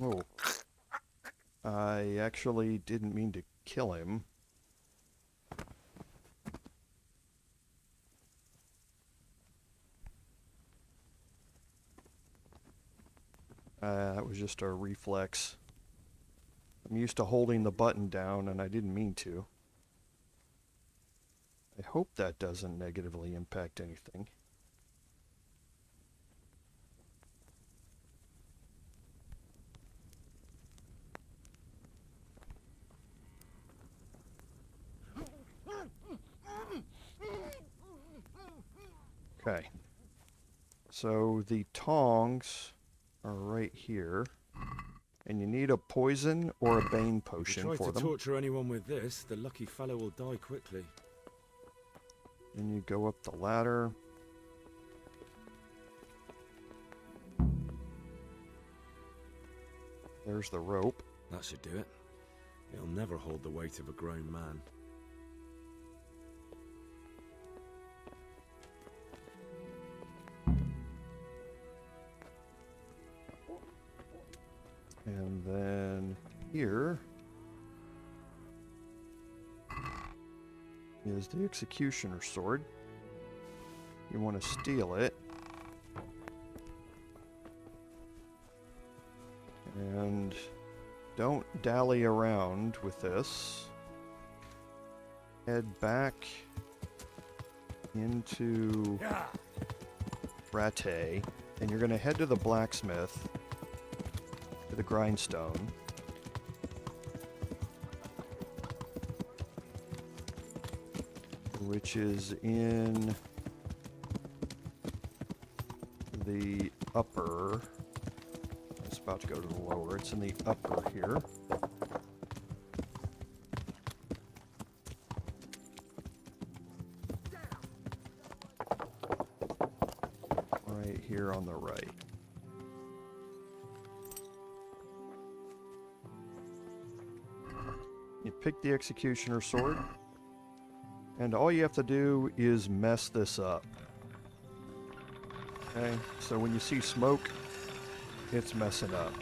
Oh. I actually didn't mean to kill him. That was just a reflex. I'm used to holding the button down and I didn't mean to. I hope that doesn't negatively impact anything. Okay. So the tongs are right here. And you need a poison or a bane potion for them. If you try to torture anyone with this, the lucky fellow will die quickly. Then you go up the ladder. There's the rope. That should do it. It'll never hold the weight of a grown man. And then here is the executioner's sword. You want to steal it. And don't dally around with this. Head back into Rattay, and you're going to head to the blacksmith, to the grindstone. Which is in the upper. It's about to go to the lower. It's in the upper here. Right here on the right. You pick the executioner sword, and all you have to do is mess this up. Okay, so when you see smoke, it's messing up.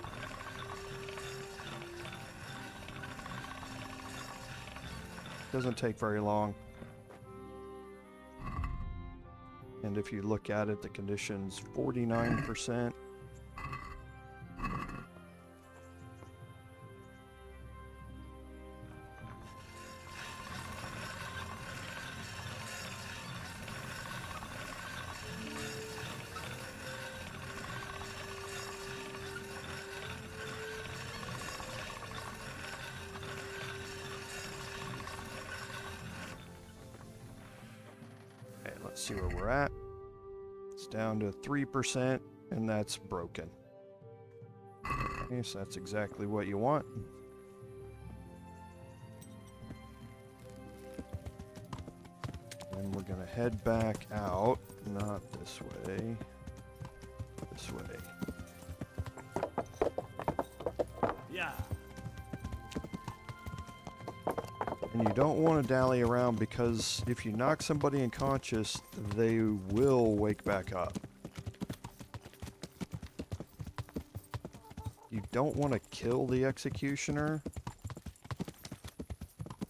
Doesn't take very long. And if you look at it, the condition's 49%. Let's see where we're at. It's down to 3%, and that's broken. Okay, so that's exactly what you want. And we're gonna head back out, not this way, this way. And you don't want to dally around because if you knock somebody unconscious, they will wake back up. You don't want to kill the executioner.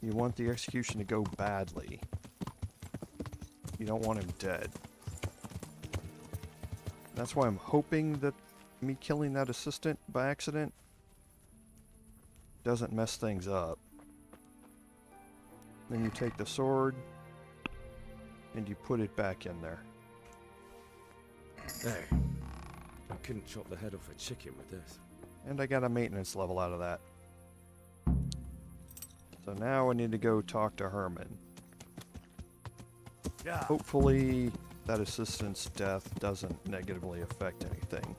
You want the execution to go badly. You don't want him dead. That's why I'm hoping that me killing that assistant by accident doesn't mess things up. Then you take the sword and you put it back in there. Hey, I couldn't chop the head off a chicken with this. And I got a maintenance level out of that. So now I need to go talk to Herman. Yeah. Hopefully that assistant's death doesn't negatively affect anything.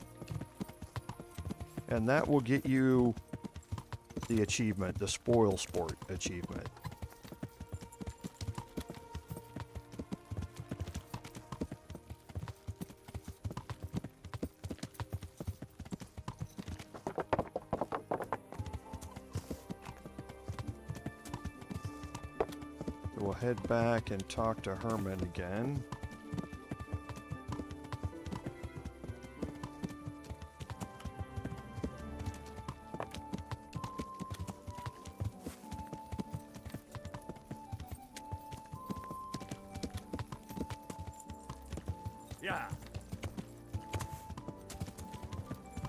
And that will get you the achievement, the Spoilsport Achievement. We'll head back and talk to Herman again. Yeah.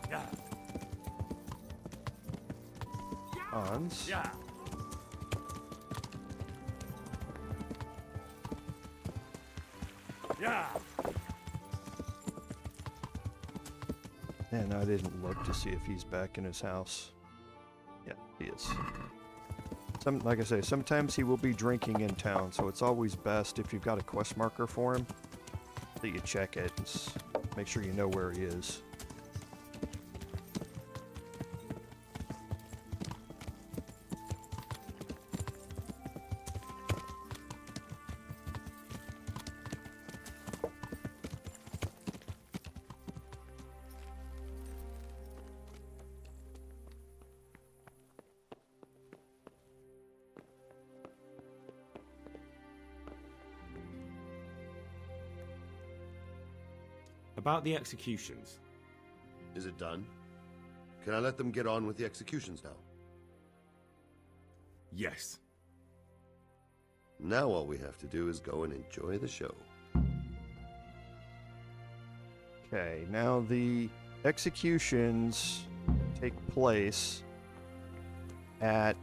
Yeah. Hans. Yeah. Yeah. And I didn't look to see if he's back in his house. Yeah, he is. Like I say, sometimes he will be drinking in town, so it's always best if you've got a quest marker for him that you check it and make sure you know where he is. About the executions. Is it done? Can I let them get on with the executions now? Yes. Now all we have to do is go and enjoy the show. Okay, now the executions take place at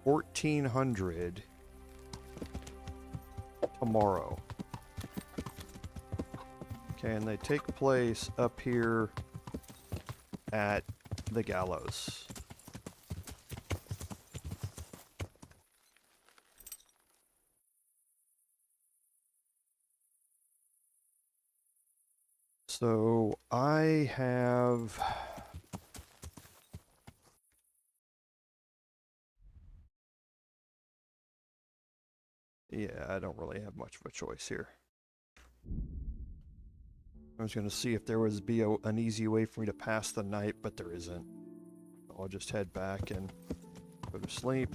1400 tomorrow. Okay, and they take place up here at the gallows. So I have... Yeah, I don't really have much of a choice here. I was going to see if there was an easy way for me to pass the night, but there isn't. I'll just head back and go to sleep.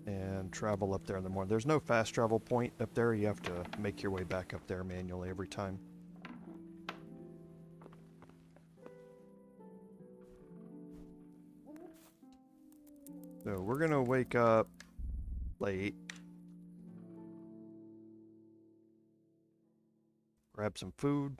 And travel up there in the morning. There's no fast travel point up there. You have to make your way back up there manually every time. So we're going to wake up late. Grab some food.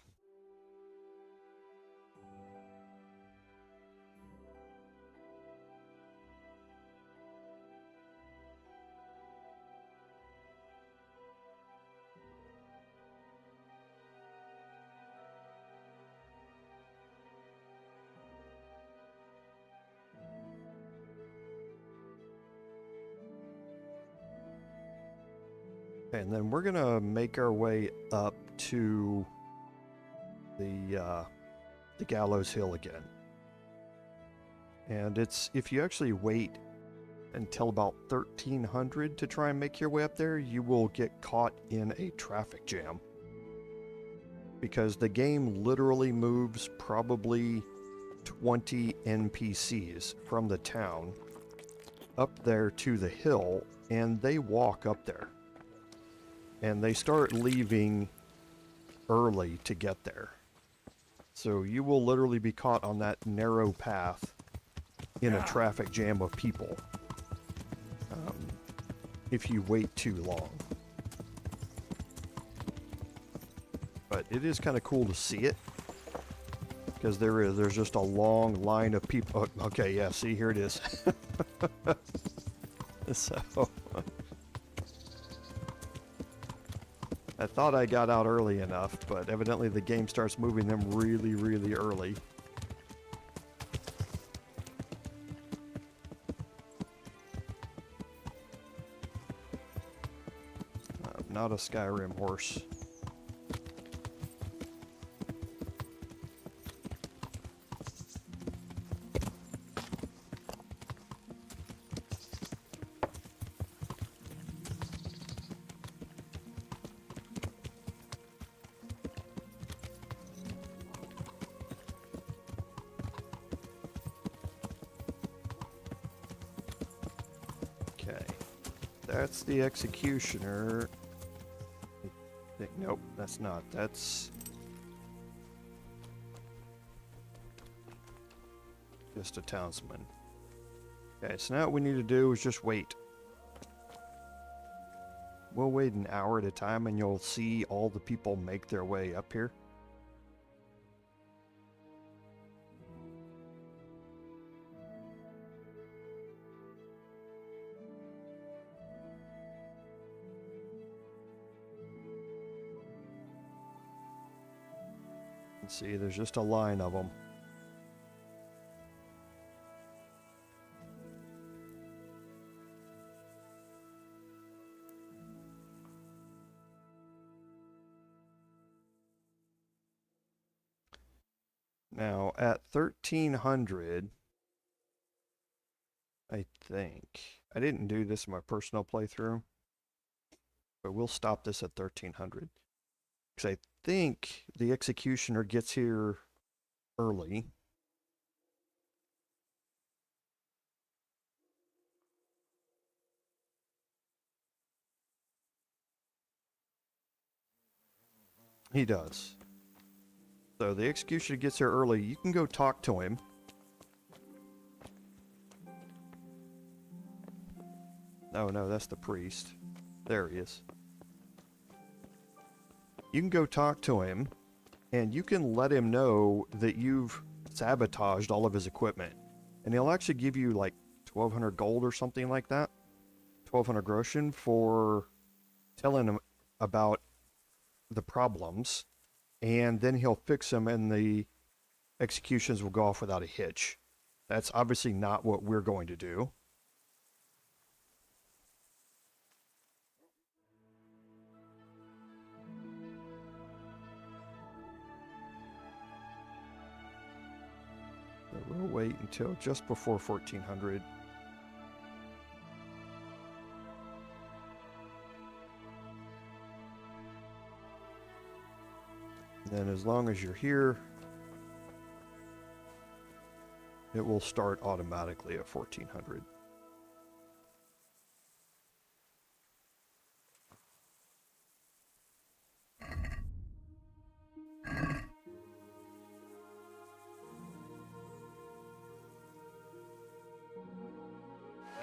And then we're gonna make our way up to the Gallows Hill again. And it's, if you actually wait until about 1300 to try and make your way up there, you will get caught in a traffic jam. Because the game literally moves probably 20 NPCs from the town up there to the hill, and they walk up there. And they start leaving early to get there. So you will literally be caught on that narrow path in a traffic jam of people if you wait too long. But it is kind of cool to see it, because there's just a long line of people. Oh, okay, yeah, see, here it is. So I thought I got out early enough, but evidently the game starts moving them really, really early. Not a Skyrim horse. That's the executioner. Nope, that's not. That's just a townsman. Okay, so now what we need to do is just wait. We'll wait an hour at a time and you'll see all the people make their way up here. See, there's just a line of them. Now, at 1300, I think, I didn't do this in my personal playthrough, but we'll stop this at 1300. Because I think the executioner gets here early. He does. So the executioner gets here early. You can go talk to him. Oh no, that's the priest. There he is. You can go talk to him, and you can let him know that you've sabotaged all of his equipment. And he'll actually give you like 1,200 gold or something like that. 1,200 groschen for telling him about the problems. And then he'll fix them and the executions will go off without a hitch. That's obviously not what we're going to do. We'll wait until just before 1400. Then as long as you're here, it will start automatically at 1400.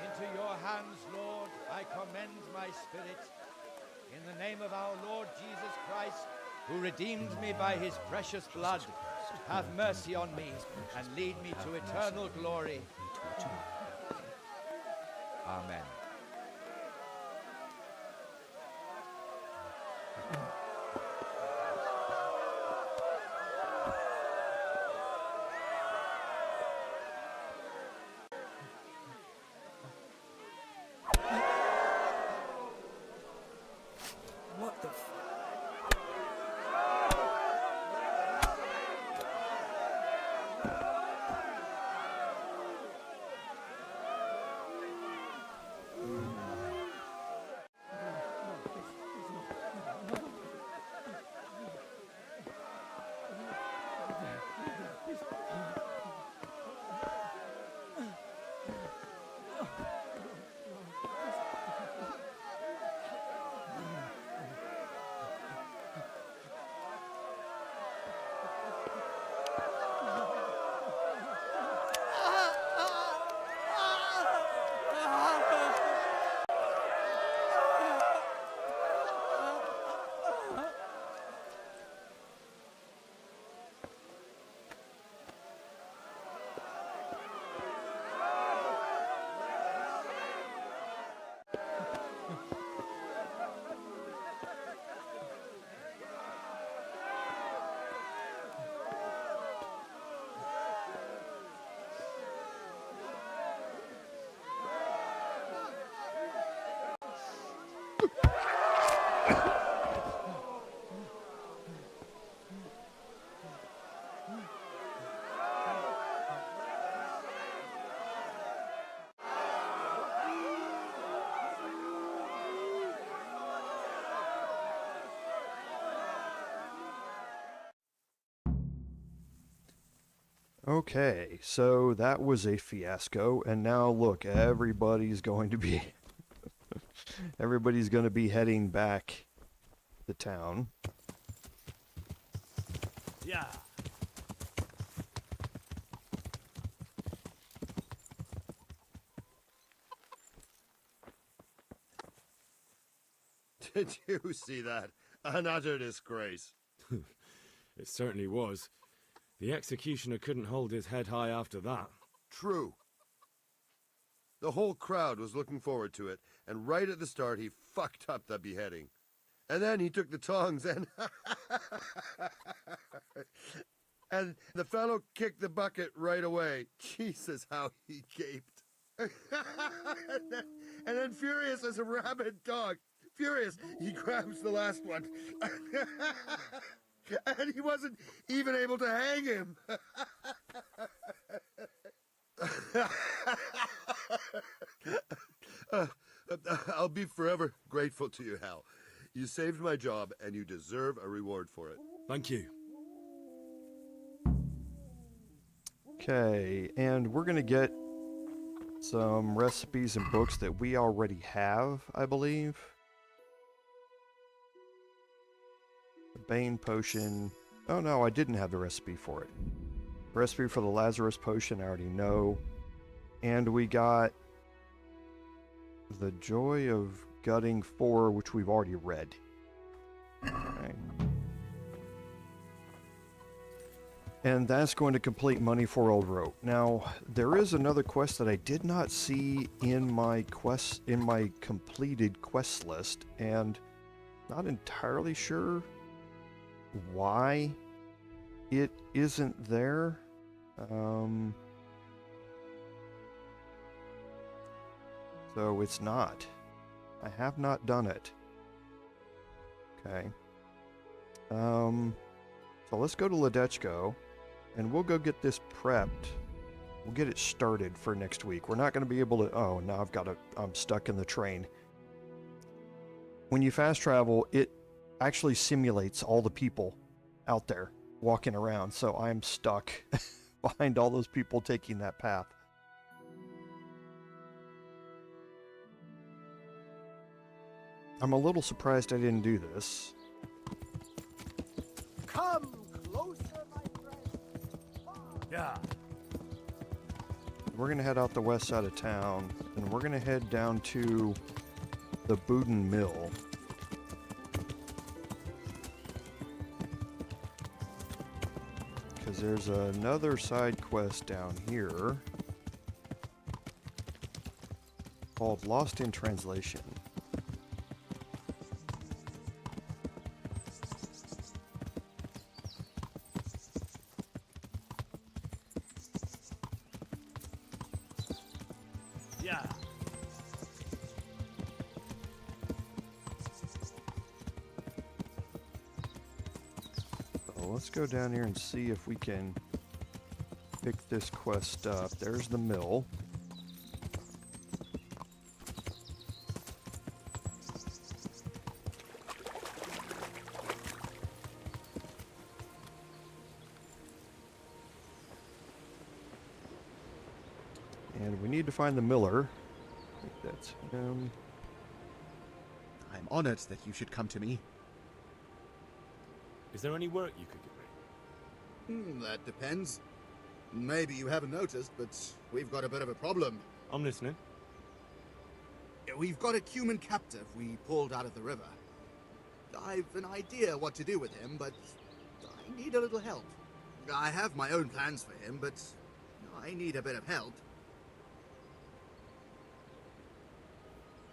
Into your hands, Lord, I commend my spirit. In the name of our Lord Jesus Christ, who redeemed me by his precious blood, have mercy on me and lead me to eternal glory. Amen. What the Okay, so that was a fiasco, and now look, everybody's going to be everybody's going to be heading back to town. Yeah. Did you see that? An utter disgrace. It certainly was. The executioner couldn't hold his head high after that. True. The whole crowd was looking forward to it, and right at the start he fucked up the beheading. And then he took the tongs and... and the fellow kicked the bucket right away. Jesus, how he gaped. and then furious as a rabid dog. Furious, he grabs the last one. And he wasn't even able to hang him. I'll be forever grateful to you, Hal. You saved my job, and you deserve a reward for it. Thank you. Okay, and we're going to get some recipes and books that we already have, I believe. The Bane potion. Oh no, I didn't have the recipe for it. Recipe for the Lazarus potion, I already know. And we got the Joy of Gutting 4, which we've already read. Okay. And that's going to complete Money for Old Rope. Now, there is another quest that I did not see in my completed quest list, and not entirely sure why it isn't there. So it's not. I have not done it. Okay. So let's go to Ledechko, and we'll go get this prepped. We'll get it started for next week. We're not going to be able to... Oh, now I'm stuck in the train. When you fast travel, it actually simulates all the people out there walking around, so I'm stuck behind all those people taking that path. I'm a little surprised I didn't do this. Come closer, my friend. Yeah. We're going to head out the west side of town, and we're going to head down to the Boudin Mill. Because there's another side quest down here called Lost in Translation. Yeah. So let's go down here and see if we can pick this quest up. There's the mill. And we need to find the miller. I think that's him. I'm honored that you should come to me. Is there any work you could give me? That depends. Maybe you haven't noticed, but we've got a bit of a problem. I'm listening. We've got a Cuman captive we pulled out of the river. I've an idea what to do with him, but I need a little help. I have my own plans for him, but I need a bit of help.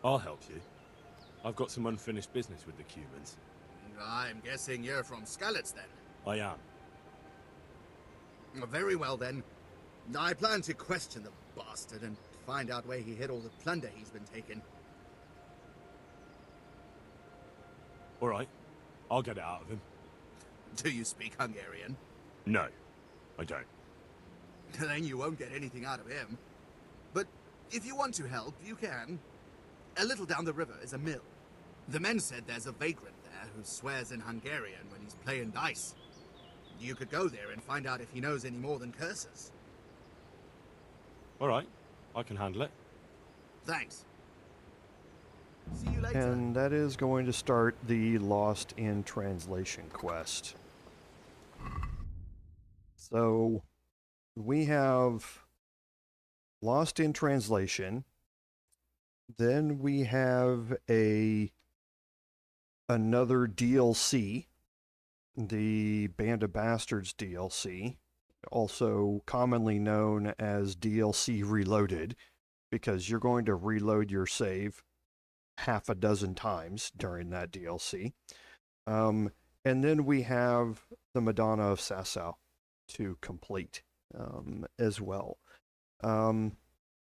I'll help you. I've got some unfinished business with the Cumans. I'm guessing you're from Skalitz, then? I am. Very well, then. I plan to question the bastard and find out where he hid all the plunder he's been taking. All right. I'll get it out of him. Do you speak Hungarian? No, I don't. Then you won't get anything out of him. But if you want to help, you can. A little down the river is a mill. The men said there's a vagrant there who swears in Hungarian when he's playing dice. You could go there and find out if he knows any more than curses. Alright, I can handle it. Thanks. See you later. And that is going to start the Lost in Translation quest. So we have Lost in Translation. Then we have another DLC, the Band of Bastards DLC, also commonly known as DLC Reloaded, because you're going to reload your save half a dozen times during that DLC. And then we have the Madonna of Sasau to complete as well.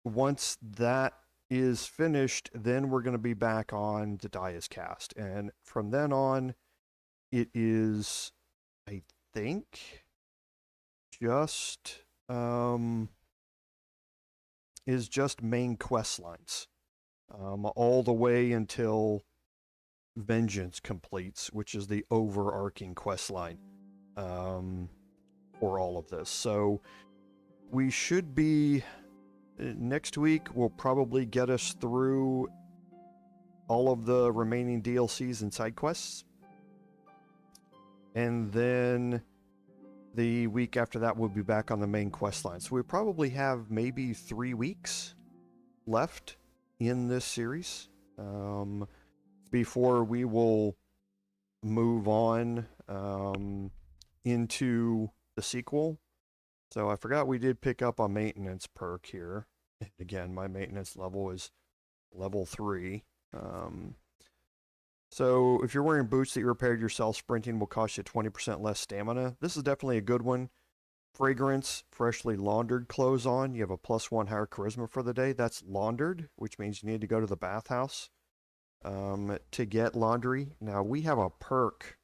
Once that is finished, then we're going to be back on the Dias cast. And from then on, it is, I think, just main quest lines. All the way until Vengeance completes, which is the overarching quest line for all of this. So we should be, next week will probably get us through all of the remaining DLCs and side quests. And then the week after that, we'll be back on the main quest line. So we probably have maybe 3 weeks left in this series before we will move on into the sequel. So I forgot we did pick up a maintenance perk here. Again, my maintenance level is level 3. So if you're wearing boots that you repaired yourself, sprinting will cost you 20% less stamina. This is definitely a good one. Fragrance, freshly laundered clothes on. You have a +1 higher charisma for the day. That's laundered, which means you need to go to the bathhouse to get laundry. Now, we have a perk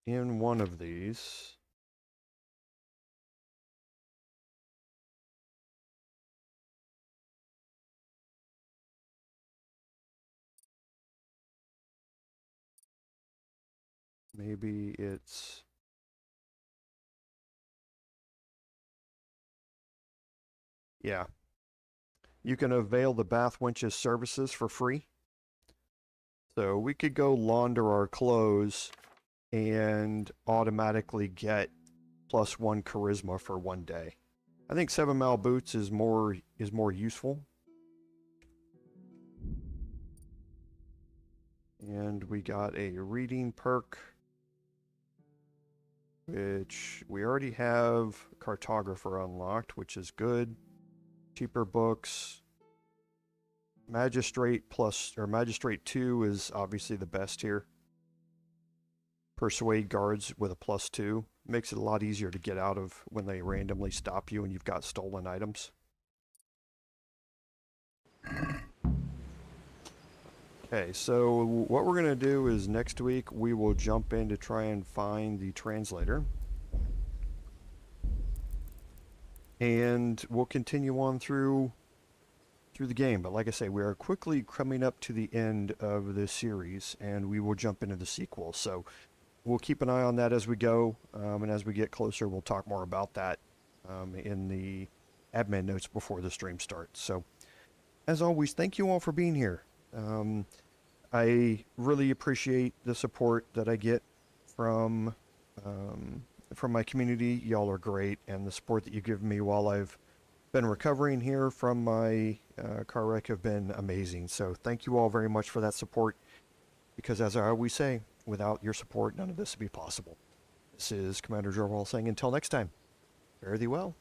in one of these. Maybe it's... Yeah. You can avail the bath wench's services for free. So we could go launder our clothes and automatically get +1 charisma for 1 day. I think 7-mile boots is more useful. And we got a reading perk, which we already have cartographer unlocked, which is good. Cheaper books. Magistrate 2 is obviously the best here. Persuade guards with a +2 makes it a lot easier to get out of when they randomly stop you and you've got stolen items. Okay, so what we're going to do is next week we will jump in to try and find the translator. And we'll continue on through the game. But like I say, we are quickly coming up to the end of this series, and we will jump into the sequel. So we'll keep an eye on that as we go, and as we get closer, we'll talk more about that in the admin notes before the stream starts. So, as always, thank you all for being here. I really appreciate the support that I get from my community. Y'all are great, and the support that you give me while I've been recovering here from my car wreck have been amazing. So thank you all very much for that support, because as I always say, without your support, none of this would be possible. This is Commander Jorval saying until next time, fare thee well.